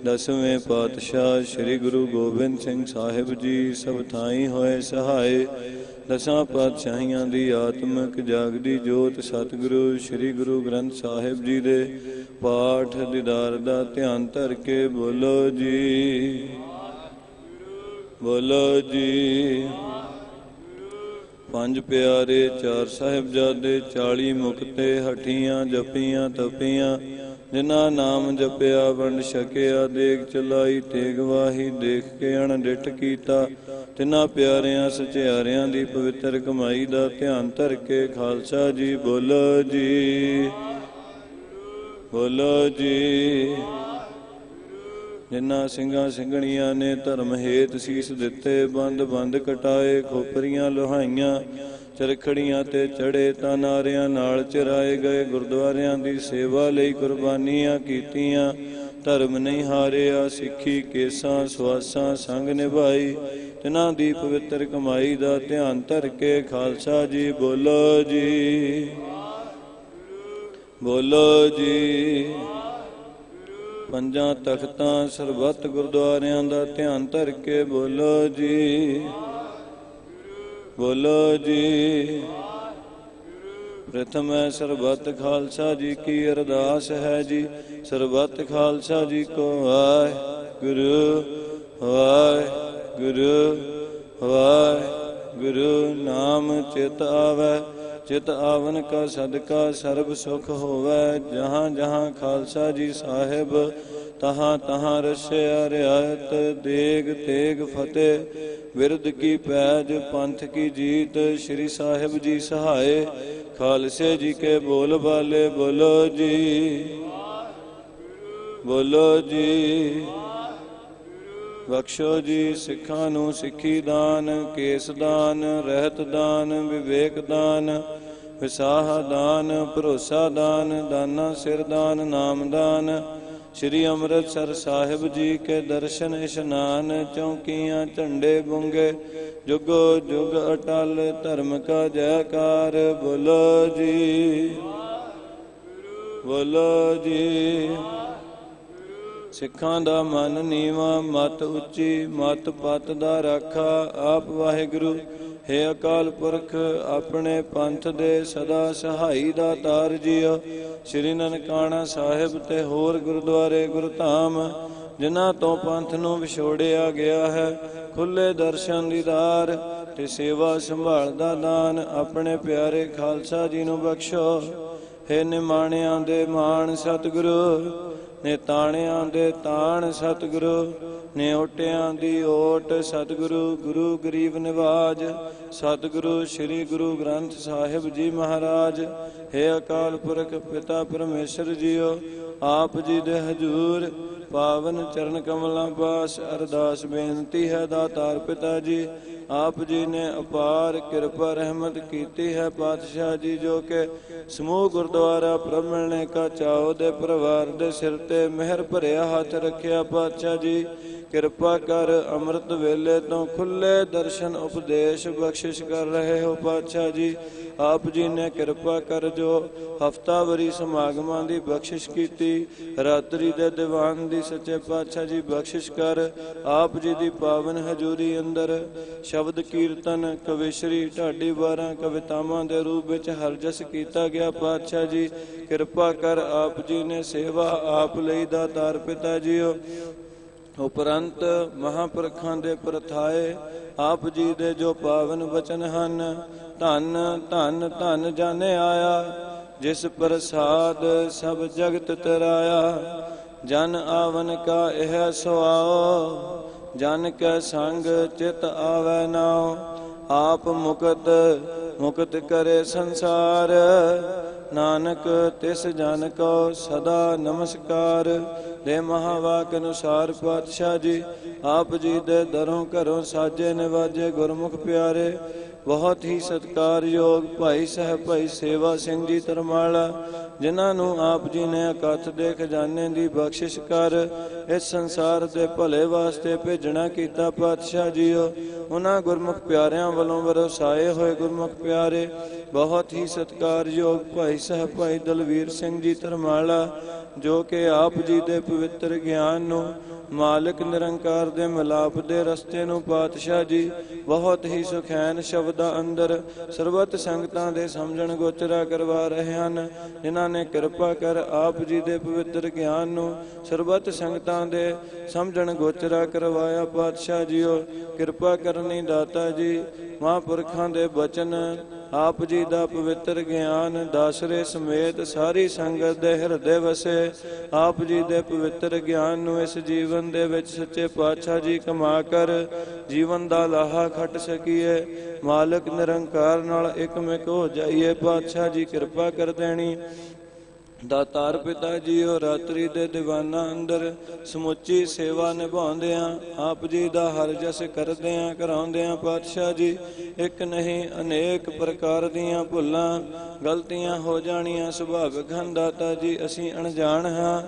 ਦਸਵੇਂ ਪਾਤਸ਼ਾਹ ਸ੍ਰੀ ਗੁਰੂ ਗੋਬਿੰਦ ਸਿੰਘ ਸਾਹਿਬ ਜੀ। ਸਭ ਥਾਈ ਹੋਏ ਸਹਾਏ, ਦਸਾਂ ਪਾਤਸ਼ਾਹੀਆਂ ਦੀ ਆਤਮਿਕ ਜਾਗਦੀ ਜੋਤ। ਸਤਿਗੁਰੂ ਸ੍ਰੀ ਗੁਰੂ ਗ੍ਰੰਥ ਸਾਹਿਬ ਜੀ ਦੇ ਪਾਠ ਦੀਦਾਰ ਦਾ ਧਿਆਨ ਧਰ ਕੇ ਬੋਲੋ ਜੀ, ਬੋਲੋ ਜੀ। ਪੰਜ ਪਿਆਰੇ, ਚਾਰ ਸਾਹਿਬਜ਼ਾਦੇ, 40 ਮੁਕਤੇ, ਹਠੀਆਂ ਜਪੀਆਂ ਤਪੀਆਂ, ਜਿਨ੍ਹਾਂ ਨਾਮ ਜਪਿਆ ਵੰਡ ਛਕਿਆ, ਦੇਗ ਚਲਾਈ ਤੇਗ ਵਾਹੀ, ਦੇਖ ਕੇ ਅਣਡਿੱਠ ਕੀਤਾ, ਤਿੰਨਾਂ ਪਿਆਰਿਆਂ ਸਚਿਆਰਿਆਂ ਦੀ ਪਵਿੱਤਰ ਕਮਾਈ ਦਾ ਧਿਆਨ ਧਰ ਕੇ ਖਾਲਸਾ ਜੀ ਬੋਲੋ ਜੀ, ਬੋਲੋ ਜੀ। ਜਿਨ੍ਹਾਂ ਸਿੰਘਾਂ ਸਿੰਘਣੀਆਂ ਨੇ ਧਰਮ ਹੇਤ ਸੀਸ ਦਿੱਤੇ, ਬੰਦ ਬੰਦ ਕਟਾਏ, ਖੋਪਰੀਆਂ ਲੋਹਾਈਆਂ, ਚਰਖੜੀਆਂ ਤੇ ਚੜੇ, ਤਾਂ ਨਾਰਿਆਂ ਨਾਲ ਚਿਰਾਏ ਗਏ, ਗੁਰਦੁਆਰਿਆਂ ਦੀ ਸੇਵਾ ਲਈ ਕੁਰਬਾਨੀਆਂ ਕੀਤੀਆਂ, ਧਰਮ ਨਹੀਂ ਹਾਰਿਆ, ਸਿੱਖੀ ਕੇਸਾਂ ਸਵਾਸਾਂ ਸੰਗ ਨਿਭਾਈ, ਤਿਨਾਂ ਦੀ ਪਵਿੱਤਰ ਕਮਾਈ ਦਾ ਧਿਆਨ ਧਰ ਕੇ ਖਾਲਸਾ ਜੀ ਬੋਲੋ ਜੀ, ਬੋਲੋ ਜੀ। ਪੰਜਾਂ ਤਖਤਾਂ ਸਰਬੱਤ ਗੁਰਦੁਆਰਿਆਂ ਦਾ ਧਿਆਨ ਧਰ ਕੇ ਬੋਲੋ ਜੀ, ਬੋਲੋ ਜੀ। ਪ੍ਰਥਮ ਹੈ ਸਰਬੱਤ ਖਾਲਸਾ ਜੀ ਕੀ ਅਰਦਾਸ ਹੈ ਜੀ, ਸਰਬੱਤ ਖਾਲਸਾ ਜੀ ਕੋ ਵਾਹਿਗੁਰੂ ਵਾਹਿਗੁਰੂ ਵਾਹਿਗੁਰੂ। ਨਾਮ ਚਿਤ ਆਵੈ, ਚਿਤ ਆਵਨ ਕਾ ਸਦਕਾ ਸਰਬ ਸੁਖ ਹੋਵੈ, ਜਹਾਂ ਜਹਾਂ ਖਾਲਸਾ ਜੀ ਸਾਹਿਬ, ਤਹਾਂ ਤਹਾਂ ਰਸਿਆ ਰਿਆਇਤ, ਦੇਗ ਤੇਗ ਫਤਿਹ, ਬਿਰਦ ਕੀ ਪੈਜ, ਪੰਥ ਕੀ ਜੀਤ, ਸ੍ਰੀ ਸਾਹਿਬ ਜੀ ਸਹਾਏ, ਖਾਲਸੇ ਜੀ ਕੇ ਬੋਲ ਬਾਲੇ ਬੋਲੋ ਜੀ, ਬੋਲੋ ਜੀ। ਬਖਸ਼ੋ ਜੀ ਸਿੱਖਾਂ ਨੂੰ ਸਿੱਖੀ ਦਾਨ, ਕੇਸ ਦਾਨ, ਰਹਿਤ ਦਾਨ, ਵਿਵੇਕ ਦਾਨ, ਵਿਸਾਹ ਦਾਨ, ਭਰੋਸਾ ਦਾਨ, ਦਾਨਾ ਸਿਰ ਦਾਨ, ਨਾਮ ਦਾਨ, ਸ੍ਰੀ ਅੰਮ੍ਰਿਤਸਰ ਸਾਹਿਬ ਜੀ ਕੇ ਦਰਸ਼ਨ ਇਸ਼ਨਾਨ, ਚੌਂਕੀਆਂ ਝੰਡੇ ਬੁੰਗੇ, ਜੁਗੋ ਜੁਗ ਅਟਲ, ਧਰਮ ਕਾ ਜੈਕਾਰ ਬੋਲੋ ਜੀ, ਬੋਲੋ ਜੀ। ਸਿੱਖਾਂ ਦਾ ਮਨ ਨੀਵਾਂ, ਮਤ ਉੱਚੀ, ਮਤ ਪਤ ਦਾ ਰਾਖਾ, ਆਪ ਵਾਹਿਗੁਰੂ ਹੈ ਅਕਾਲ ਪੁਰਖ, ਆਪਣੇ ਪੰਥ ਦੇ ਸਦਾ ਸਹਾਈ ਦਾਤਾਰ ਜੀਓ। ਸ੍ਰੀ ਨਨਕਾਣਾ ਸਾਹਿਬ ਤੇ ਹੋਰ ਗੁਰਦੁਆਰੇ ਗੁਰਧਾਮ, ਜਿਨ੍ਹਾਂ ਤੋਂ ਪੰਥ ਨੂੰ ਵਿਛੋੜਿਆ ਗਿਆ ਹੈ, ਖੁੱਲੇ ਦਰਸ਼ਨ ਦੀਦਾਰ ਤੇ ਸੇਵਾ ਸੰਭਾਲ ਦਾ ਦਾਨ ਆਪਣੇ ਪਿਆਰੇ ਖਾਲਸਾ ਜੀ ਨੂੰ ਬਖਸ਼ੋ। ਹੈ ਨਿਮਾਣਿਆਂ ਦੇ ਮਾਣ ਸਤਿਗੁਰੂ, ਨੇ ਤਾਣਿਆਂ ਦੇ ਤਾਣ ਸਤਿਗੁਰੂ, ਨੇ ਓਟਿਆਂ ਦੀ ਓਟ ਸਤਿਗੁਰੂ, ਗੁਰੂ ਗਰੀਬ ਨਿਵਾਜ ਸਤਿਗੁਰੂ ਸ੍ਰੀ ਗੁਰੂ ਗ੍ਰੰਥ ਸਾਹਿਬ ਜੀ ਮਹਾਰਾਜ। ਹੈ ਅਕਾਲ ਪੁਰਖ ਪਿਤਾ ਪਰਮੇਸ਼ਰ ਜੀਓ, ਆਪ ਜੀ ਦੇ ਹਜੂਰ ਪਾਵਨ ਚਰਨ ਕਮਲਾਂ ਪਾਸ ਅਰਦਾਸ ਬੇਨਤੀ ਹੈ ਦਾਤਾਰ ਪਿਤਾ ਜੀ, ਆਪ ਜੀ ਨੇ ਅਪਾਰ ਕਿਰਪਾ ਰਹਿਮਤ ਕੀਤੀ ਹੈ ਪਾਤਸ਼ਾਹ ਜੀ, ਜੋ ਕਿ ਸਮੂਹ ਗੁਰਦੁਆਰਾ ਪ੍ਰਮਿਲਨੇ ਕਾ ਚਾਓ ਦੇ ਪਰਿਵਾਰ ਦੇ ਸਿਰ ਤੇ ਮਿਹਰ ਭਰਿਆ ਹੱਥ ਰੱਖਿਆ ਪਾਤਸ਼ਾਹ ਜੀ। ਕਿਰਪਾ ਕਰ ਅੰਮ੍ਰਿਤ ਵੇਲੇ ਤੋਂ ਖੁੱਲੇ ਦਰਸ਼ਨ ਉਪਦੇਸ਼ ਬਖਸ਼ਿਸ਼ ਕਰ ਰਹੇ ਹੋ ਪਾਤਸ਼ਾਹ ਜੀ। ਆਪ ਜੀ ਨੇ ਕਿਰਪਾ ਕਰ ਜੋ ਹਫਤਾਵਰੀ ਸਮਾਗਮਾਂ ਦੀ ਬਖਸ਼ਿਸ਼ ਕੀਤੀ, ਰਾਤਰੀ ਦੇ ਦੀਵਾਨ ਦੀ ਸੱਚੇ ਪਾਤਸ਼ਾਹ ਜੀ ਬਖਸ਼ਿਸ਼ ਕਰ। ਆਪ ਜੀ ਦੀ ਪਾਵਨ ਹਜ਼ੂਰੀ ਅੰਦਰ ਸ਼ਬਦ ਕੀਰਤਨ, ਕਵਿਸ਼ਰੀ, ਢਾਡੀ 12 ਕਵਿਤਾਵਾਂ ਦੇ ਰੂਪ ਵਿੱਚ ਹਰਜਸ ਕੀਤਾ ਗਿਆ ਪਾਤਸ਼ਾਹ ਜੀ। ਕਿਰਪਾ ਕਰ ਆਪ ਜੀ ਨੇ ਸੇਵਾ ਆਪ ਲਈ ਦਾਤਾਰ ਪਿਤਾ ਜੀਓ। ਉਪਰੰਤ ਮਹਾਂਪੁਰਖਾਂ ਦੇ ਪ੍ਰਥਾਏ ਆਪ ਜੀ ਦੇ ਜੋ ਪਾਵਨ ਬਚਨ ਹਨ, ਧੰਨ ਧੰਨ ਧੰਨ ਜਾਣੇ ਆਇਆ, ਜਿਸ ਪ੍ਰਸਾਦ ਸਭ ਜਗਤ ਤਰਾਇਆ। ਜਨ ਆਵਨ ਕਾ ਇਹ ਸੁਆਓ, ਜਨ ਕੈ ਸੰਗ ਚਿਤ ਆਵੈ ਨਾਉ। ਆਪ ਮੁਕਤ ਮੁਕਤ ਕਰੇ ਸੰਸਾਰ, ਨਾਨਕ ਤਿਸ ਜਨ ਕੋ ਸਦਾ ਨਮਸਕਾਰ। ਦੇ ਮਹਾਵਾਕ ਅਨੁਸਾਰ ਪਾਤਸ਼ਾਹ ਜੀ ਆਪ ਜੀ ਦੇ ਦਰੋਂ ਘਰੋਂ ਸਾਜੇ ਨਿਵਾਜੇ ਗੁਰਮੁਖ ਪਿਆਰੇ, ਬਹੁਤ ਹੀ ਸਤਿਕਾਰਯੋਗ ਭਾਈ ਸਾਹਿਬ ਭਾਈ ਸੇਵਾ ਸਿੰਘ ਜੀ ਧਰਮਾਲਾ, ਜਿਨ੍ਹਾਂ ਨੂੰ ਆਪ ਜੀ ਨੇ ਅਕਥ ਦੇ ਖਜ਼ਾਨੇ ਦੀ ਬਖਸ਼ਿਸ਼ ਕਰ ਇਸ ਸੰਸਾਰ ਦੇ ਭਲੇ ਵਾਸਤੇ ਭੇਜਣਾ ਕੀਤਾ ਪਾਤਸ਼ਾਹ ਜੀਓ। ਉਹਨਾਂ ਗੁਰਮੁਖ ਪਿਆਰਿਆਂ ਵੱਲੋਂ ਵਰਸਾਏ ਹੋਏ ਗੁਰਮੁਖ ਪਿਆਰੇ ਬਹੁਤ ਹੀ ਸਤਿਕਾਰਯੋਗ ਭਾਈ ਸਾਹਿਬ ਭਾਈ ਦਲਵੀਰ ਸਿੰਘ ਜੀ ਧਰਮਾਲਾ, ਜੋ ਕਿ ਆਪ ਜੀ ਦੇ ਪਵਿੱਤਰ ਗਿਆਨ ਨੂੰ, ਮਾਲਕ ਨਿਰੰਕਾਰ ਦੇ ਮਿਲਾਪ ਦੇ ਰਸਤੇ ਨੂੰ ਪਾਤਸ਼ਾਹ ਜੀ ਬਹੁਤ ਹੀ ਸੁਖੈਨ ਸ਼ਬਦਾਂ ਅੰਦਰ ਸਰਬਤ ਸੰਗਤਾਂ ਦੇ ਸਮਝਣ ਗੋਚਰਾ ਕਰਵਾ ਰਹੇ ਹਨ। ਜਿਨ੍ਹਾਂ ਨੇ ਕਿਰਪਾ ਕਰ ਆਪ ਜੀ ਦੇ ਪਵਿੱਤਰ ਗਿਆਨ ਨੂੰ ਸਰਬਤ ਸੰਗਤਾਂ ਦੇ ਸਮਝਣ ਗੋਚਰਾ ਕਰਵਾਇਆ। ਪਾਤਸ਼ਾਹ ਜੀਓ ਕਿਰਪਾ ਕਰਨੀ ਦਾਤਾ ਜੀ, ਮਹਾਂਪੁਰਖਾਂ ਦੇ ਬਚਨ, ਆਪ ਜੀ ਦਾ ਪਵਿੱਤਰ ਗਿਆਨ ਦਾਸਰੇ ਸਮੇਤ ਸਾਰੀ ਸੰਗਤ ਦੇ ਹਿਰਦੇ ਵਸੇ। ਆਪ ਜੀ ਦੇ ਪਵਿੱਤਰ ਗਿਆਨ ਨੂੰ ਇਸ ਜੀਵਨ ਦੇ ਵਿੱਚ ਸੱਚੇ ਪਾਤਸ਼ਾਹ ਜੀ ਕਮਾ ਕਰ ਜੀਵਨ ਦਾ ਲਾਹਾ ਖੱਟ ਸਕੀਏ। ਮਾਲਕ ਨਿਰੰਕਾਰ ਨਾਲ ਇਕਮਿਕ ਹੋ ਜਾਈਏ। ਪਾਤਸ਼ਾਹ ਜੀ ਕਿਰਪਾ ਕਰ ਦੇਣੀ। ਦਾਤਾਰ ਪਿਤਾ ਜੀਓ ਰਾਤਰੀ ਦੇ ਦੀਵਾਨਾਂ ਅੰਦਰ ਸਮੁੱਚੀ ਸੇਵਾ ਨਿਭਾਉਂਦਿਆਂ ਆਪ ਜੀ ਦਾ ਹਰ ਜਸ ਕਰਦਿਆਂ ਕਰਾਉਂਦਿਆਂ ਪਾਤਸ਼ਾਹ ਜੀ ਇੱਕ ਨਹੀਂ ਅਨੇਕ ਪ੍ਰਕਾਰ ਦੀਆਂ ਭੁੱਲਾਂ ਗਲਤੀਆਂ ਹੋ ਜਾਣੀਆਂ ਸੁਭਾਵਿਕ ਹਨ। ਦਾਤਾ ਜੀ ਅਸੀਂ ਅਣਜਾਣ ਹਾਂ,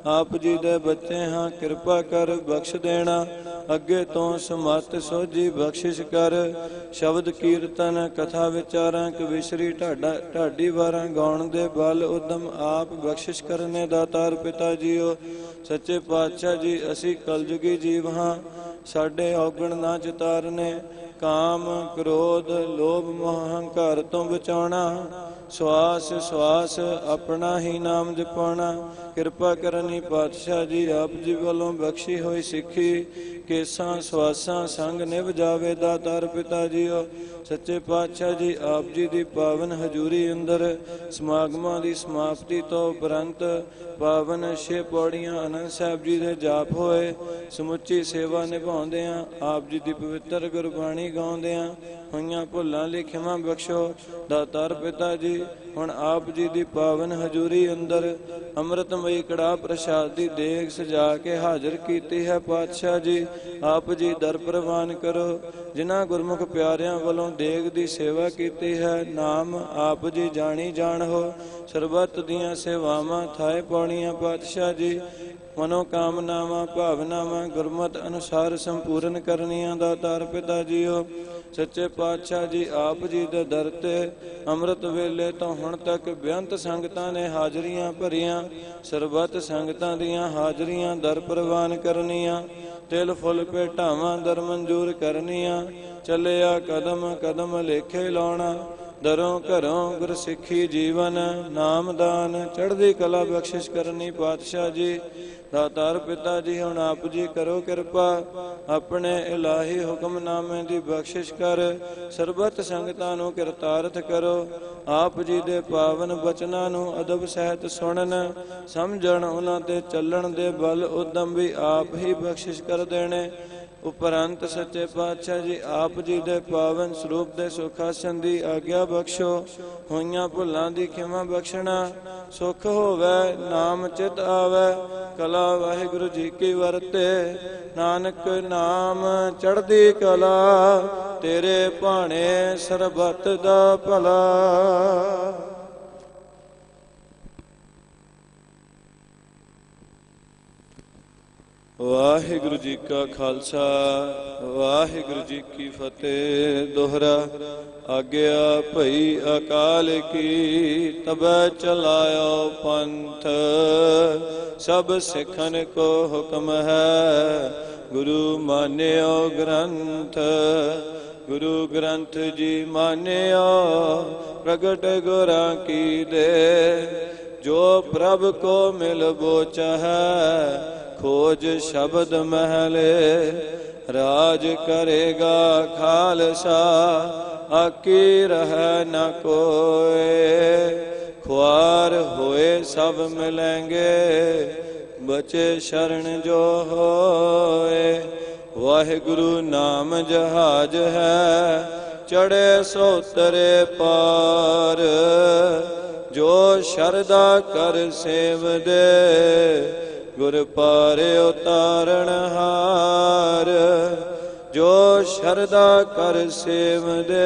ਆਪ ਜੀ ਦੇ ਬੱਚੇ ਹਾਂ, ਕਿਰਪਾ ਕਰ ਬਖਸ਼ ਦੇਣਾ। ਅੱਗੇ ਤੋਂ ਸਮਤ ਸੋਝੀ ਬਖਸ਼ਿਸ਼ ਕਰ। ਸ਼ਬਦ ਕੀਰਤਨ ਕਥਾ ਵਿਚਾਰਾਂ ਕਵਿਸ਼ਰੀ ਢਾਡੀ ਵਾਰਾਂ ਗਾਉਣ ਦੇ ਬਲ ਉਦਮ ਆਪ ਬਖਸ਼ਿਸ਼ ਕਰਨੇ। ਦਾਤਾਰ ਪਿਤਾ ਜੀਓ ਸੱਚੇ ਪਾਤਸ਼ਾਹ ਜੀ ਅਸੀਂ ਕਲਯੁਗੀ ਜੀਵ ਹਾਂ, ਸਾਡੇ ਔਗਣ ਨਾ ਚਿਤਾਰਨੇ। ਕਾਮ ਕ੍ਰੋਧ ਲੋਭ ਮੋਹ ਹੰਕਾਰ ਤੋਂ ਬਚਾਉਣਾ, ਸਵਾਸ ਸਵਾਸ ਆਪਣਾ ਹੀ ਨਾਮ ਜਪਾਉਣਾ। ਕਿਰਪਾ ਕਰਨੀ ਪਾਤਸ਼ਾਹ ਜੀ ਆਪ ਜੀ ਵੱਲੋਂ ਬਖਸ਼ੀ ਹੋਈ ਸਿੱਖੀ ਕੇਸਾਂ ਸਵਾਸਾਂ ਸੰਗ ਨਿਭ ਜਾਵੇ। ਦਾਤਾਰ ਪਿਤਾ ਜੀਓ ਸੱਚੇ ਪਾਤਸ਼ਾਹ ਜੀ ਆਪ ਜੀ ਦੀ ਪਾਵਨ ਹਜ਼ੂਰੀ ਅੰਦਰ ਸਮਾਗਮਾਂ ਦੀ ਸਮਾਪਤੀ ਤੋਂ ਉਪਰੰਤ ਪਾਵਨ 6 ਪੌੜੀਆਂ ਆਨੰਦ ਸਾਹਿਬ ਜੀ ਦੇ ਜਾਪ ਹੋਏ। ਸਮੁੱਚੀ ਸੇਵਾ ਨਿਭਾਉਂਦਿਆਂ ਆਪ ਜੀ ਦੀ ਪਵਿੱਤਰ ਗੁਰਬਾਣੀ ਗਾਉਂਦਿਆਂ ਹੋਈਆਂ ਭੁੱਲਾਂ ਲਈ ਖਿਮਾ ਬਖਸ਼ੋ। ਦਾਤਾਰ ਪਿਤਾ ਜੀ ਹੁਣ ਆਪ ਜੀ ਦੀ ਪਾਵਨ ਹਜ਼ੂਰੀ ਅੰਦਰ ਅੰਮ੍ਰਿਤਮਈ ਕੜਾਹ ਪ੍ਰਸ਼ਾਦ ਦੀ ਦੇਗ ਸਜਾ ਕੇ ਹਾਜ਼ਰ ਕੀਤੀ ਹੈ। ਪਾਤਸ਼ਾਹ ਜੀ ਆਪ ਜੀ ਦਰ ਪ੍ਰਵਾਨ ਕਰੋ। ਜਿਨ੍ਹਾਂ ਗੁਰਮੁਖ ਪਿਆਰਿਆਂ ਵੱਲੋਂ ਦੇਗ ਦੀ ਸੇਵਾ ਕੀਤੀ ਹੈ, ਨਾਮ ਆਪ ਜੀ ਜਾਣੀ ਜਾਣ ਹੋ। ਸਰਬੱਤ ਦੀਆਂ ਸੇਵਾਵਾਂ ਥਾਏ ਪਾਉਣੀਆਂ ਪਾਤਸ਼ਾਹ ਜੀ, ਮਨੋਕਾਮਨਾਵਾਂ ਭਾਵਨਾਵਾਂ ਗੁਰਮਤਿ ਅਨੁਸਾਰ ਸੰਪੂਰਨ ਕਰਨੀਆਂ। ਦਾਤਾਰ ਪਿਤਾ ਜੀਓ ਸੱਚੇ ਪਾਤਸ਼ਾਹ ਜੀ ਆਪ ਜੀ ਦੇ ਦਰ ਤੇ ਅੰਮ੍ਰਿਤ ਵੇਲੇ ਤੋਂ ਹੁਣ ਤੱਕ ਬੇਅੰਤ ਸੰਗਤਾਂ ਨੇ ਹਾਜ਼ਰੀਆਂ ਭਰੀਆਂ। ਸਰਬੱਤ ਸੰਗਤਾਂ ਦੀਆਂ ਹਾਜ਼ਰੀਆਂ ਦਰ ਪ੍ਰਵਾਨ ਕਰਨੀਆਂ। ਤਿਲ ਫੁੱਲ ਭੇਟਾਵਾਂ ਦਰ ਮਨਜ਼ੂਰ ਕਰਨੀਆਂ। ਚੱਲਿਆ ਕਦਮ ਕਦਮ ਲੇਖੇ ਲਾਉਣਾ। ਦਰੋਂ ਘਰੋਂ ਗੁਰਸਿੱਖੀ ਜੀਵਨ ਨਾਮਦਾਨ ਚੜ੍ਹਦੀ ਕਲਾ ਬਖਸ਼ਿਸ਼ ਕਰਨੀ। ਪਾਤਸ਼ਾਹ ਜੀ ਦਾਤਾਰ ਪਿਤਾ ਜੀ ਹੁਣ ਆਪ ਜੀ ਕਰੋ ਕਿਰਪਾ, ਆਪਣੇ ਇਲਾਹੀ ਹੁਕਮਨਾਮੇ ਦੀ ਬਖਸ਼ਿਸ਼ ਕਰ ਸਰਬੱਤ ਸੰਗਤਾਂ ਨੂੰ ਕਿਰਤਾਰਥ ਕਰੋ। ਆਪ ਜੀ ਦੇ ਪਾਵਨ ਬਚਨਾਂ ਨੂੰ ਅਦਬ ਸਹਿਤ ਸੁਣਨ ਸਮਝਣ, ਉਹਨਾਂ ਤੇ ਚੱਲਣ ਦੇ ਬਲ ਉਦਮ ਵੀ ਆਪ ਹੀ ਬਖਸ਼ਿਸ਼ ਕਰ ਦੇਣੇ। ਉਪਰੰਤ ਸੱਚੇ ਪਾਤਸ਼ਾਹ ਜੀ ਆਪ ਜੀ ਦੇ ਪਾਵਨ ਸਰੂਪ ਦੇ ਸੁਖਾਸਨ ਦੀ ਆਗਿਆ ਬਖਸ਼ੋ। ਹੋਈਆਂ ਭੁੱਲਾਂ ਦੀ ਖਿਮਾ ਬਖਸ਼ਣਾ। ਸੁਖ ਹੋਵੇ ਨਾਮ ਚਿਤ ਆਵੇ, ਕਲਾ ਵਾਹਿਗੁਰੂ ਜੀ ਕੀ ਵਰਤੇ। ਨਾਨਕ ਨਾਮ ਚੜ੍ਹਦੀ ਕਲਾ, ਤੇਰੇ ਭਾਣੇ ਸਰਬੱਤ ਦਾ ਭਲਾ। ਵਾਹਿਗੁਰੂ ਜੀ ਕਾ ਖਾਲਸਾ ਵਾਹਿਗੁਰੂ ਜੀ ਕੀ ਫਤਿਹ। ਦੋਹਰਾ ਆਗਿਆ ਭਈ ਅਕਾਲ ਕੀ, ਤਬੈ ਚਲਾਇਓ ਪੰਥ। ਸਭ ਸਿੱਖਨ ਕੋ ਹੁਕਮ ਹੈ, ਗੁਰੂ ਮਾਨਿਓ ਗ੍ਰੰਥ। ਗੁਰੂ ਗ੍ਰੰਥ ਜੀ ਮਾਨਿਓ, ਪ੍ਰਗਟ ਗੁਰਾਂ ਕੀ ਦੇ। ਜੋ ਪ੍ਰਭ ਕੋ ਮਿਲ ਬੋਚ ਹੈ, ਖੋਜ ਸ਼ਬਦ ਮਹਿਲੇ। ਰਾਜ ਕਰੇਗਾ ਖਾਲਸਾ, ਆਕੀ ਰਹਿ ਨ ਕੋਏ। ਖੁਆਰ ਹੋਏ ਸਭ ਮਿਲੈਂਗੇ, ਬਚੇ ਸ਼ਰਨ ਜੋ ਹੋਏ। ਵਾਹਿਗੁਰੂ ਨਾਮ ਜਹਾਜ ਹੈ, ਚੜ੍ਹੇ ਸੋ ਤਰੇ ਪਾਰ। ਜੋ ਸ਼ਰਧਾ ਕਰ ਸੇਵਦੇ, ਗੁਰ ਪਾਰੇ ਉਤਾਰਨ ਹਾਰ। ਜੋ ਸ਼ਰਧਾ ਕਰ ਸੇਵਦੇ,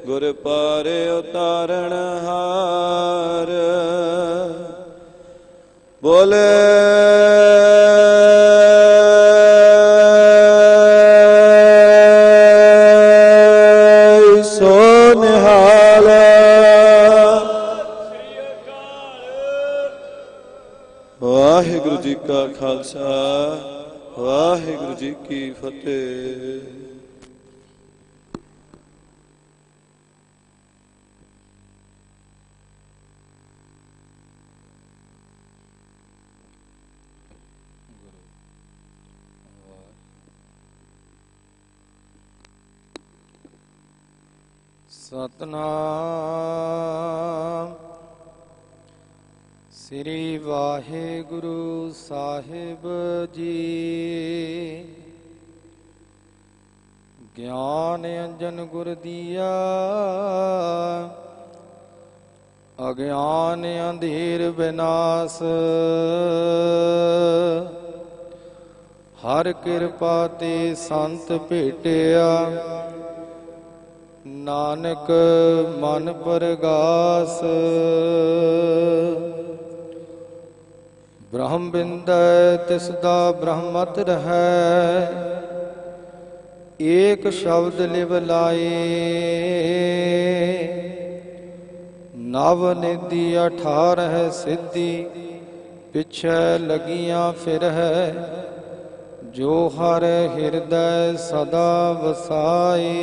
ਗੁਰ ਪਾਰੇ ਉਤਾਰਨ ਹਾਰ। ਬੋਲੇ ਸੋ ਨਿਹਾਲ। जी का खालसा वाहिगुरु जी की फतेह। ਸਤਨਾਮ ਸ੍ਰੀ ਵਾਹਿਗੁਰੂ ਸਾਹਿਬ ਜੀ। ਗਿਆਨ ਅੰਜਨ ਗੁਰ ਦੀਆ, ਅਗਿਆਨ ਅੰਧੇਰ ਵਿਨਾਸ਼। ਹਰ ਕਿਰਪਾ ਤੇ ਸੰਤ ਭੇਟਿਆ, ਨਾਨਕ ਮਨ ਪਰਗਾਸ। ਬ੍ਰਹਮ ਬਿੰਦੈ ਤਿਸ ਦਾ ਬ੍ਰਹਮਤ ਰਹੈ, ਏਕ ਸ਼ਬਦ ਲਿਵ ਲਾਏ। ਨਵ ਨਿਧੀ 18 ਸਿੱਧੀ, ਪਿਛੈ ਲਗੀਆਂ ਫਿਰ ਹੈ। ਜੋ ਹਰ ਹਿਰਦੈ ਸਦਾ ਵਸਾਏ।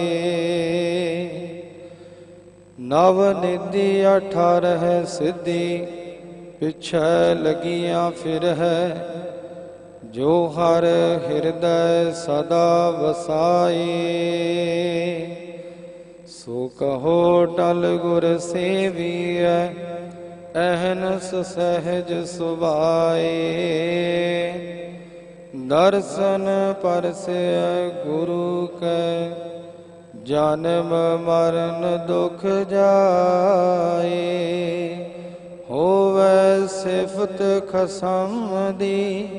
ਨਵ ਨਿਧੀ 18 ਸਿੱਧੀ, ਪਿਛੈ ਲਗੀਆਂ ਫਿਰ ਹੈ। ਜੋ ਹਰ ਹਿਰਦੈ ਸਦਾ ਵਸਾਏ। ਸੋ ਕਹੋ ਟਲ ਗੁਰ ਸੇਵੀਐ, ਅਹਨਸ ਸਹਿਜ ਸੁਭਾਏ। ਦਰਸ਼ਨ ਪਰਸੈ ਗੁਰੂ ਕੈ, ਜਨਮ ਮਰਨ ਦੁਖ ਜਾਏ। ਹੋਵੈ ਸਿਫਤ ਖਸਮ ਦੀ,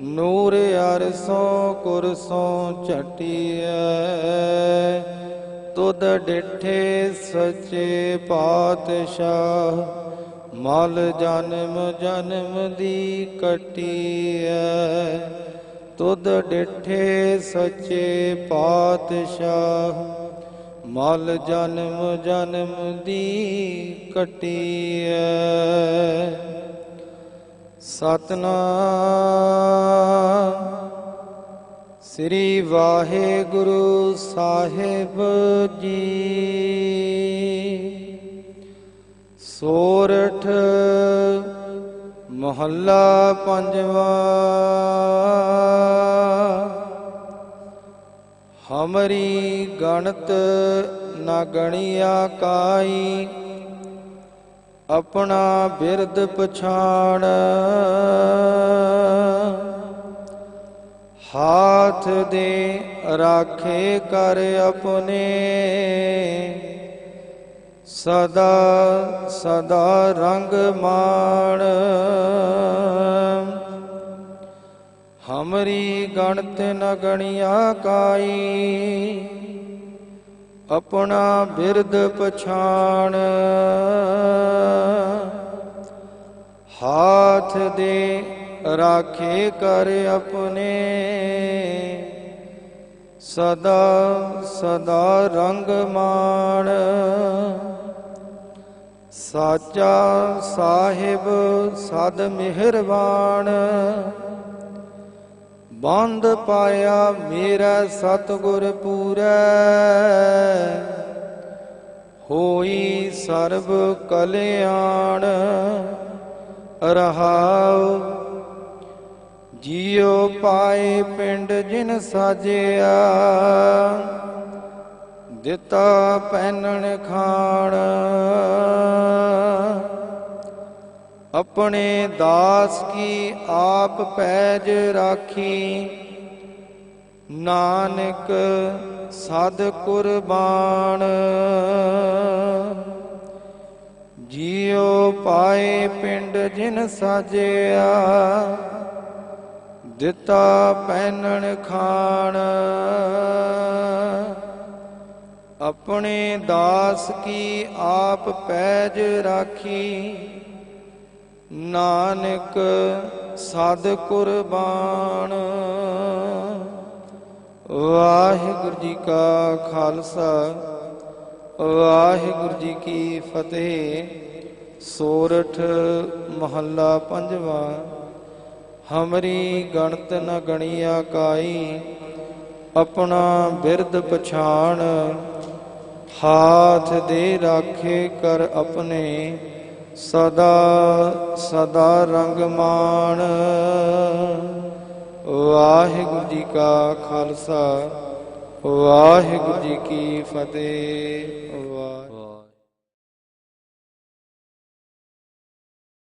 ਨੂਰ ਅਰਸੋਂ ਕੁਰਸੋਂ ਝਟੀਐ। ਤੁਧ ਡਿਠੇ ਸੱਚੇ ਪਾਤਸ਼ਾਹ, ਮਲ ਜਨਮ ਜਨਮ ਦੀ ਕੱਟੀਐ। ਤੁਧ ਡਿਠੇ ਸੱਚੇ ਪਾਤਸ਼ਾਹ, ਮਲ ਜਨਮ ਜਨਮ ਦੀ ਕੱਟੀਐ। ਸਤਨਾਮ ਸ੍ਰੀ ਵਾਹਿਗੁਰੂ ਸਾਹਿਬ ਜੀ। ਸੋਰਠ ਮਹੱਲਾ ਪੰਜਵਾਂ। ਹਮਰੀ ਗਣਤ ਨ ਗਣਿਆ ਕਾਈ, ਆਪਣਾ ਬਿਰਦ ਪਛਾਣ। ਹਾਥ ਦੇ ਰਾਖੇ ਕਰ ਆਪਣੇ, ਸਦਾ ਸਦਾ ਰੰਗ ਮਾਣ। ਹਮਰੀ ਗਣਤ ਨ ਗਣਿਆ ਕਾਈ, ਆਪਣਾ ਬਿਰਦ ਪਛਾਣ। ਹਾਥ ਦੇ ਰਾਖੇ ਕਰ ਆਪਣੇ, ਸਦਾ ਸਦਾ ਰੰਗ ਮਾਣ। ਸਾਚਾ ਸਾਹਿਬ ਸਦ ਮਿਹਰਬਾਨ, ਬੰਦ ਪਾਇਆ ਮੇਰਾ ਸਤਿਗੁਰ ਪੂਰੈ। ਹੋਈ ਸਰਬ ਕਲਿਆਣ ਰਹਾਉ। ਜੀਉ ਪਾਏ ਪਿੰਡ ਜਿਨ ਸਾਜਿਆ, ਦਿੱਤਾ ਪਹਿਨਣ ਖਾਣ। ਆਪਣੇ ਦਾਸ ਕੀ ਆਪ ਪੈਜ ਰਾਖੀ, ਨਾਨਕ ਸਦ ਕੁਰਬਾਨ। ਜੀਉ ਪਾਏ ਪਿੰਡ ਜਿਨ ਸਾਜਿਆ, ਦਿੱਤਾ ਪਹਿਨਣ ਖਾਣ। ਆਪਣੇ ਦਾਸ ਕੀ ਆਪ ਪੈਜ ਰਾਖੀ, ਨਾਨਕ ਸਦ ਕੁਰਬਾਨ। ਵਾਹਿਗੁਰੂ ਜੀ ਕਾ ਖਾਲਸਾ, ਵਾਹਿਗੁਰੂ ਜੀ ਕੀ ਫਤਿਹ। ਸੋਰਠ ਮਹੱਲਾ ਪੰਜਵਾਂ। ਹਮਰੀ ਗਣਤ ਨ ਗਣੀਆ ਕਾਈ, ਆਪਣਾ ਬਿਰਦ ਪਛਾਣ, ਹਾਥ ਦੇ ਰਾਖੇ ਕਰ ਆਪਣੇ, ਸਦਾ ਸਦਾ ਰੰਗ ਮਾਣ। ਵਾਹਿਗੁਰੂ ਜੀ ਕਾ ਖਾਲਸਾ, ਵਾਹਿਗੁਰੂ ਜੀ ਕੀ ਫਤਿਹ। ਵਾਹਿਗੁਰੂ।